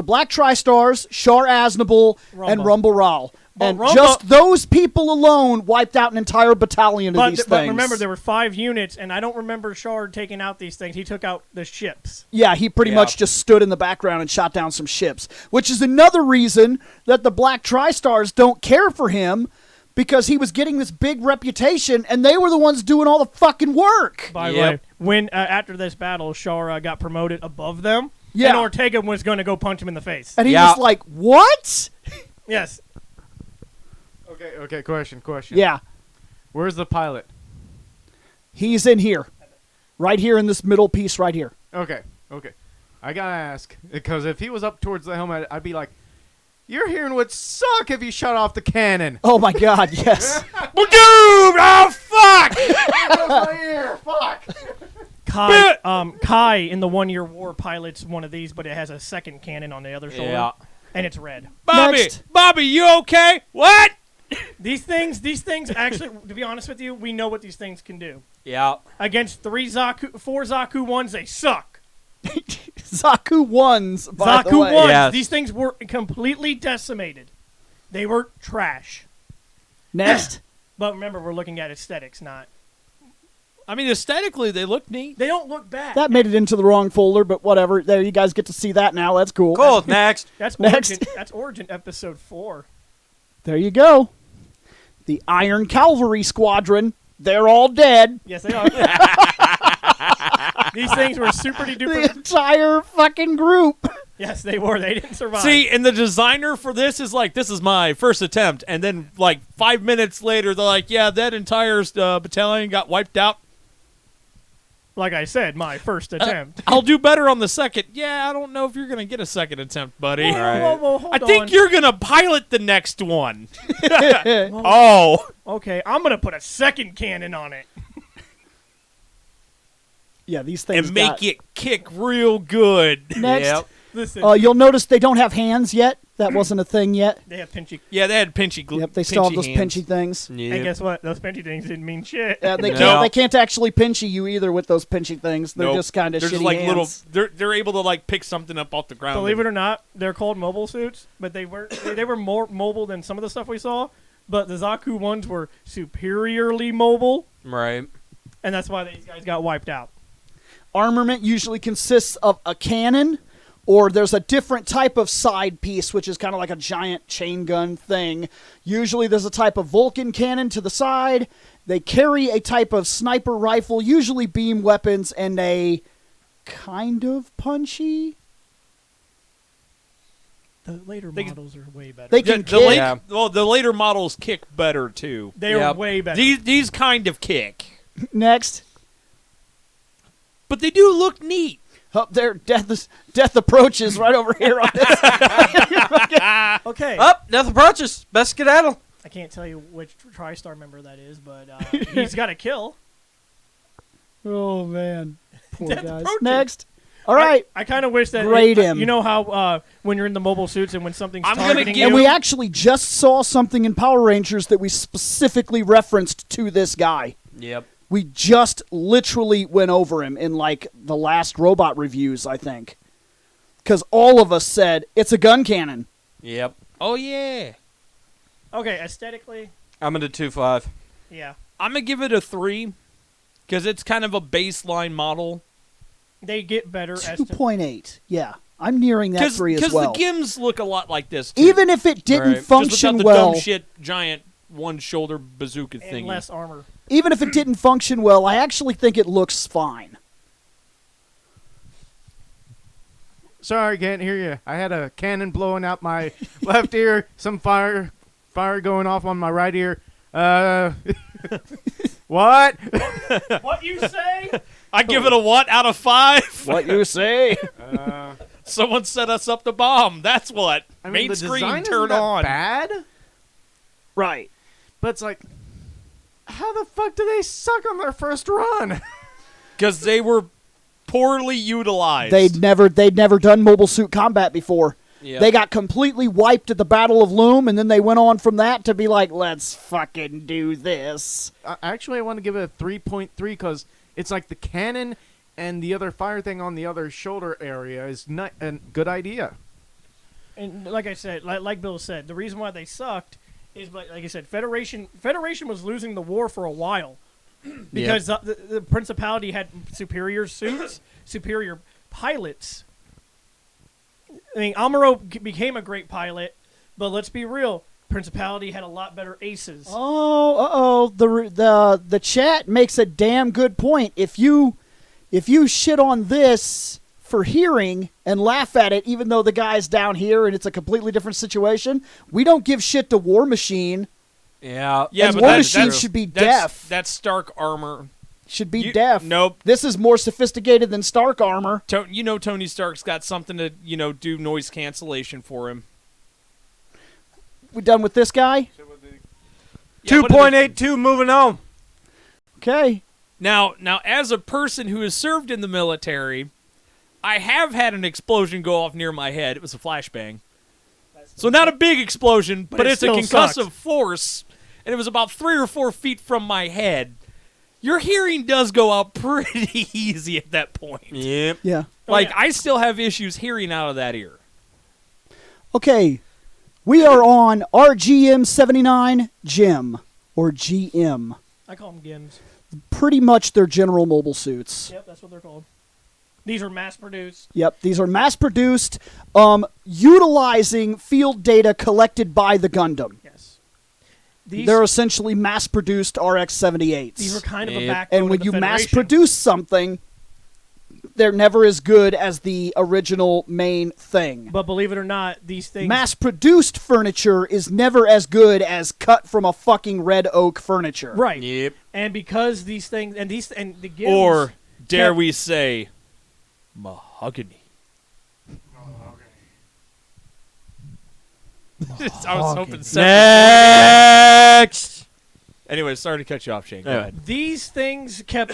Black Tri-Stars, Shar Aznable, and Rumble Rawl. And Rumble- just those people alone wiped out an entire battalion of these But things. remember, there were 5 units, and I don't remember Shard taking out these things. He took out the ships. Yeah, he pretty Yeah. much just stood in the background and shot down some ships, which is another reason that the Black Tri-Stars don't care for him, because he was getting this big reputation, and they were the ones doing all the fucking work. By the Yep. way, when after this battle, Shar got promoted above them, Yeah. and Ortega was going to go punch him in the face. And he Yeah. was like, what? Yes. Okay, question. Yeah, Where's the pilot? he's in here. Right here in this middle piece right here. Okay. I gotta ask, because if he was up towards the helmet, I'd be like, Your hearing would suck if you shut off the cannon. Oh my God, yes. Dude, oh fuck! There goes my ear. Fuck. Kai in the 1 Year War pilots one of these, but it has a second cannon on the other shoulder. Yeah. And it's red. Bobby, Next. Bobby, you okay? What? These things actually, to be honest with you, we know what these things can do. Yeah. Against four Zaku ones, they suck. Zaku ones, by the Zaku way. ones, Yes. these things were completely decimated. They were trash. Next. But remember, we're looking at aesthetics, not. I mean, aesthetically, they look neat. They don't look bad. That made it into the wrong folder, but whatever. There, you guys get to see that now. That's cool. Cool. Next. That's Next. Origin. That's Origin episode 4. There you go. The Iron Cavalry Squadron. They're all dead. Yes, they are. These things were super The duper. entire fucking group. Yes, they were. They didn't survive. See, and the designer for this is like, this is my first attempt. And then, like, 5 minutes later, they're like, yeah, that entire battalion got wiped out. like I said, my first attempt. I'll do better on the second. Yeah, I don't know if you're going to get a second attempt, buddy. Whoa, hold I think on. you're going to pilot the next one. Oh. Okay, I'm gonna put a second cannon on it. Yeah, these things And make got- it kick real good. Next. Yep. Listen, You'll notice they don't have hands yet. That wasn't a thing yet. they have pinchy. Yeah, they had pinchy Yep, they still have those hands. pinchy things. And Yep. guess what? Those pinchy things didn't mean shit. They No. can't. They can't actually pinchy you either with those pinchy things. They're Nope. just kind of They're shitty just like hands. little. They're able to like pick something up off the ground. Believe it or not, they're called mobile suits, but they were more mobile than some of the stuff we saw. But the Zaku ones were superiorly mobile, Right. and that's why these guys got wiped out. Armament usually consists of a cannon, or there's a different type of side piece, which is kind of like a giant chain gun thing. Usually there's a type of Vulcan cannon to the side. They carry a type of sniper rifle, usually beam weapons, and a kind of punchy. The later They- models are way better. They Yeah, can the kick. late, well, the later models kick better too. They are Yep. way better. These kind of kick, Next. but they do look neat. Up there, death approaches right over here on this. Okay, Up, death approaches. Best skedaddle. I can't tell you which TriStar member that is, but he's got a kill. Oh, man. Poor Death guys. approaches. Next. All right. I kind of wish that Grade him. You know how when you're in the mobile suits and when something's I'm gonna targeting give And you, we actually just saw something in Power Rangers that we specifically referenced to this guy. Yep. We just literally went over him in like the last robot reviews, I think. Because all of us said, it's a gun cannon. Yep. Oh yeah, okay, aesthetically, I'm into 2.5. yeah, I'm gonna give it a 3 because it's kind of a baseline model. they get better. 2.8. Yeah. I'm nearing that 3 as well. the Gims look a lot like this. Too. Even if it didn't Right. just function without the well, dumb shit giant one shoulder bazooka and thingy. less armor. even if it didn't function well, I actually think it looks fine. Sorry, can't hear you. I had a cannon blowing out my left ear, some fire going off on my right ear. What? What you say? I give it a what out of 5? What you say? Someone set us up the bomb. That's what. I mean, Main the screen design turn isn't that on. bad, Right. but it's like, how the fuck do they suck on their first run? Because they were poorly utilized. They'd never done mobile suit combat before. Yep. They got completely wiped at the Battle of Loom, and then they went on from that to be like, let's fucking do this. Actually, I want to give it a 3.3 because it's like the cannon and the other fire thing on the other shoulder area is not a good idea. And like I said, like Bill said, the reason why they sucked is like I said, Federation was losing the war for a while because the Principality had superior suits, superior pilots. I mean, Amuro became a great pilot, but let's be real, Principality had a lot better aces. Oh, the chat makes a damn good point. If you shit on this for hearing and laugh at it, even though the guy's down here and it's a completely different situation, we don't give shit to War Machine. Yeah. Yeah, and but War that's- Machine that's- should be That's, deaf. that's Stark armor. Should be You- deaf. Nope. This is more sophisticated than Stark armor. You know Tony Stark's got something to, do noise cancellation for him. We done with this guy? Yeah, what are the- 2.82, moving on. Okay. Now, as a person who has served in the military, I have had an explosion go off near my head. It was a flashbang. So not a big explosion, but it it's a still concussive sucked. force, and it was about 3 or 4 feet from my head. Your hearing does go out pretty easy at that point. Yep. Yeah. Like, yeah. I still have issues hearing out of that ear. Okay. We are on RGM 79 Gym, or GM. I call them GIMs. Pretty much their general mobile suits. Yep, that's what they're called. These are mass-produced. Yep, these are mass-produced, utilizing field data collected by the Gundam. Yes. They're essentially mass-produced RX-78s. These were kind of a Yep. backbone And when of the you Federation. mass-produce something, they're never as good as the original main thing. But believe it or not, these things... Mass-produced furniture is never as good as cut from a fucking red oak furniture. Right. Yep. And because these things... And the GIMs... Or, dare kept- we say, mahogany. I was hoping Next. Anyway, sorry to cut you off, Shane. Go Yeah. ahead. These things kept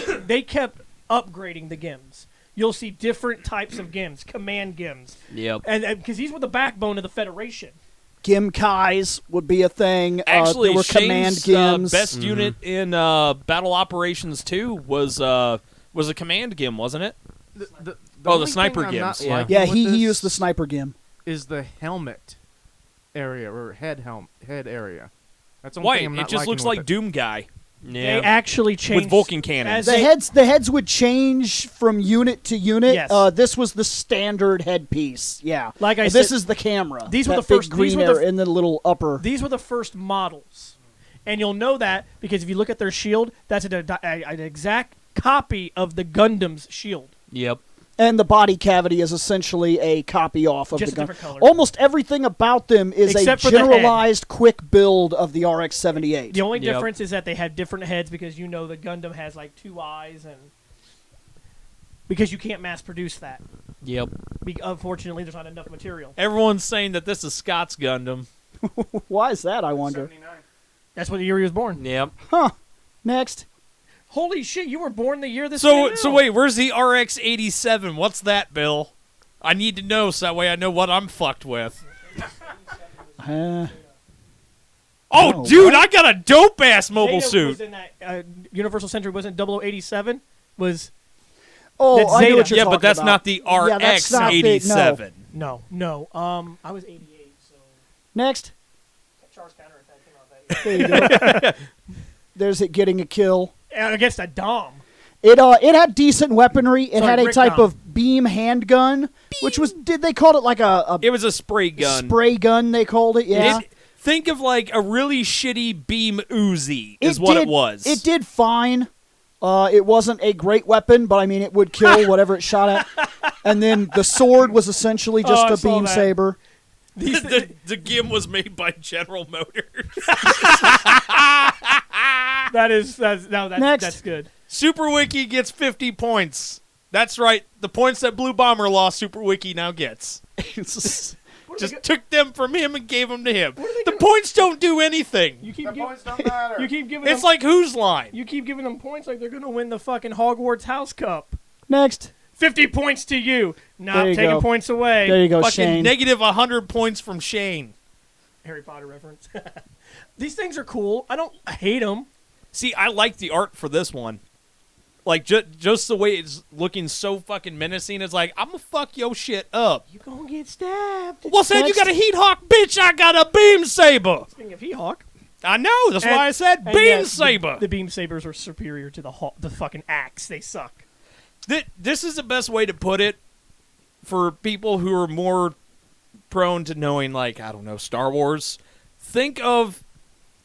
upgrading the GIMs. You'll see different types of GIMs, command GIMs. Yep. And because these were the backbone of the Federation. Gimkais would be a thing. Actually, there were command Shane's gims. best unit in Battle Operations 2 was a command gim, wasn't it? The the sniper gims. gims. Yeah. Yeah, he used the sniper gim. Is the helmet area or head area? That's the only White. thing I'm It not just liking looks with like it. Doom Guy They actually changed... with Vulcan cannons. as The heads would change from unit to unit. Yes. This was the standard headpiece. Yeah. Like I this said, is the camera. these were That the big first- green these were the area in the little upper. These were the first models. And you'll know that because if you look at their shield, that's an exact copy of the Gundam's shield. Yep. And the body cavity is essentially a copy off of Just the a gun. different color. Almost everything about them is Except a for the head. generalized, quick build of the RX-78. The only Yep. difference is that they have different heads because you know the Gundam has like 2 eyes and because you can't mass produce that. Yep. Unfortunately, there's not enough material. Everyone's saying that this is Scott's Gundam. Why is that, I wonder? That's when the year he was born. Yep. Huh. Next. Holy shit, you were born the year this So came out. wait, where's the RX-87? What's that, Bill? I need to know so that way I know what I'm fucked with. Uh, Oh, Oh, dude, what? I got a dope-ass mobile Zeta suit. Was in that, Universal Century wasn't 0087? Was oh, That's I know Zeta. what you're Yeah, talking but that's about. not the Yeah, that's not the- RX-87. no. no. I was 88, so Next. Charles counterattack came out that There you go. There's it getting a kill. year. Against a Dom. It had decent weaponry. It Sorry, had a Rick type Dom. of beam handgun, which was did they called it like a It was a spray gun. spray gun? They called it. Yeah. Think of like a really shitty beam Uzi is what it was. It did fine. It wasn't a great weapon, but I mean, it would kill whatever it shot at. And then the sword was essentially just I a saw beam that. saber. the GIM was made by General Motors. Next. That's good. Super Wiki gets 50 points. That's right. The points that Blue Bomber lost, Super Wiki now gets. Just took them from him and gave them to him. The points don't do anything. You keep don't matter. You keep giving It's them, like whose line? you keep giving them points like they're gonna win the fucking Hogwarts House Cup. Next. 50 points to you. Not There you taking go. points away. There you go, Fucking Shane. negative 100 points from Shane. Harry Potter reference. These things are cool. I don't hate them. See, I like the art for this one. Like, just the way it's looking so fucking menacing. It's like, I'm gonna fuck your shit up. You gonna get stabbed. Well, said you Next. got a heat hawk, bitch. I got a beam saber. Speaking of He-Hawk. I know. That's why I said and beam yes, saber. The beam sabers are superior to the fucking axe. They suck. This is the best way to put it for people who are more prone to knowing, like, I don't know, Star Wars. Think of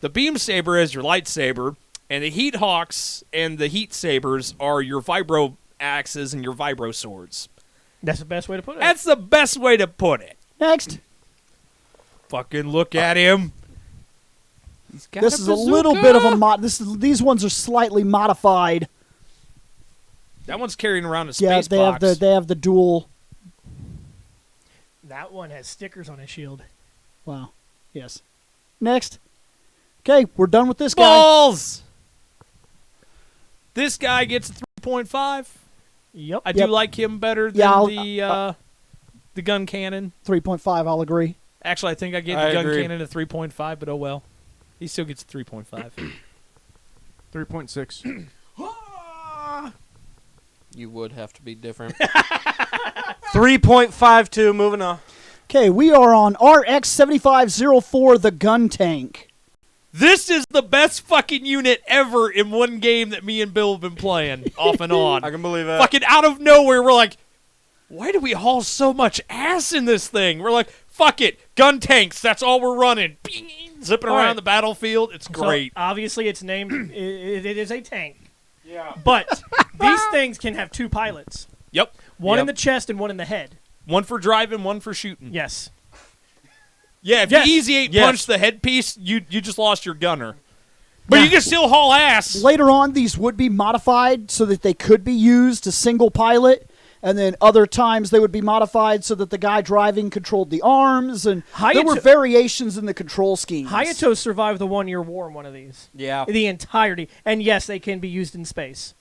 the beam saber as your lightsaber, and the heat hawks and the heat sabers are your vibro axes and your vibro swords. That's the best way to put it. That's the best way to put it. Next. Fucking look at him. He's got This is a little bazooka. bit of a mod. These ones are slightly modified. That one's carrying around a space Yeah, box. they have the dual. That one has stickers on his shield. Wow. Yes. Next. Okay, we're done with this guy. Balls! This guy gets a 3.5. Yep. I do like him better than the gun cannon. 3.5, I'll agree. Actually, I think I gave I the gun agree. cannon a 3.5, but oh well. He still gets a 3.5. 3.6. You would have to be different. 3.52, moving on. Okay, we are on RX-7504, the gun tank. This is the best fucking unit ever in one game that me and Bill have been playing off and on. I can believe that. Fucking out of nowhere, we're like, why do we haul so much ass in this thing? We're like, fuck it, gun tanks, that's all we're running. Bing, zipping All around right. the battlefield, it's great. So, obviously, it's named. it is a tank. Yeah. But these things can have 2 pilots. Yep. One in Yep. the chest and one in the head. One for driving, one for shooting. Yes. Yeah, if Yes. you easy 8 Yes. punch the headpiece, you just lost your gunner. But you can still haul ass. Later on, these would be modified so that they could be used to single pilot, and then other times they would be modified so that the guy driving controlled the arms, and there were variations in the control schemes. Hayato survived the 1-year war in one of these. Yeah. The entirety. And yes, they can be used in space.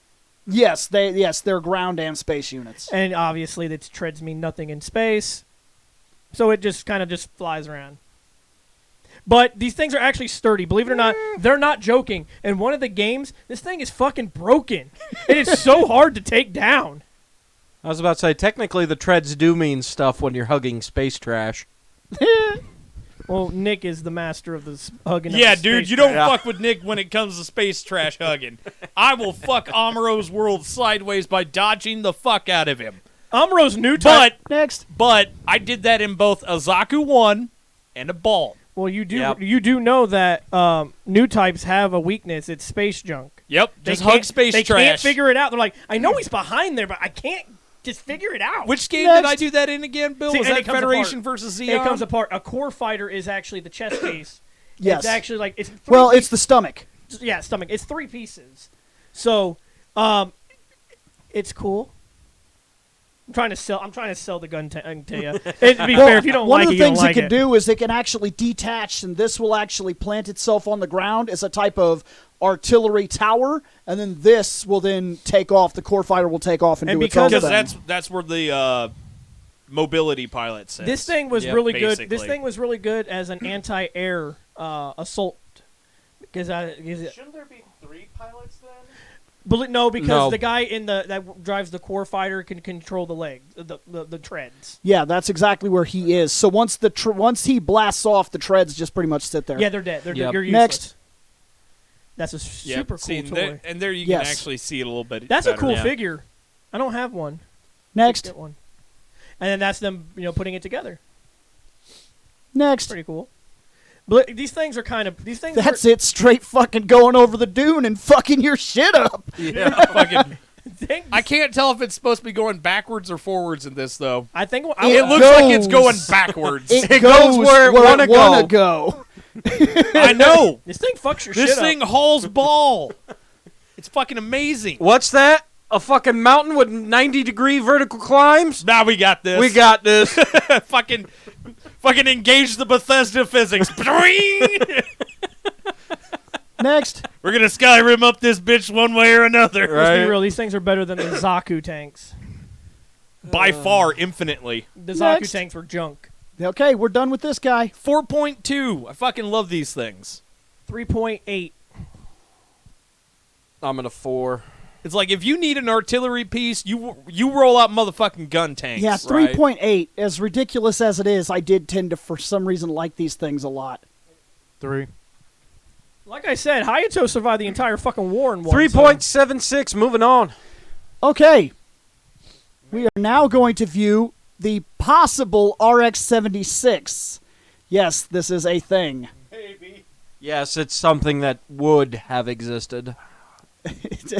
Yes, they're ground and space units. And obviously, the treads mean nothing in space. So it just kind of just flies around. But these things are actually sturdy. Believe it or not, they're not joking. In one of the games, this thing is fucking broken. It is so hard to take down. I was about to say, technically the treads do mean stuff when you're hugging space trash. Well, Nick is the master of the hugging. Yeah, of the dude, space you don't trash. fuck with Nick when it comes to space trash hugging. I will fuck Amuro's world sideways by dodging the fuck out of him. Amuro's new type. Next. But I did that in both a Zaku 1 and a Ball. Well, you do Yep. you do know that new types have a weakness. It's space junk. Yep, They just hug can't- space They trash. can't figure it out. They're like, I know he's behind there, but I can't just figure it out. Which game Next. did I do that in again, Bill? See, Was and that it comes Federation apart. versus Xeon? It comes apart. A core fighter is actually the chest piece. Yes. It's actually like it's three Well, it's the stomach. yeah, stomach. It's 3 pieces. So, it's cool. I'm trying to sell the gun to you. To be fair, if you don't one like of it, the you don't things like it can it. do is it can actually detach, and this will actually plant itself on the ground as a type of artillery tower, and then this will then take off. The core fighter will take off and And do its own because thing. that's where the mobility pilot sits. This thing was Yep, really good. This basically. thing was really good as an anti-air assault. Because Shouldn't there be 3 pilots then? no, because No. the guy in that drives the core fighter can control the legs, the treads. Yeah, that's exactly where he is. So once once he blasts off, the treads just pretty much sit there. Yeah, they're dead. They're Yep. dead. You're useless. Next. That's a Yeah, super see, cool toy. and there you Yes. can actually see it a little bit. That's a better. cool Yeah. figure. I don't have one. Next. Get one. And then that's them, putting it together. Next. Pretty cool. But these things are kind of That's it. Straight fucking going over the dune and fucking your shit up. Yeah. Fucking, Things, I can't tell if it's supposed to be going backwards or forwards in this though. I think It looks goes- like it's going backwards. It goes where it wanna wanna go. I know. this thing fucks your This shit thing up. hauls ball. It's fucking amazing. What's that? A fucking mountain with 90-degree vertical climbs? Now we got this. We got this. fucking engage the Bethesda physics. We're Next. gonna Skyrim up this bitch one way or another. Let's be Right. real. These things are better than the Zaku tanks. By far, infinitely. The Zaku Next. tanks were junk. Okay, we're done with this guy. 4.2. I fucking love these things. 3.8. I'm at a 4. It's like if you need an artillery piece, you roll out motherfucking gun tanks. Yeah, right. 3.8. As ridiculous as it is, I did tend to, for some reason, like these things a lot. 3. Like I said, Hayato survived the entire fucking war in one. 3.76, moving on. Okay. We are now going to view the possible RX-76. Yes, this is a thing. Yes, it's something that would have existed. It's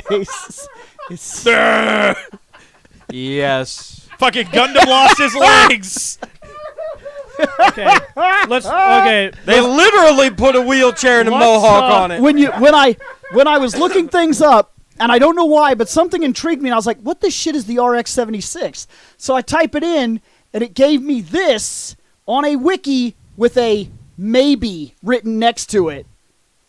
Yes. Fucking Gundam lost his legs. Okay. Okay. They literally put a wheelchair and a What's mohawk up? on it. when I was looking things up, and I don't know why, but something intrigued me, and I was like, what the shit is the RX-76? So I type it in, and it gave me this on a wiki with a maybe written next to it,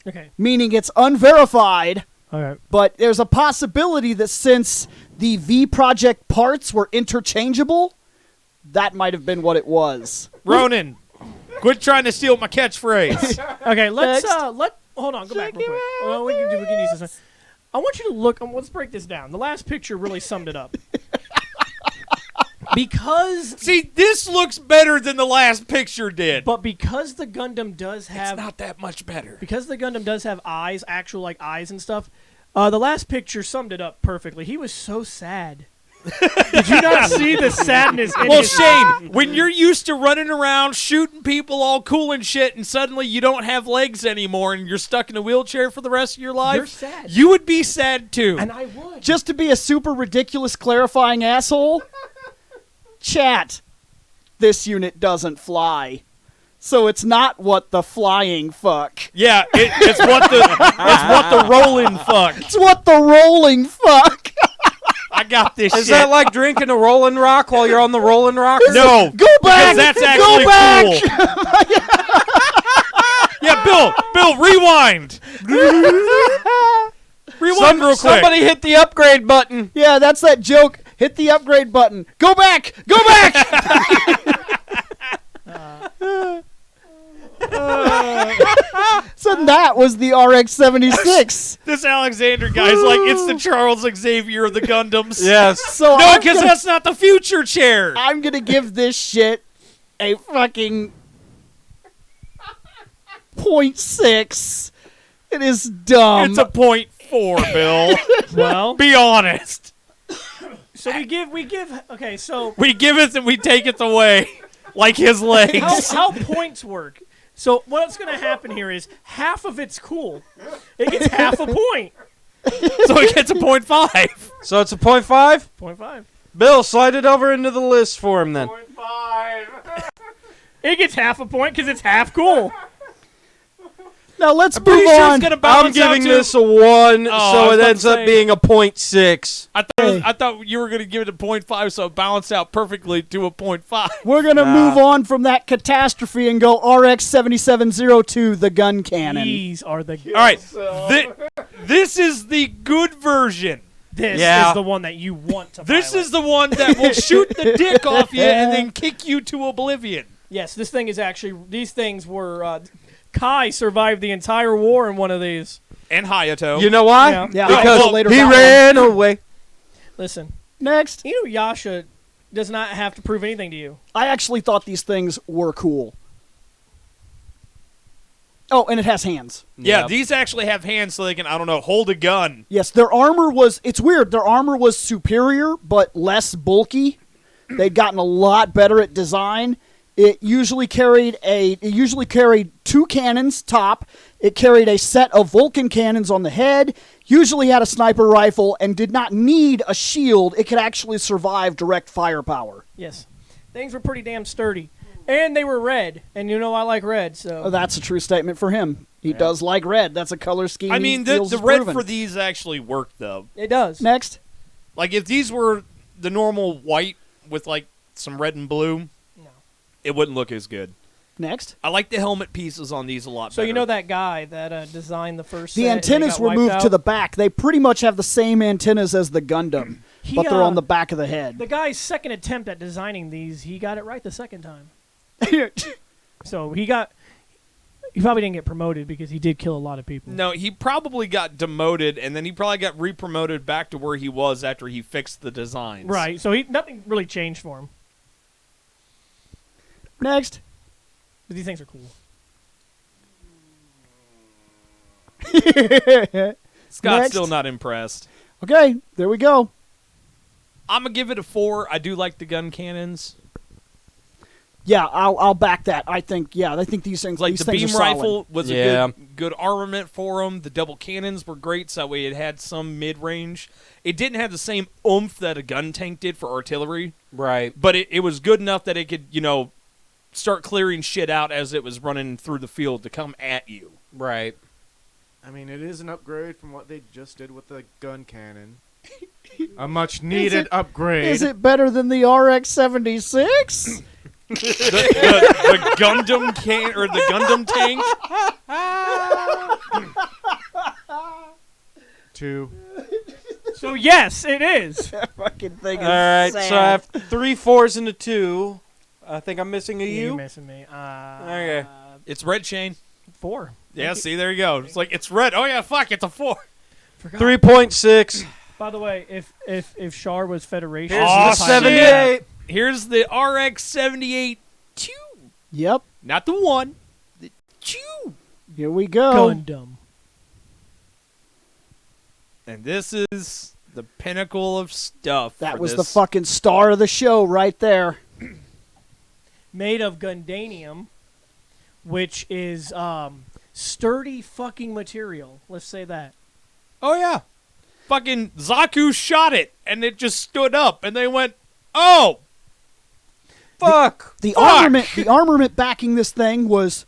Okay. meaning it's unverified. All right. But there's a possibility that since the V Project parts were interchangeable, that might have been what it was. Ronan, quit trying to steal my catchphrase. Okay. Let's Next. hold on. Go back real quick. Well, we can use this one. I want you to look. Let's break this down. The last picture really summed it up. Because See, this looks better than the last picture did. because the Gundam does have It's not that much better. because the Gundam does have eyes, actual like eyes and stuff. The last picture summed it up perfectly. He was so sad. Did you not see the sadness in Well, his Shane, when you're used to running around shooting people all cool and shit, and suddenly you don't have legs anymore and you're stuck in a wheelchair for the rest of your life, You're sad. you would be sad too. And I would. Just to be a super ridiculous clarifying asshole, chat, this unit doesn't fly. So it's not what the flying fuck. Yeah, it's what the rolling fuck. It's what the rolling fuck. I got this Is shit. that like drinking a Rolling Rock while you're on the Rolling Rock? No, Go back. because that's Go actually back. cool. Yeah, Bill, rewind. Rewind real quick. Somebody hit the upgrade button. Yeah, that's that joke. Hit the upgrade button. Go back. Go back. So that was the RX-76. This Alexander guy's like, it's the Charles Xavier of the Gundams. Yes. So No, I'm because gonna, that's not the future chair. I'm gonna give this shit a fucking 0.6. It is dumb. It's a 0.4, Bill. Well, Be honest. so we give. Okay, so We give it and we take it away, like his legs. how points work? So what's going to happen here is half of it's cool. It gets half a point. So it gets a 0.5. So it's a 0.5? 0.5. Bill, slide it over into the list for him then. It gets half a point because it's half cool. Now let's move Pretty sure on. it's gonna I'm balance out giving to- this a 1, Oh, I so was it about ends to up say- being a 0.6. I thought you were gonna give it a 0.5, so it balanced out perfectly to a 0.5. We're gonna Nah. move on from that catastrophe and go RX-7702, the gun cannon. These are the. All right, this is the good version. This Yeah. is the one that you want to. This pilot. is the one that will shoot the dick off you and then kick you to oblivion. Yes, this thing is actually. These things were. Kai survived the entire war in one of these. And Hayato. You know why? Yeah. Yeah, Because I later he got one. ran away. Listen, Next. Inuyasha does not have to prove anything to you. I actually thought these things were cool. Oh, and it has hands. Yeah, Yep. these actually have hands so they can, I don't know, hold a gun. Yes, their armor was, it's weird, their armor was superior, but less bulky. They'd gotten a lot better at design. It usually carried 2 cannons top. It carried a set of Vulcan cannons on the head, usually had a sniper rifle, and did not need a shield. It could actually survive direct firepower. Yes, things were pretty damn sturdy, and they were red. And you know I like red, so Oh, that's a true statement for him. He does like red. That's a color scheme. I he mean, the feels is red proven. for these actually worked, though. it does. Next. Like, if these were the normal white with, like, some red and blue, No. it wouldn't look as good. Next. I like the helmet pieces on these a lot So better. you know that guy that designed the first. The set and they antennas got were wiped moved out? to the back. They pretty much have the same antennas as the Gundam, He, but they're on the back of the head. The guy's second attempt at designing these, he got it right the second time. So he probably didn't get promoted because he did kill a lot of people. No, he probably got demoted, and then he probably got re-promoted back to where he was after he fixed the designs. Right. So nothing really changed for him. Next. But these things are cool. Scott's Next. still not impressed. Okay, there we go. I'm going to give it a 4. I do like the gun cannons. Yeah, I'll back that. I think these things Like these the things beam are solid. rifle was Yeah. a good armament for them. The double cannons were great, so that way it had some mid-range. It didn't have the same oomph that a gun tank did for artillery, Right. but it was good enough that it could, start clearing shit out as it was running through the field to come at you. Right. I mean, it is an upgrade from what they just did with the gun cannon. A much needed upgrade. Is it better than the RX-76? the Gundam can or the Gundam tank. 2. So yes, it is. Fucking thing is All right, sad. so I have 3 4s and a 2. I think I'm missing a You're U. missing me. Okay. It's red, Shane. 4. Yeah, see, there you go. It's like it's red. Oh yeah, fuck, it's a 4. 3.6. By the way, if Char was Federation, Here's Oh, the shit. 78. Here's the RX-78 2, Yep. not the 1, the 2. Here we go. Gundam. And this is the pinnacle of stuff. That for was the this. fucking star of the show right there. Made of Gundanium, which is sturdy fucking material. Let's say that. Oh yeah, fucking Zaku shot it, and it just stood up, and they went, "Oh, Fuck. The Fuck! armament backing this thing was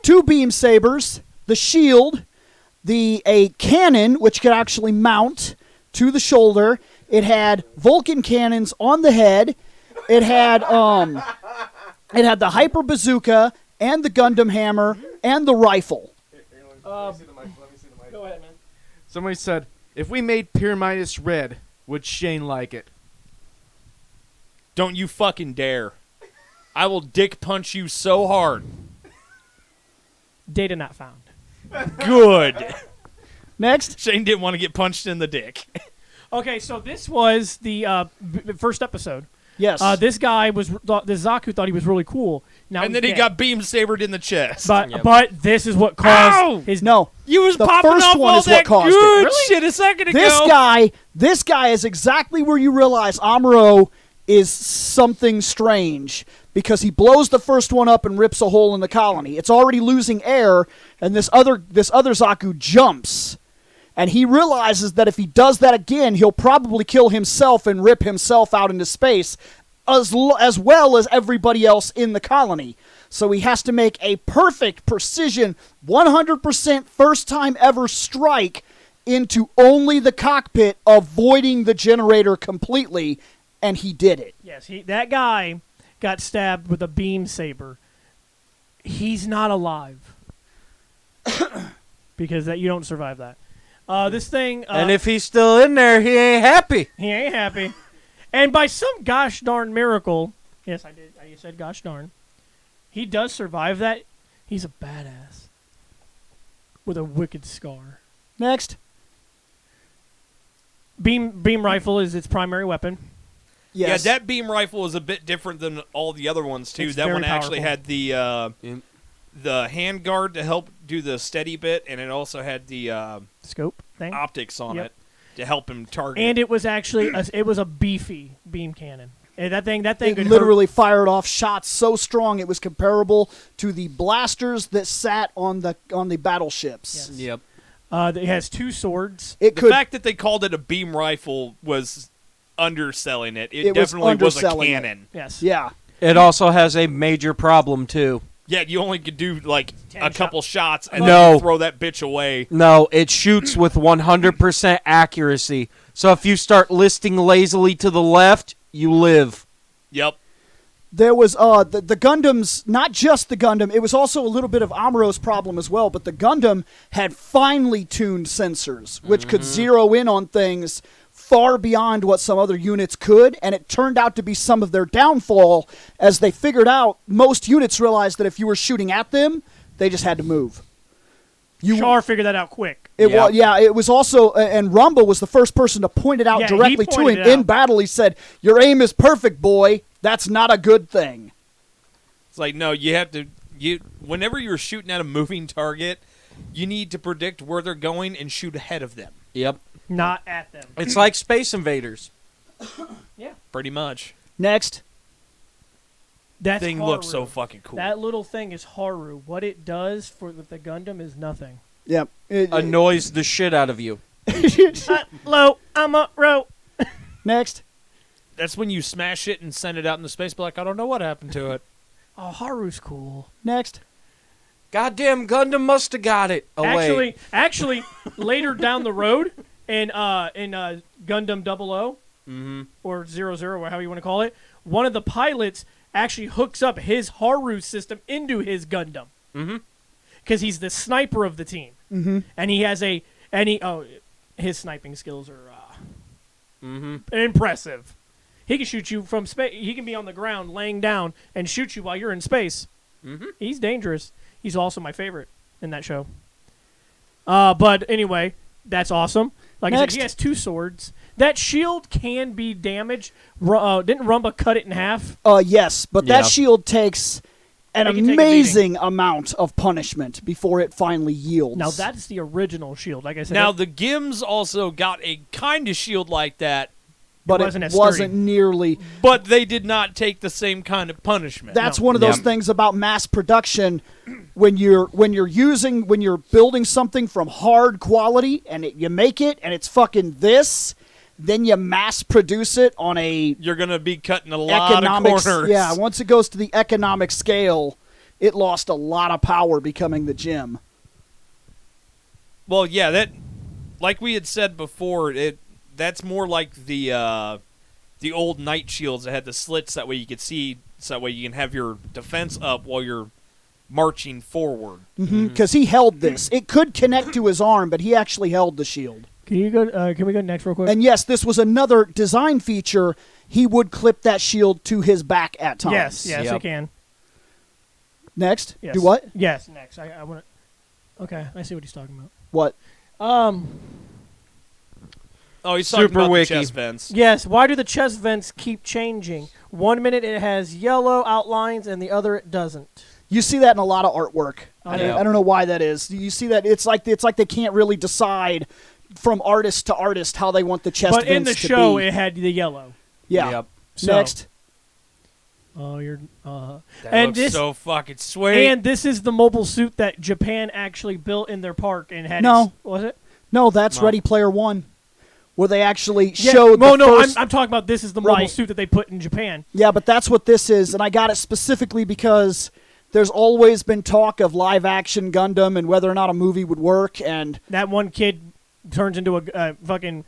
2 beam sabers, the shield, a cannon which could actually mount to the shoulder. It had Vulcan cannons on the head. It had the hyper bazooka and the Gundam hammer and the rifle. Go ahead, man. Somebody said, if we made Pyramidas red, would Shane like it? don't you fucking dare! I will dick punch you so hard." Data not found. Good. Next. Shane didn't want to get punched in the dick. Okay, so this was the first episode. Yes. This guy this Zaku thought he was really cool. Now And then he got beam sabered in the chest. But this is what caused Ow! his no. you was The popping first off one all is what that caused it. good Really? shit a second ago. This guy is exactly where you realize Amuro is something strange, because he blows the first one up and rips a hole in the colony. It's already losing air, and this other Zaku jumps, and he realizes that if he does that again, he'll probably kill himself and rip himself out into space, as well as everybody else in the colony. So he has to make a perfect precision, 100% first time ever strike into only the cockpit, avoiding the generator completely, and he did it. Yes, that guy got stabbed with a beam saber. He's not alive because you don't survive that. This thing, And if he's still in there, he ain't happy. he ain't happy. And by some gosh darn miracle, yes, I did. I said gosh darn. He does survive that. He's a badass with a wicked scar. Next. Beam rifle is its primary weapon. Yes. Yeah, that beam rifle is a bit different than all the other ones too. It's That very one actually powerful. had the hand guard to help do the steady bit, and it also had the Scope thing. optics on Yep. it to help him target. And it was actually it was a beefy beam cannon. And that thing It could literally fired off shots so strong it was comparable to the blasters that sat on the battleships. Yes. Yep. It has 2 swords. It the could fact that they called it a beam rifle was underselling it. It It was definitely was a underselling it. cannon. Yes. yeah. It also has a major problem, too. Yeah, you only could do like 10 a couple shots and No. then you throw that bitch away. No, it shoots with 100% accuracy. So if you start listing lazily to the left, you live. Yep. There was the Gundams, not just the Gundam, it was also a little bit of Amuro's problem as well, but the Gundam had finely tuned sensors, which could zero in on things far beyond what some other units could, and it turned out to be some of their downfall, as they figured out most units realized that if you were shooting at them, they just had to move. Char figured that out quick. It Yeah. was, yeah. It was also, and Rumble was the first person to point it out Yeah, he directly to pointed him it in out. battle. He said, "Your aim is perfect, boy. That's not a good thing." It's like, no, you have to whenever you're shooting at a moving target, you need to predict where they're going and shoot ahead of them. Yep. Not at them. It's like Space Invaders. Pretty much. Next, That Thing looks so fucking cool. That little thing is Haru. What it does for the Gundam is nothing. yep. Annoys the shit out of you. Low, I'm a row. Next, That's when you smash it and send it out into space, but like, I don't know what happened to it. Oh, Haru's cool. next. Goddamn Gundam must have got it away. Actually, later down the road in Gundam 00 or 00, or however you want to call it, one of the pilots actually hooks up his Haru system into his Gundam. Mm-hmm. Because he's the sniper of the team. Mm-hmm. And he has his sniping skills are Mm-hmm. impressive. He can shoot you from space. He can be on the ground laying down and shoot you while you're in space. Mm-hmm. He's dangerous. He's also my favorite in that show. But anyway, that's awesome. Like I said, Next. he has 2 swords. That shield can be damaged. Didn't Rumba cut it in half? Yes, but Yeah. that shield takes an It can take a amazing amount of punishment before it finally yields. Now that's the original shield. Like I said, Now it the Gims also got a kind of shield like that, but wasn't it as wasn't sturdy. nearly. but they did not take the same kind of punishment. That's No. one of those Yep. things about mass production. When you're building something from hard quality and you make it and it's fucking this, then you mass produce it on a You're gonna be cutting a lot economic. of corners. Yeah, once it goes to the economic scale, it lost a lot of power becoming the gym. Well, yeah, that, like we had said before, that's more like the old night shields that had the slits. That way you could see. So that way you can have your defense up while you're marching forward. Because he held this. It could connect to his arm, but he actually held the shield. Can you go? Can we go next real quick? And yes, this was another design feature. He would clip that shield to his back at times. yes, Yep. I can. Next, Yes. do what? Yes, next. I want to. Okay, I see what he's talking about. What? Oh, he's talking Super about wiki. the chest vents. Yes. Why do the chest vents keep changing? 1 minute it has yellow outlines, and the other it doesn't. You see that in a lot of artwork. Oh, I yeah. don't know why that is. You see that it's like they can't really decide from artist to artist how they want the chest But vents in the to show, be. it had the yellow. Yeah. Yep. So- Next. Oh, you're. That And looks this- so fucking sweet. And this is the mobile suit that Japan actually built in their park and had. No. Was it? No, that's No. Ready Player One, where they actually Yeah, showed well, the no, first. I'm talking about this is the mobile Right. suit that they put in Japan. Yeah, but that's what this is, and I got it specifically because there's always been talk of live action Gundam and whether or not a movie would work, and That one kid turns into a fucking.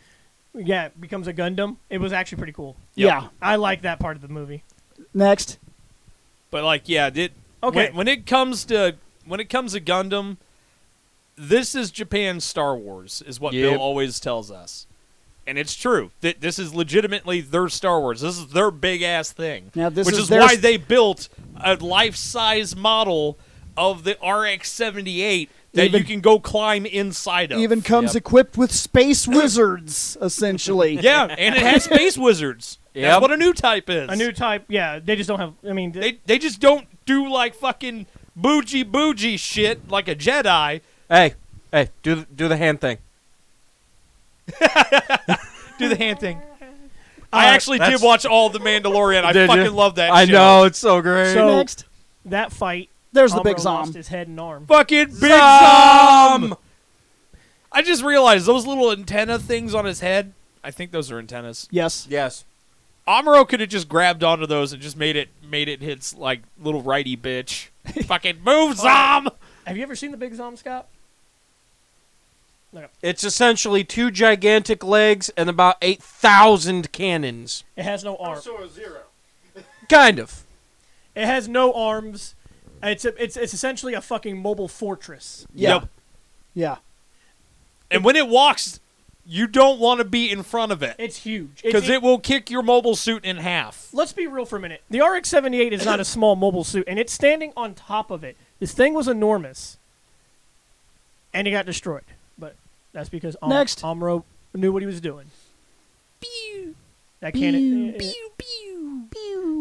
Yeah, becomes a Gundam. It was actually pretty cool. Yep. yeah. I like that part of the movie. Next. But like, yeah, Okay. when it comes to Gundam, this is Japan's Star Wars, is what Yep. Bill always tells us, and it's true. This is legitimately their Star Wars. This is their big ass thing. Now, this which is is their why s- they built a life size model of the RX-78 that Even- you can go climb inside of. Even comes Yep. equipped with space wizards, essentially. yeah, and it has space wizards. Yep. That's what a new type is. A new type. Yeah, they just don't have. I mean, They just don't do like fucking bougie shit like a Jedi. Hey, do the hand thing. Do the hand thing. I actually did that's- watch all the Mandalorian. I Did fucking you? love that I show. know, it's so great. So- Next. that fight. There's the Amuro big lost Zom. his head and arm. Fucking Big Zom! Zom! I just realized those little antenna things on his head, I think those are antennas. Yes. Yes. Amuro could have just grabbed onto those and just made it his like little righty bitch. Fucking move, Zom! Have you ever seen the Big Zom, Scott? It's essentially 2 gigantic legs and about 8,000 cannons. It has no arms. Kind of. It has no arms. It's essentially a fucking mobile fortress. Yeah. Yep. Yeah. And when it walks, you don't want to be in front of it It's huge. because it will kick your mobile suit in half. Let's be real for a minute. The RX-78 is not a small mobile suit, and it's standing on top of it. This thing was enormous, and it got destroyed. But that's because Next. Amuro knew what he was doing. That cannon.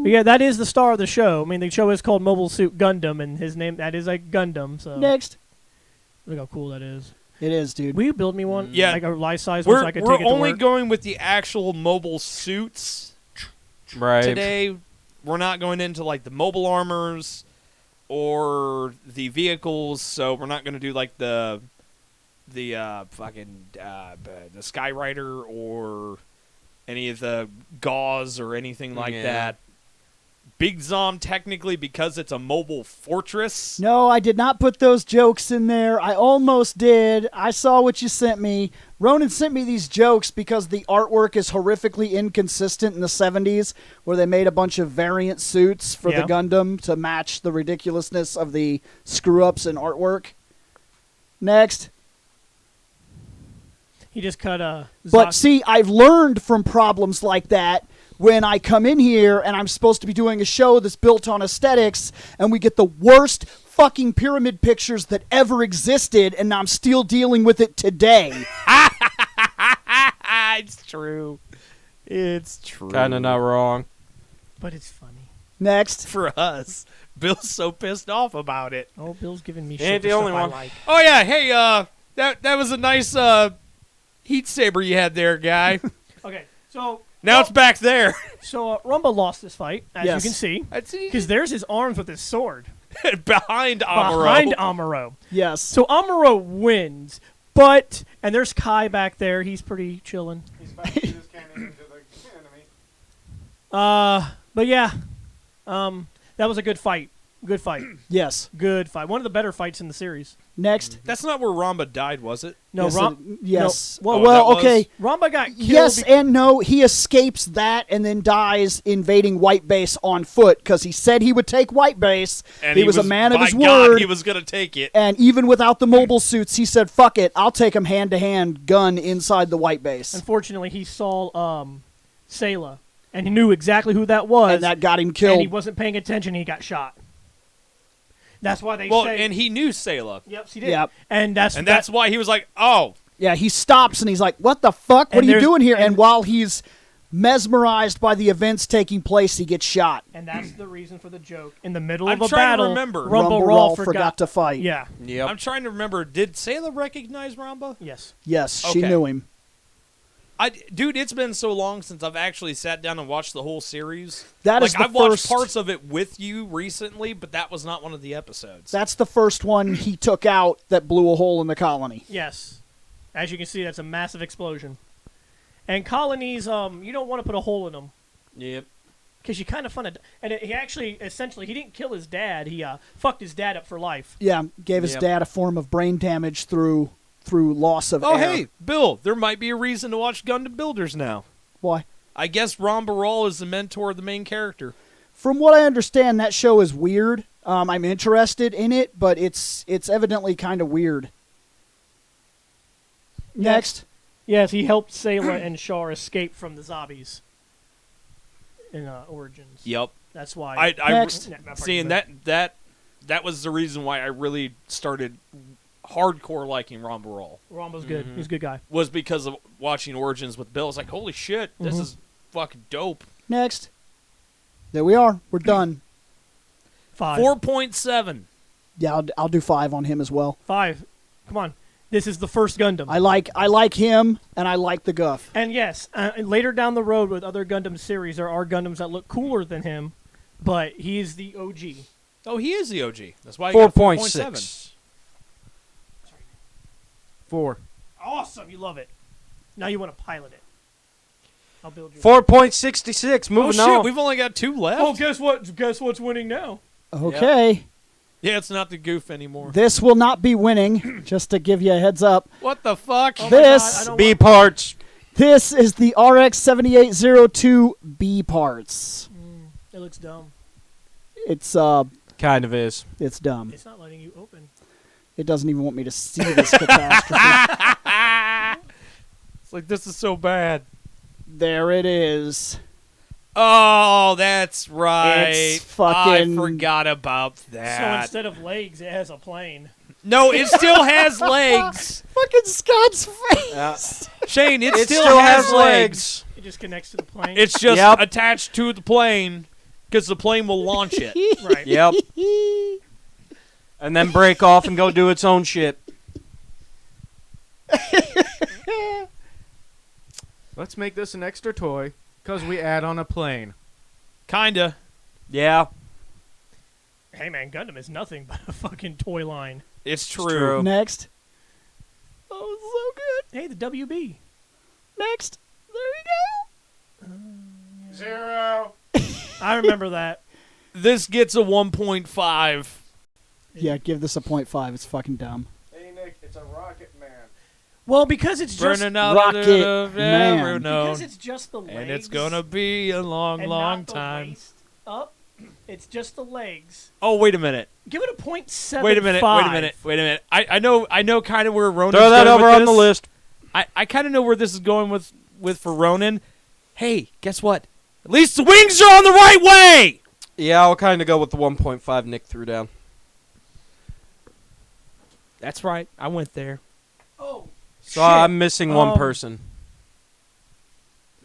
But yeah, that is the star of the show. I mean, the show is called Mobile Suit Gundam, and his name that is a Gundam. So Next. look how cool that is. It is, dude. Will you build me one? Yeah. like a life size one, We're, so I can we're take it to only work? going with the actual mobile suits Right. today. We're not going into like the mobile armors or the vehicles, so we're not going to do like the fucking the Skyrider or any of the gauze or anything like Yeah. that. Big Zom technically because it's a mobile fortress. No, I did not put those jokes in there. I almost did. I saw what you sent me. Ronan sent me these jokes because the artwork is horrifically inconsistent in the 70s, where they made a bunch of variant suits for the Gundam to match the ridiculousness of the screw-ups in artwork. Next. He just cut a. But see, I've learned from problems like that when I come in here and I'm supposed to be doing a show that's built on aesthetics and we get the worst fucking pyramid pictures that ever existed, and I'm still dealing with it today. It's true. It's true. Kind of not wrong. But it's funny. Next. For us. Bill's so pissed off about it. Oh, Bill's giving me Ain't shit. the for only stuff one. I like. Oh yeah, hey, that was a nice heat saber you had there, guy. Okay, so Now it's back there. So Rumba lost this fight, as Yes. you can see, That's because there's his arms with his sword behind Amuro. behind Amuro. Yes. So Amuro wins, but and there's Kai back there. He's pretty chilling. He's about to shoot his cannon into the enemy. But yeah, that was a good fight. Good fight. Yes. Good fight. One of the better fights in the series. Next. That's not where Ramba died, was it? No, Yes. Yes. No. Oh, Well, that okay. Ramba got killed. Yes and no. He escapes that and then dies invading White Base on foot because he said he would take White Base. And he was a man of by his God, word. he was gonna take it. And even without the mobile suits, he said, fuck it, I'll take him hand-to-hand gun inside the White Base. Unfortunately, he saw Sayla, and he knew exactly who that was. And that got him killed. And he wasn't paying attention. He got shot. That's why they say. And he knew Sayla. Yep, he did. Yep. And that's why he was like, oh. Yeah, he stops and he's like, what the fuck? What And are you there's- doing here? And and- while he's mesmerized by the events taking place, he gets shot. And that's the reason for the joke. In the middle I'm of a trying to battle, remember. Rumble Raw Raw forgot to fight. Yeah. Yep. I'm trying to remember. Did Sayla recognize Ramba? Yes. Yes, she Okay. knew him. Dude, it's been so long since I've actually sat down and watched the whole series. That is the I've watched first- parts of it with you recently, but that was not one of the episodes. That's the first one he took out that blew a hole in the colony. Yes. As you can see, that's a massive explosion. And colonies, you don't want to put a hole in them. Yep. Because you kind of fun it. And he actually, essentially, he didn't kill his dad. He fucked his dad up for life. Yeah, gave his Yep. dad a form of brain damage through loss of Oh, air. hey, Bill, there might be a reason to watch Gundam Builders now. Why? I guess Ramba Ral is the mentor of the main character. From what I understand, that show is weird. I'm interested in it, but it's evidently kind of weird. Next. Yes, he helped Sayla and Char escape from the zombies in Origins. Yep. That's why. Next. Seeing that was the reason why I really started hardcore liking Ramba Ral. Rambo's good. He's a good guy. Was because of watching Origins with Bill. I was like, holy shit, this Mhm. is fucking dope. Next. There we are. We're done. 5. 4.7. Yeah, I'll do 5 on him as well. 5. Come on. This is the first Gundam. I like him, and I like the guff. And yes, later down the road with other Gundam series, there are Gundams that look cooler than him, but he's the OG. Oh, he is the OG. That's why I got 4.7. 4.6. 4. Awesome. You love it. Now you want to pilot it. I'll build you. 4.66. Oh, Moving shit, on. we've only got 2 left. Oh, guess what? Guess what's winning now? Okay. Yeah, it's not the goof anymore. This will not be winning, just to give you a heads up. What the fuck? Oh my This- God, I don't B want- parts. This is the RX-7802 B parts. It looks dumb. It's Kind of is. it's dumb. It's not letting you open. It doesn't even want me to see this catastrophe. It's like, this is so bad. There it is. Oh, that's right. It's fucking- I forgot about So that. instead of legs, it has a plane. No, it still has legs. Fucking Scott's face. Shane, it, It still has legs. It just connects to the plane. It's just Yep. attached to the plane because the plane will launch it. right. Yep. And then break off and go do its own shit. Let's make this an extra toy, because we add on a plane. Kinda. Yeah. Hey man, Gundam is nothing but a fucking toy line. It's true. true. Next. Oh, so good. Hey, the WB. Next. There we go. 0. I remember that. This gets a 1.5. Yeah, give this a 0.5. It's fucking dumb. Hey, Nick, it's a Rocket Man. Well, because it's just Burning out Rocket of Man. ever known. because it's just the legs, And it's gonna be a long, and long not the time. waist up. It's just the legs. Oh, wait a minute. Give it a 0.75. Wait a minute. I know kind of where Ronan's Throw that going over with on the this. list. I kind of know where this is going with for Ronan. Hey, guess what? At least the wings are on the right way. Yeah, I'll kind of go with the 1.5 Nick threw down. That's right. I went there. Oh, So I'm missing one person.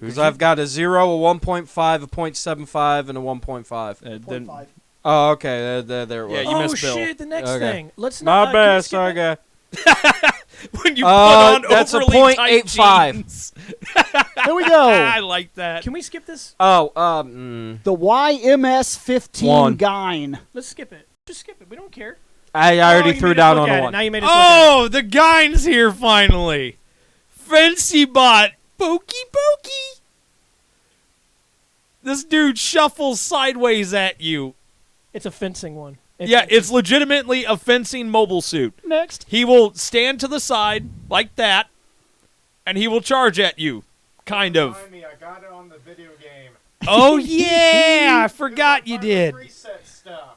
Because I've got a 0, a 1.5, a 0.75, and a 1.5. Then 0.5. Oh, okay. There it was. Yeah, you oh missed Bill. shit! The next Okay. thing. Let's My not. bad, can we skip sorry, it? guy. when you put on that's a overly tight 0.85. jeans. Here we I go. like that. Can we skip this? Oh, The YMS-15 One. Gyne. Let's skip it. Just skip it. We don't care. I Oh, already you threw made us down look on at a it. 1. Now you made us look at Oh, the guy's here finally. Fancy bot. Pokey pokey. This dude shuffles sideways at you. it. It's a fencing one. It's legitimately a fencing mobile suit. Next. He will stand to the side like that, and he will charge at you. Kind of. Remind me, I got it on the video game. Oh, yeah. I forgot you did. Reset stuff.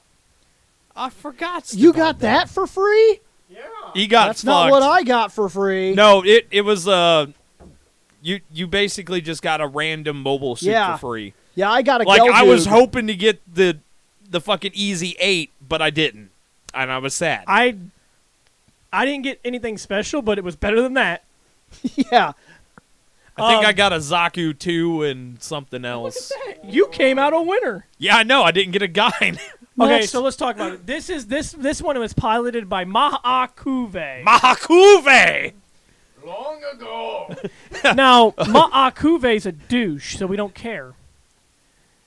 I forgot. You about got that for free? Yeah. He got That's fucked. not what I got for free. No, it was you basically just got a random mobile suit Yeah. for free. Yeah, I got a Like I was Gelgoog. hoping to get the fucking easy 8, but I didn't, and I was sad. I didn't get anything special, but it was better than that. Yeah. I think I got a Zaku 2 and something else. You came out a winner. Yeah, I know. I didn't get a guy. Okay, Next. so let's talk about it. This one was piloted by Ma'akuve. Mahakuve. Long ago. Now, Ma'akuve's a douche, so we don't care.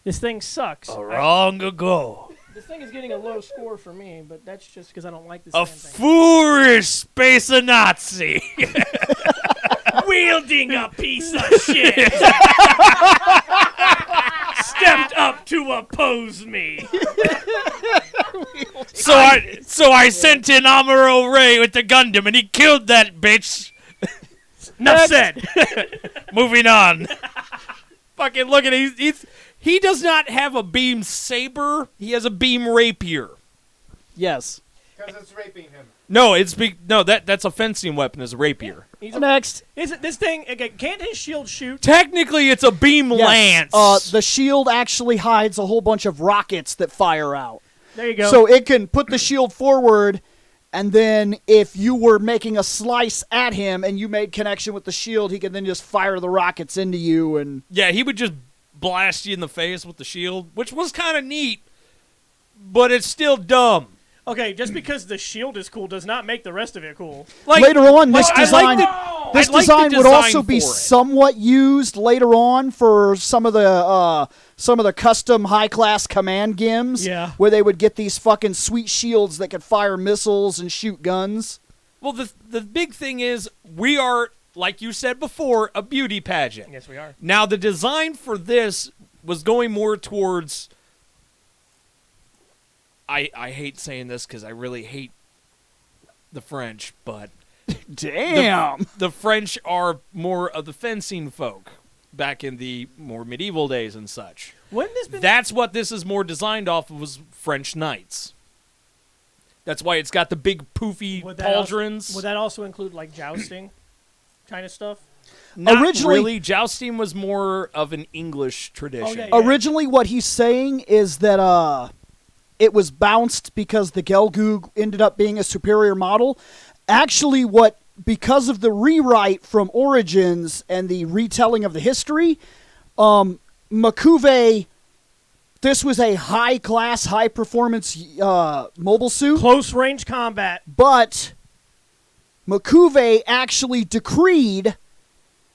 This thing sucks. Long ago, This thing is getting a low score for me, but that's just because I don't like this a damn thing. foolish space Nazi. Wielding a piece of shit. Stepped up to oppose me. So I sent in Amuro Ray with the Gundam, and he killed that bitch. Enough said. Moving on. Fucking look at it. He does not have a beam saber. He has a beam rapier. Yes. Because it's raping him. No, that's a fencing weapon. Is a rapier. Next. Is it this thing? Okay, can't his shield shoot? Technically, it's a beam Yes. lance. The shield actually hides a whole bunch of rockets that fire out. There you go. So it can put the shield forward, and then if you were making a slice at him and you made connection with the shield, he can then just fire the rockets into you. And Yeah, he would just blast you in the face with the shield, which was kind of neat, but it's still dumb. okay, just because the shield is cool does not make the rest of it cool. Like, later on, this I design, like this I like the design would design also be for it. somewhat used later on for some of the custom high class command gims. Yeah. Where they would get these fucking sweet shields that could fire missiles and shoot guns. Well, the big thing is we are, like you said before, a beauty pageant. Yes, we are. Now, the design for this was going more towards. I hate saying this because I really hate the French, but Damn. the French are more of the fencing folk back in the more medieval days and such. Wouldn't this been? That's what this is more designed off of, was French knights. That's why it's got the big poofy would that also- pauldrons. would that also include like jousting kind of stuff? Not Originally- really. Jousting was more of an English tradition. yeah. Originally, what he's saying is that it was bounced because the Gelgoog ended up being a superior model. Actually, because of the rewrite from Origins and the retelling of the history, Makuve, this was a high-class, high-performance mobile suit, Close range combat. but Makuve actually decreed,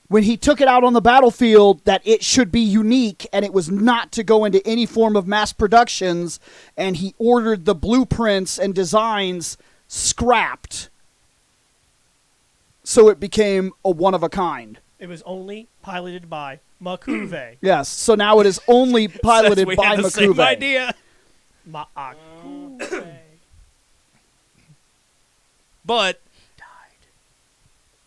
when he took it out on the battlefield, that it should be unique and it was not to go into any form of mass productions, and he ordered the blueprints and designs scrapped so it became a one-of-a-kind. It was only piloted by Makuve. Yes, so now it is only piloted we by had the same Makuve. idea. Ma'akube. But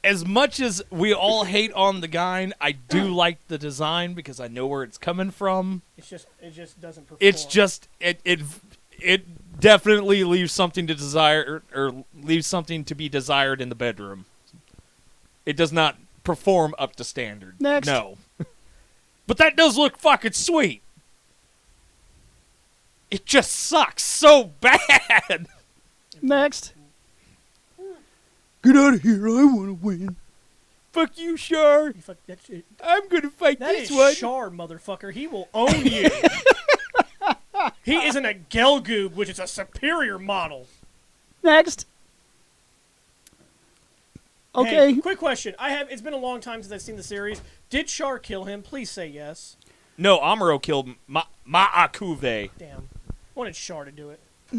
as much as we all hate on the guy, I do like the design because I know where it's coming from. It just doesn't perform. It's just it definitely leaves something to desire or leaves something to be desired in the bedroom. It does not perform up to standard. Next. No. But that does look fucking sweet. It just sucks so bad. Next. Get out of here. I want to win. Fuck you, Char. You fuck that shit. I'm gonna fight That this is one. Char, motherfucker. He will own you. He isn't a Gelgoob, which is a superior model. Next. Okay. Hey, quick question. It's been a long time since I've seen the series. Did Char kill him? Please say yes. No, Amuro killed Ma'akuve. Damn. Wanted Char to do it. I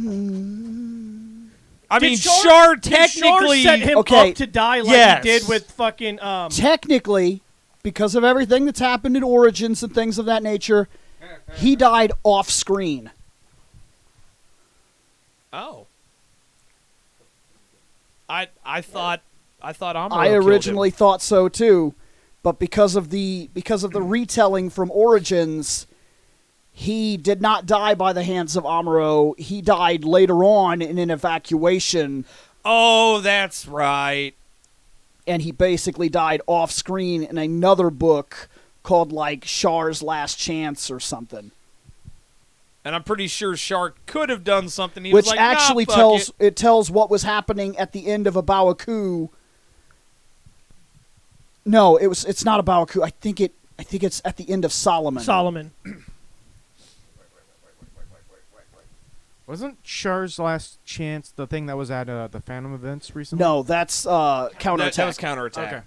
Did mean, Char- Char Did Char technically. set him Okay. up to die like Yes. he did with fucking Technically, because of everything that's happened in Origins and things of that nature, he died off screen. Oh. I thought Amuro I killed originally thought so too, but because of the retelling from Origins, he did not die by the hands of Amuro. He died later on in an evacuation, him. Oh, that's right. and he basically died off screen in another book called like Char's Last Chance or something, And I'm pretty sure Shark could have done something. He was which like, actually nah, fuck tells it. tells what was happening at the end of a Bawaku. No, it's not a Bawaku. I think it's at the end of Solomon. Solomon. Wasn't Char's Last Chance the thing that was at the Phantom events recently? No, that's counterattack. That was counterattack. Okay.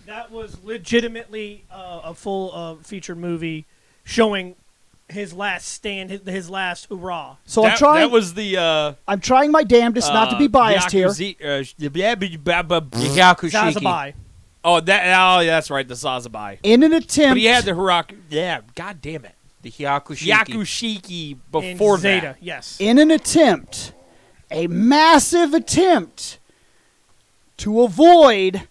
That was legitimately a full featured movie showing his last stand, his last hurrah. So I'm trying. That was the. I'm trying my damnedest not to be biased here. Yakushiki. Zazabai. Oh, that's right, the Zazabai. In an attempt, But he had the Hiraku. Yeah, god damn it. The Hyakushiki. Yakushiki In before Zeta, that. yes. in an attempt, a massive attempt to avoid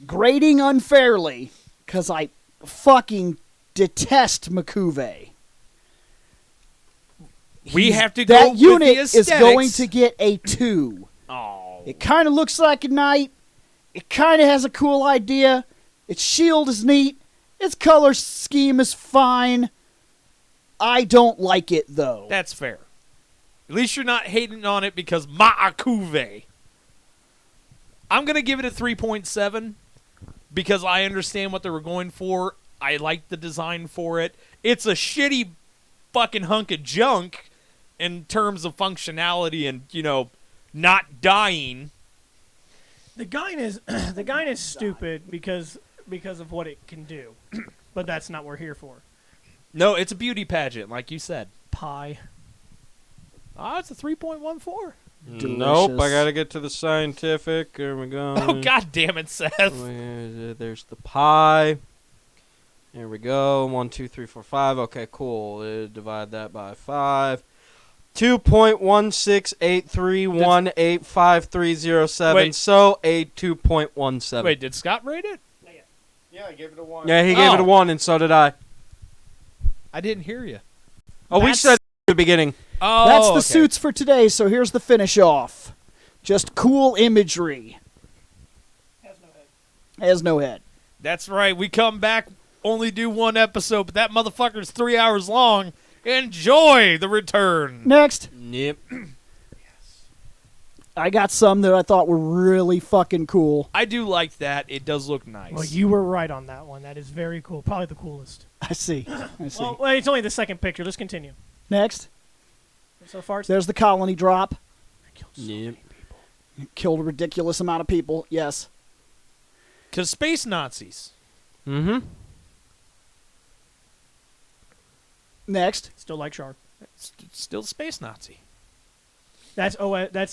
grading unfairly, because I fucking detest Makuve. We have to That go with unit the is aesthetics. going to get a 2. Oh. It kind of looks like a knight. It kind of has a cool idea. Its shield is neat. Its color scheme is fine. I don't like it, though. That's fair. At least you're not hating on it because Ma'akuve. I'm going to give it a 3.7 because I understand what they were going for. I like the design for it. It's a shitty fucking hunk of junk in terms of functionality and, not dying. The guy is stupid because of what it can do, but that's not what we're here for. No, it's a beauty pageant, like you said. Pie. It's a 3.14. Nope, I Delicious. gotta get to the scientific. There we go. Oh, god damn it, Seth. There's the pi. There we go. 1, 2, 3, 4, 5. Okay, cool. Divide that by 5. 2.168318530 Wait. So a 2.17. Wait, did Scott rate it? Yeah, I gave it a 1. Yeah, he gave it a Oh. 1, and so did I. I didn't hear you. Oh, we That's- said at the beginning. Oh, That's the okay. suits for today, so here's the finish off. Just cool imagery. Has no head. That's right. We come back, only do one episode, but that motherfucker's 3 hours long. Enjoy the return. Next, Yep. I got some that I thought were really fucking cool. I do like that. It does look nice. Well, you were right on that one. That is very cool. Probably the coolest. I see. Well, wait, it's only the second picture. Let's continue. Next, So far, it's there's the colony drop. Yep. Killed a ridiculous amount of people. Yes. Because space Nazis. Mm-hmm. Next, still like Shark. Still space Nazi. That's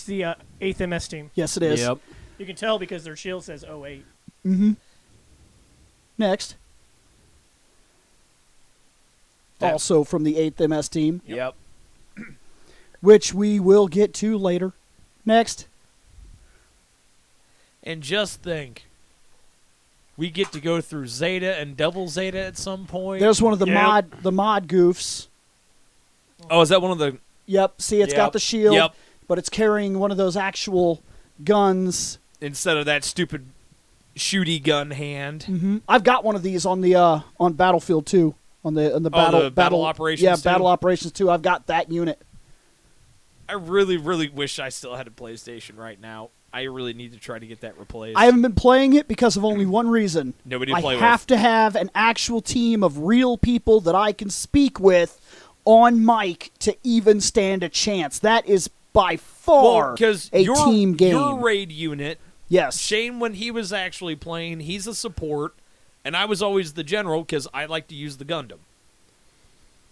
the 8th MS team. yes, it is. Yep. You can tell because their shield says 08. Mm-hmm. Next, also from the 8th MS team, Yep. which we will get to later. Next. And just think, we get to go through Zeta and Double Zeta at some point. There's one of the Yep. mod goofs. Oh, is that one of the? Yep. See, it's got Yep. the shield, Yep. but it's carrying one of those actual guns. Instead of that stupid shooty gun hand. Mm-hmm. I've got one of these on the on Battlefield 2. On the Battle Operations Yeah, 2? Battle Operations 2. I've got that unit. I really, really wish I still had a PlayStation right now. I really need to try to get that replaced. I haven't been playing it because of only one reason. Nobody to I play have with. to have an actual team of real people that I can speak with on mic to even stand a chance. That is by far because a team game. Your raid unit, Yes. Shane, when he was actually playing, he's a support, and I was always the general because I like to use the Gundam.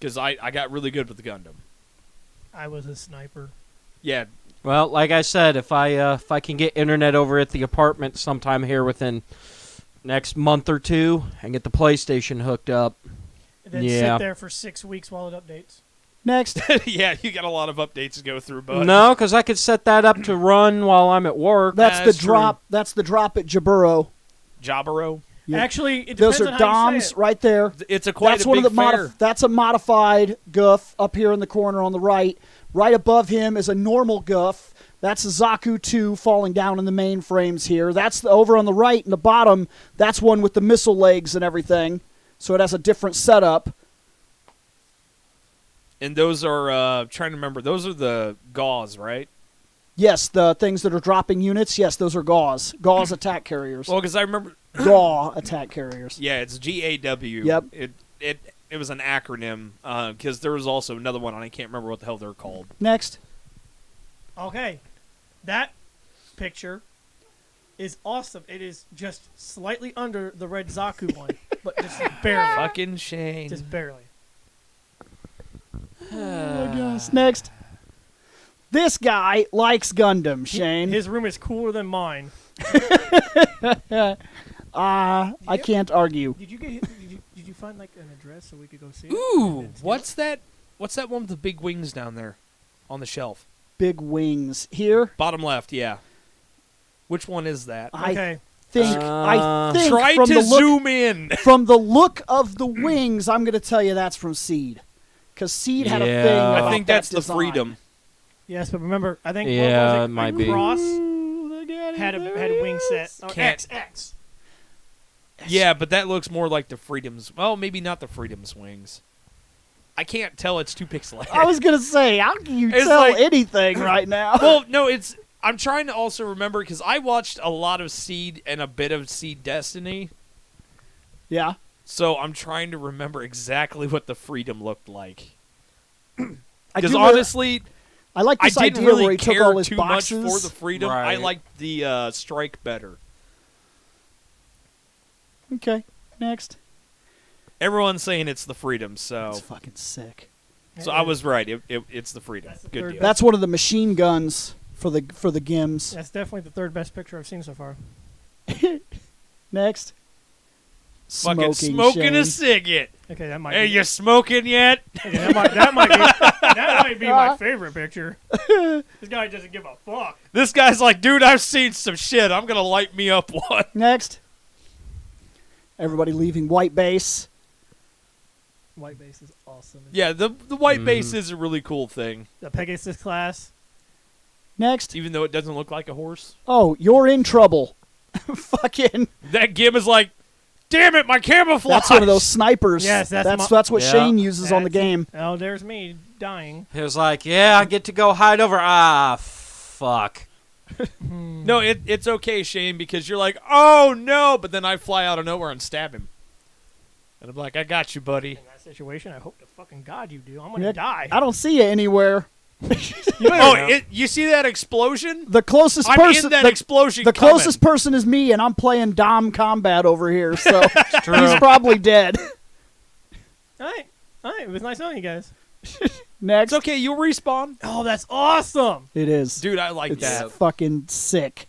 Because I got really good with the Gundam. I was a sniper. Yeah, Well, like I said, if I can get internet over at the apartment sometime here within next month or two and get the PlayStation hooked up, And then Yeah. sit there for 6 weeks while it updates. Next. yeah, you got a lot of updates to go through, bud. no, because I could set that up to run while I'm at work. That's That's the drop. That's the drop at Jaburo. Jaburo. Yep. Actually, it Those depends are on how you DOMs say it. right there. It's a quite That's a one big of the fair. that's a modified Guff up here in the corner on the right. Right above him is a normal Guff. That's a Zaku 2 falling down in the mainframes here. That's the, over on the right in the bottom. That's one with the missile legs and everything. So it has a different setup. And those are, trying to remember, those are the gauze, right? Yes, the things that are dropping units. Yes, those are Gauze. Gauze attack carriers. Well, because I remember, GAW attack carriers. yeah, it's GAW. Yep. It was an acronym, because there was also another one, and I can't remember what the hell they're called. Next. Okay. That picture is awesome. It is just slightly under the red Zaku one, but just barely. Fucking Shane. Just barely. Oh my gosh. Next. This guy likes Gundam, Shane. His room is cooler than mine. I can't argue. Did you find like an address so we could go see it? Ooh, And steal what's that? What's that one with the big wings down there on the shelf? Big wings. Here, Bottom left, yeah. Which one is that? it? Okay. I think Try from to the look, zoom in. from the look of the wings, I'm going to tell you that's from Seed. Because Seed had a Yeah. thing I about I think that that's the design. freedom. Yes, but remember, I think Yeah, what was it might be. Cross had a wing set. Oh, Can't- X. Yeah, but that looks more like the freedom's. Well, maybe not the freedom's wings. I can't tell. It's too pixelated. I was going to say, how can you It's tell like- anything right now? Well, no, it's. I'm trying to also remember because I watched a lot of Seed and a bit of Seed Destiny, Yeah. so I'm trying to remember exactly what the freedom looked like. I Because do honestly, I like I this didn't idea where really he took care all his too boxes. much for the freedom. I Right. liked the strike better. Okay, next. Everyone's saying it's the freedom, so That's fucking sick. I was right. It's the freedom. That's the Good third deal. That's one of the machine guns for the Gims. That's definitely the third best picture I've seen so far. Next. Fucking smoking Shane. a cigarette. Okay, that might. Hey, be, you smoking yet? okay, that might be my favorite picture. This guy doesn't give a fuck. This guy's like, dude, I've seen some shit. I'm gonna light me up one. Next. Everybody leaving white base. White base is awesome. Yeah, the white base is a really cool thing, The Pegasus class. Next. even though it doesn't look like a horse. Oh, you're in trouble. Fucking. That Gim is like, damn it, my camouflage. That's one of those snipers. Yes, that's that's what Yeah. Shane uses on the That's- game. Oh, there's me dying. He was like, yeah, I get to go hide over. Ah, fuck. No, it's okay, Shane, because you're like, oh no, but then I fly out of nowhere and stab him, and I'm like, I got you, buddy. In that situation, I hope to fucking God you do. I'm gonna Yeah, die. I don't see you anywhere. Oh, you see that explosion? The closest I'm person. in that the, explosion. the coming. closest person is me, and I'm playing Dom Combat over here, so True. he's probably dead. All right. It was nice knowing you guys. Next. It's okay. You'll respawn, Oh, that's awesome. It is. dude. I like It's that. fucking sick.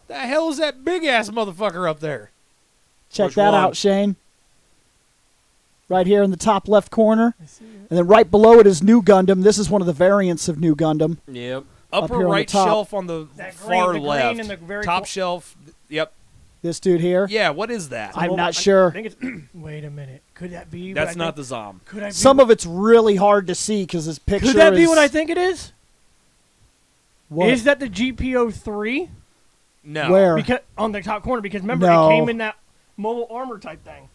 The hell is that big ass motherfucker up there? Check Which that one? out, Shane. right here in the top left corner. I see it. And then right below it is New Gundam. This is one of the variants of New Gundam. Yep. Upper here on the right top. shelf on the That far green left. in the very Top cor- shelf. Yep. This dude here. Yeah, what is that? I'm Well, not I sure. think it's. Wait a minute. Could that be? what That's I not think- the Zom. Could I be Some what- of it's really hard to see because this picture Could that be is- what I think it is? What? Is that the GPO3? No. Where? Because on the top corner, because remember No. it came in that mobile armor type thing.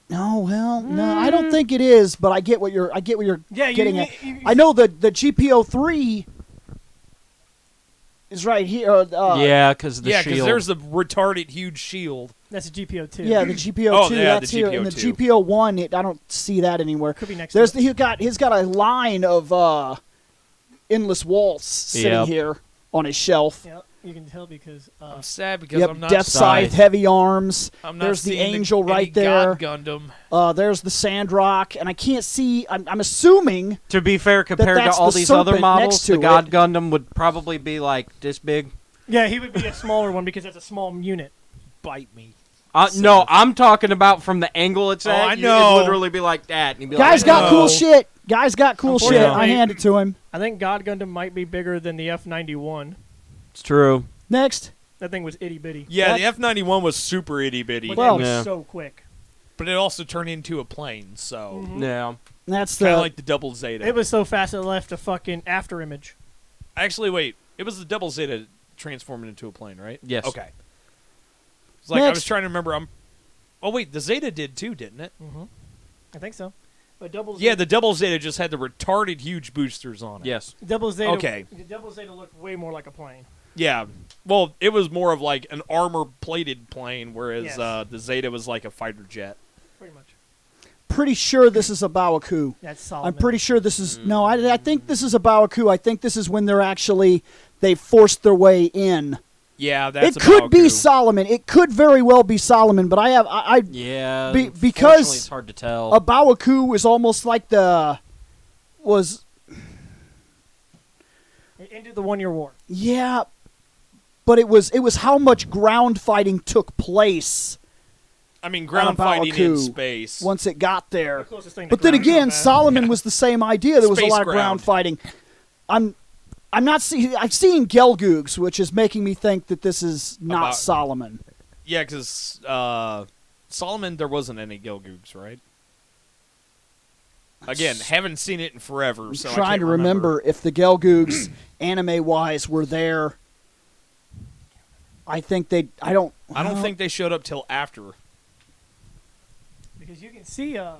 No, well, no, I don't think it is, but I get what you're Yeah, getting at. I know the GPO3 is right here. Yeah, because the Yeah, shield. there's the retarded huge shield. That's a GPO2. Yeah, the GPO2 Oh, yeah, that's the here, and the GPO2. GPO1 I don't see that anywhere. Could be next. There's to he's got a line of endless waltz sitting Yep. here on his shelf. Yep, you can tell because I'm sad because Yep, I'm not. Death Scythe. Scythe, heavy arms. I'm not There's the seeing angel right any there. God Gundam. There's the Sandrock, and I can't see. I'm assuming To be fair, compared to that's all the these other serpent models, next to the God it. Gundam would probably be like this big. yeah, he would be a smaller one because that's a small unit. Bite me. No, I'm talking about from the angle it's Oh, at. I It'd know. literally be like that. And you'd be guys like, got no. cool shit. Guys got cool shit. I Unfortunately- hand it to him. I think God Gundam might be bigger than the F91. It's true. Next, That thing was itty bitty. Yeah, That- the F91 was super itty bitty, But Well- it was Yeah. so quick. but it also turned into a plane, so Mhm. Yeah. that's kind the of like the double Zeta. It was so fast it left a fucking after image. Actually, wait, it was the double Zeta transforming into a plane, right? Yes. Okay. It's like I Next. was trying to remember. Oh wait, the Zeta did too, didn't it? Mm-hmm. I think so. But double Yeah, Zeta, the double Zeta just had the retarded huge boosters on it. Yes. double Zeta. Okay. The double Zeta looked way more like a plane. Yeah. Well, it was more of like an armor-plated plane, whereas Yes. the Zeta was like a fighter jet. Pretty much. pretty sure this is a Bawaku. That's solid. I'm pretty sure this is no. I think this is a Bawaku. I think this is when they forced their way in. Yeah, that's It could be Baoku. Solomon. It could very well be Solomon, but I Yeah. Be- unfortunately, because it's hard to tell. a Bawaku is almost like It ended the 1 year war. yeah, but it was how much ground fighting took place I mean, on a ground fighting in Baoku space. once it got there. The closest thing to But then ground again, combat. Solomon was the same idea. There was a Space lot of ground ground. fighting. I'm not seeing. I've seen Gelgoogs, which is making me think that this is not About- Solomon. Yeah, because Solomon, there wasn't any Gelgoogs, right? Again, haven't seen it in forever, I'm so I trying can't to remember if the Gelgoogs, anime-wise, were there. I think they. I don't. I don't well, think they showed up till after. Because you can see. I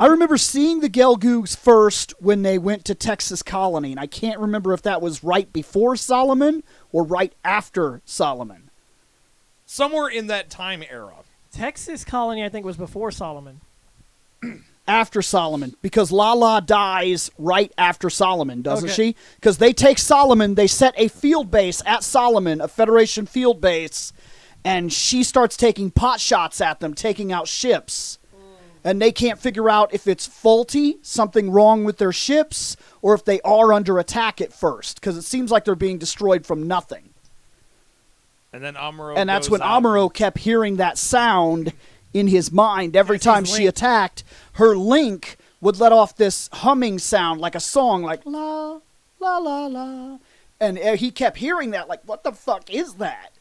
remember seeing the Gelgoogs first when they went to Texas Colony, and I can't remember if that was right before Solomon or right after Solomon. Somewhere in that time era. Texas Colony, I think, was before Solomon. After Solomon, because Lala dies right after Solomon, doesn't Okay. she? Because they take Solomon, they set a field base at Solomon, a Federation field base, and she starts taking pot shots at them, taking out ships. And they can't figure out if it's faulty, something wrong with their ships, or if they are under attack at first, because it seems like they're being destroyed from nothing. And then Amuro And that's goes when out. Amuro kept hearing that sound in his mind. Every That's his time she link. attacked, her link would let off this humming sound like a song, like la, la, la, la. And he kept hearing that, like, what the fuck is that?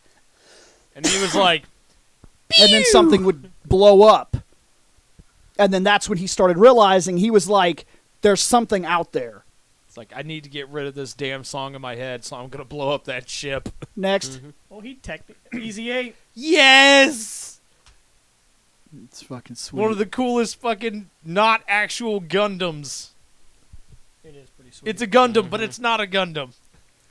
And he was like, And then something would blow up. And then that's when he started realizing, he was like, there's something out there. it's like, I need to get rid of this damn song in my head, so I'm going to blow up that ship. Next. Well, he Easy 8. Yes! It's fucking sweet. One of the coolest fucking not actual Gundams. It is pretty sweet. It's a Gundam, but it's not a Gundam.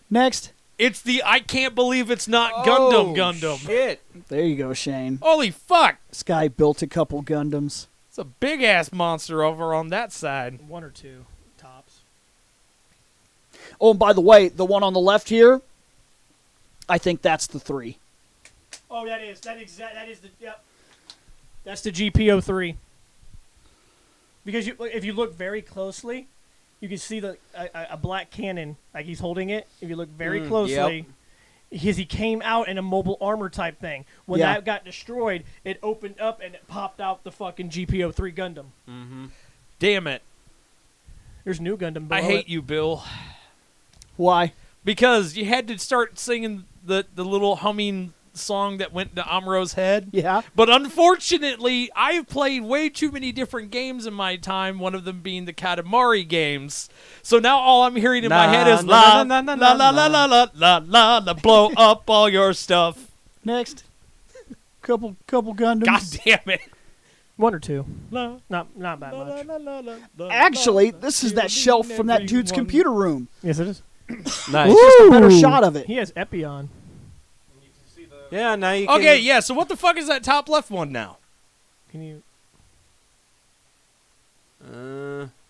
Next. It's the I can't believe it's not Gundam Gundam. Shit. There you go, Shane. Holy fuck! This guy built a couple Gundams. It's a big ass monster over on that side. one or two tops. Oh, and by the way, the one on the left here, I think that's the 3. Oh, that is the yep. That's the GPO3. Because if you look very closely, you can see a black cannon, like he's holding it. If you look very closely, Because he came out in a mobile armor type thing. When Yeah. that got destroyed, it opened up and it popped out the fucking GPO-3 Gundam. Damn it. There's new Gundam. I below hate it. you, Bill. Why? Because you had to start singing the little humming song that went to Amuro's head. Yeah. But unfortunately, I've played way too many different games in my time, one of them being the Katamari games. So now all I'm hearing in my head is la la la la la la la la la la blow up all your stuff. Next. Couple Gundams. God damn it. One or two. La, Not that la, much. la, la, la, la, Actually, la, this is la, that shelf from that dude's everyone. computer room. Yes, it is. Nice. It's just a better shot of it. He has Epion. Yeah, now you can. Okay, yeah, so what the fuck is that top left one now? Can you?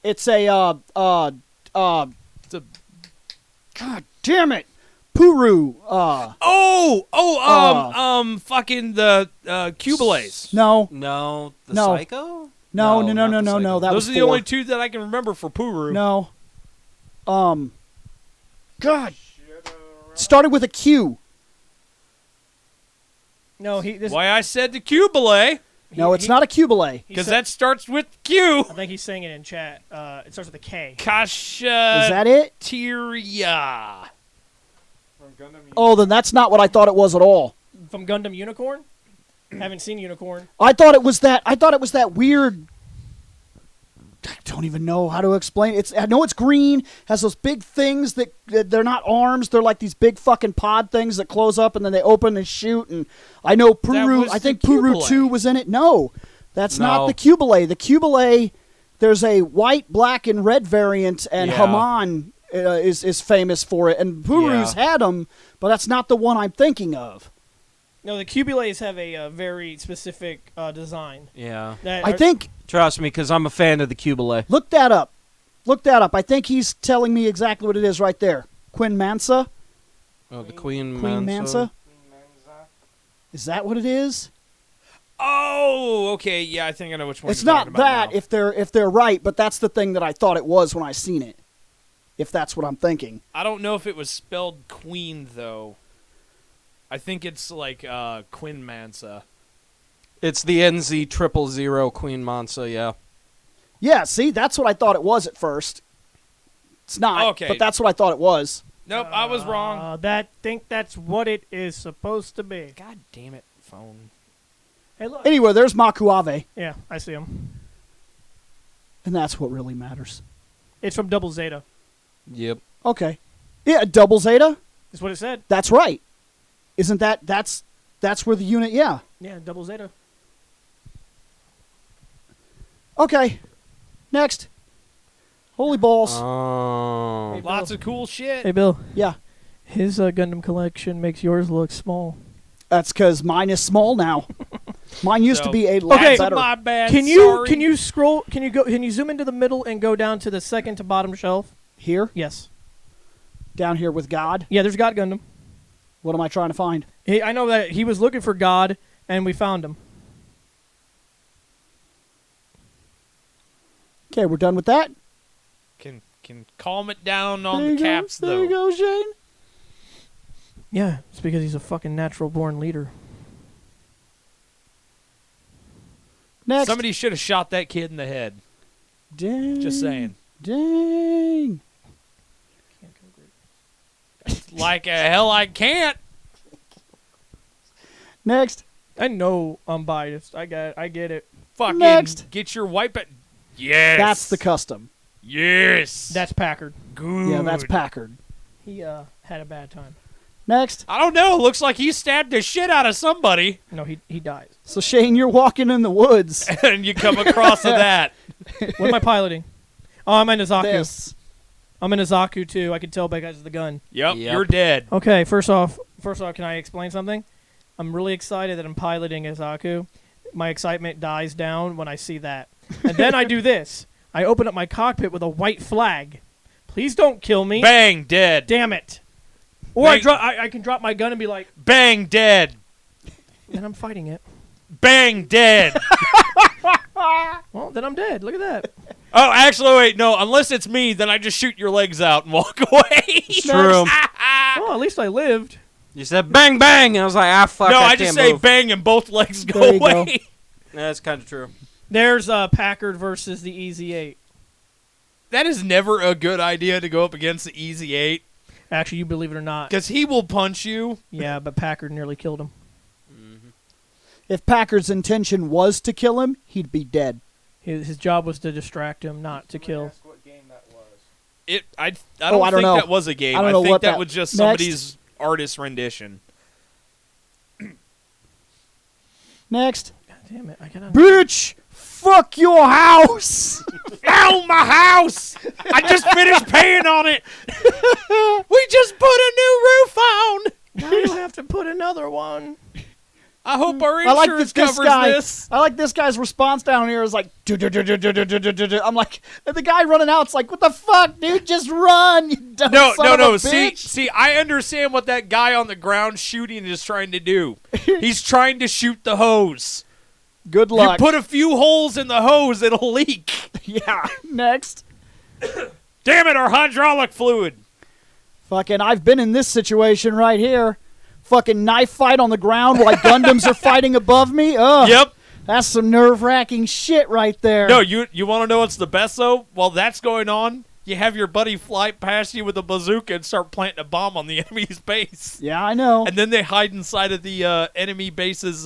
It's a It's a God damn it, Puru. fucking the Cubelays. No, No, the No. Psycho? no. not the Psycho. That was Those are the four. only two that I can remember for Puru. No. God. Started with a Q. No, he. This, Why I said the Cubelay, No, it's not a Cubelay. because that starts with Q. I think he's saying it in chat. It starts with a K. Is Kasha that it? Tyria. Oh, then that's not what I thought it was at all. From Gundam Unicorn. Haven't seen Unicorn. I thought it was that weird. I don't even know how to explain it. I know it's green, has those big things that they're not arms, they're like these big fucking pod things that close up and then they open and shoot. And I know Puru, was I think the Puru Cubelay. 2 was in it. No, that's not No. the Cubelay. The Cubelay, there's a white, black, and red variant, and Yeah. Haman is famous for it. And Puru's had them, but that's not the one I'm thinking of. No, the Cubelays have a very specific design. Yeah. That I are- think, Trust me, because I'm a fan of the Cubelay. look that up. Look that up. I think he's telling me exactly what it is right there. Queen Mansa? Oh, the Queen Queen Mansa? Is that what it is? Oh, okay. Yeah, I think I know which one. It's you're not talking about that now. if they're right, but that's the thing that I thought it was when I seen it. If that's what I'm thinking. I don't know if it was spelled Queen though. I think it's like Quinn Mansa. It's the NZ000 Queen Mansa, yeah. Yeah, see, that's what I thought it was at first. It's not, Okay. but that's what I thought it was. Nope, I was wrong. Think that's what it is supposed to be. God damn it, phone. Hey, look. Anyway, there's Makuave, Yeah, I see him. and that's what really matters. It's from Double Zeta. Yep. Okay. Yeah, Double Zeta? That's what it said. That's right. Isn't that's where the unit, yeah. Yeah, Double Zeta. Okay. Next. Holy balls. Oh. Hey, Lots Bill. of cool shit. Hey, Bill. Yeah. His Gundam collection makes yours look small. That's because mine is small now. Mine used to So, be a lot Okay. better. My bad. Can sorry. you scroll? Can you zoom into the middle and go down to the second to bottom shelf? Here? Yes. Down here with God? Yeah, there's God Gundam. What am I trying to find? I know that he was looking for God, and we found him. Okay, we're done with that. Can calm it down on There the you go. caps There though. you go, Shane. Yeah, it's because he's a fucking natural born leader. Next. Somebody should have shot that kid in the head. Dang. Just saying. Dang. Like hell, I can't. Next. I know I'm biased. I get it. Fucking Next. get your wipe it. Yes. That's the custom. Yes. That's Packard. good. Yeah, that's Packard. He had a bad time. Next. I don't know. Looks like he stabbed the shit out of somebody, No, he dies. So, Shane, you're walking in the woods. and you come across that. What am I piloting? Oh, I'm in Azaku. This. I'm in Azaku too. I can tell because of the gun. Yep, Yep. you're dead. Okay, first off, can I explain something? I'm really excited that I'm piloting Azaku. My excitement dies down when I see that. And then I do this. I open up my cockpit with a white flag. Please don't kill me. Bang, dead. Damn it. Or Bang. I can drop my gun and be like, Bang, dead. then I'm fighting it. Bang, dead. Well, then I'm dead. Look at that. Oh, actually, wait. No, unless it's me, then I just shoot your legs out and walk away. True. Well, at least I lived. You said bang bang, and I was like, ah, fuck. No, I can't just say move. bang and both legs go There you go. away. That's kind of true. There's Packard versus the Easy 8. That is never a good idea to go up against the Easy 8 Actually, you believe it or not. because he will punch you. Yeah, but Packard nearly killed him. If Packard's intention was to kill him, he'd be dead. His job was to distract him, not to kill. I I don't don't think know. that was a game. I don't I know think what that that- was just Next. somebody's artist rendition. Next. God damn it! I gotta. Bitch! Fuck your house! Ow, my house! I just finished paying on it. We just put a new roof on. Now you have to put another one. I hope our I like insurance this covers guy. this. I like this guy's response down here is like, I'm like, and the guy running out's like, what the fuck, dude? Just run, you dumb No, son no, of a no. bitch. See, I understand what that guy on the ground shooting is trying to do. He's trying to shoot the hose. Good You luck. put a few holes in the hose, it'll leak. Yeah, next. Damn it, our hydraulic fluid. Fucking, I've been in this situation right here. Fucking knife fight on the ground while Gundams are fighting above me. Ugh. Yep. That's some nerve-wracking shit right there. No, you want to know what's the best, though? While that's going on, you have your buddy fly past you with a bazooka and start planting a bomb on the enemy's base. Yeah, I know. And then they hide inside of the enemy base's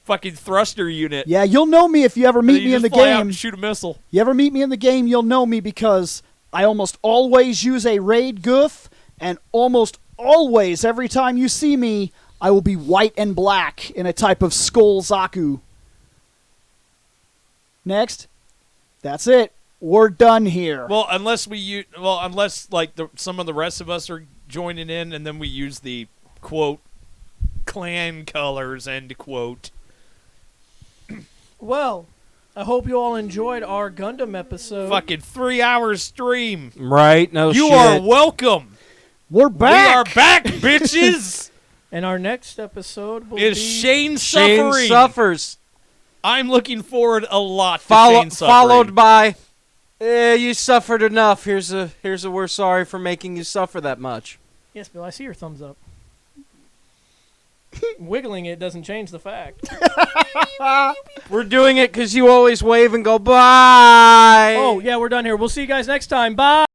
fucking thruster unit. Yeah, you'll know me if you ever And then meet you me in the just fly out game. and shoot a missile. You ever meet me in the game, you'll know me because I almost always use a raid goof, and almost always, every time you see me, I will be white and black in a type of Skull Zaku. Next. That's it. We're done here. Well, unless like some of the rest of us are joining in, and then we use the quote clan colors end quote. Well, I hope you all enjoyed our Gundam episode. Fucking 3 hours stream. Right? No You shit. are welcome. We're back. We are back, bitches. And our next episode will Is be Shane Shane suffering? suffers. I'm looking forward a lot to Shane suffering. Followed by, you suffered enough. Here's a we're sorry for making you suffer that much. Yes, Bill, I see your thumbs up. Wiggling it doesn't change the fact. We're doing it because you always wave and go bye. Oh, yeah, we're done here. We'll see you guys next time. Bye.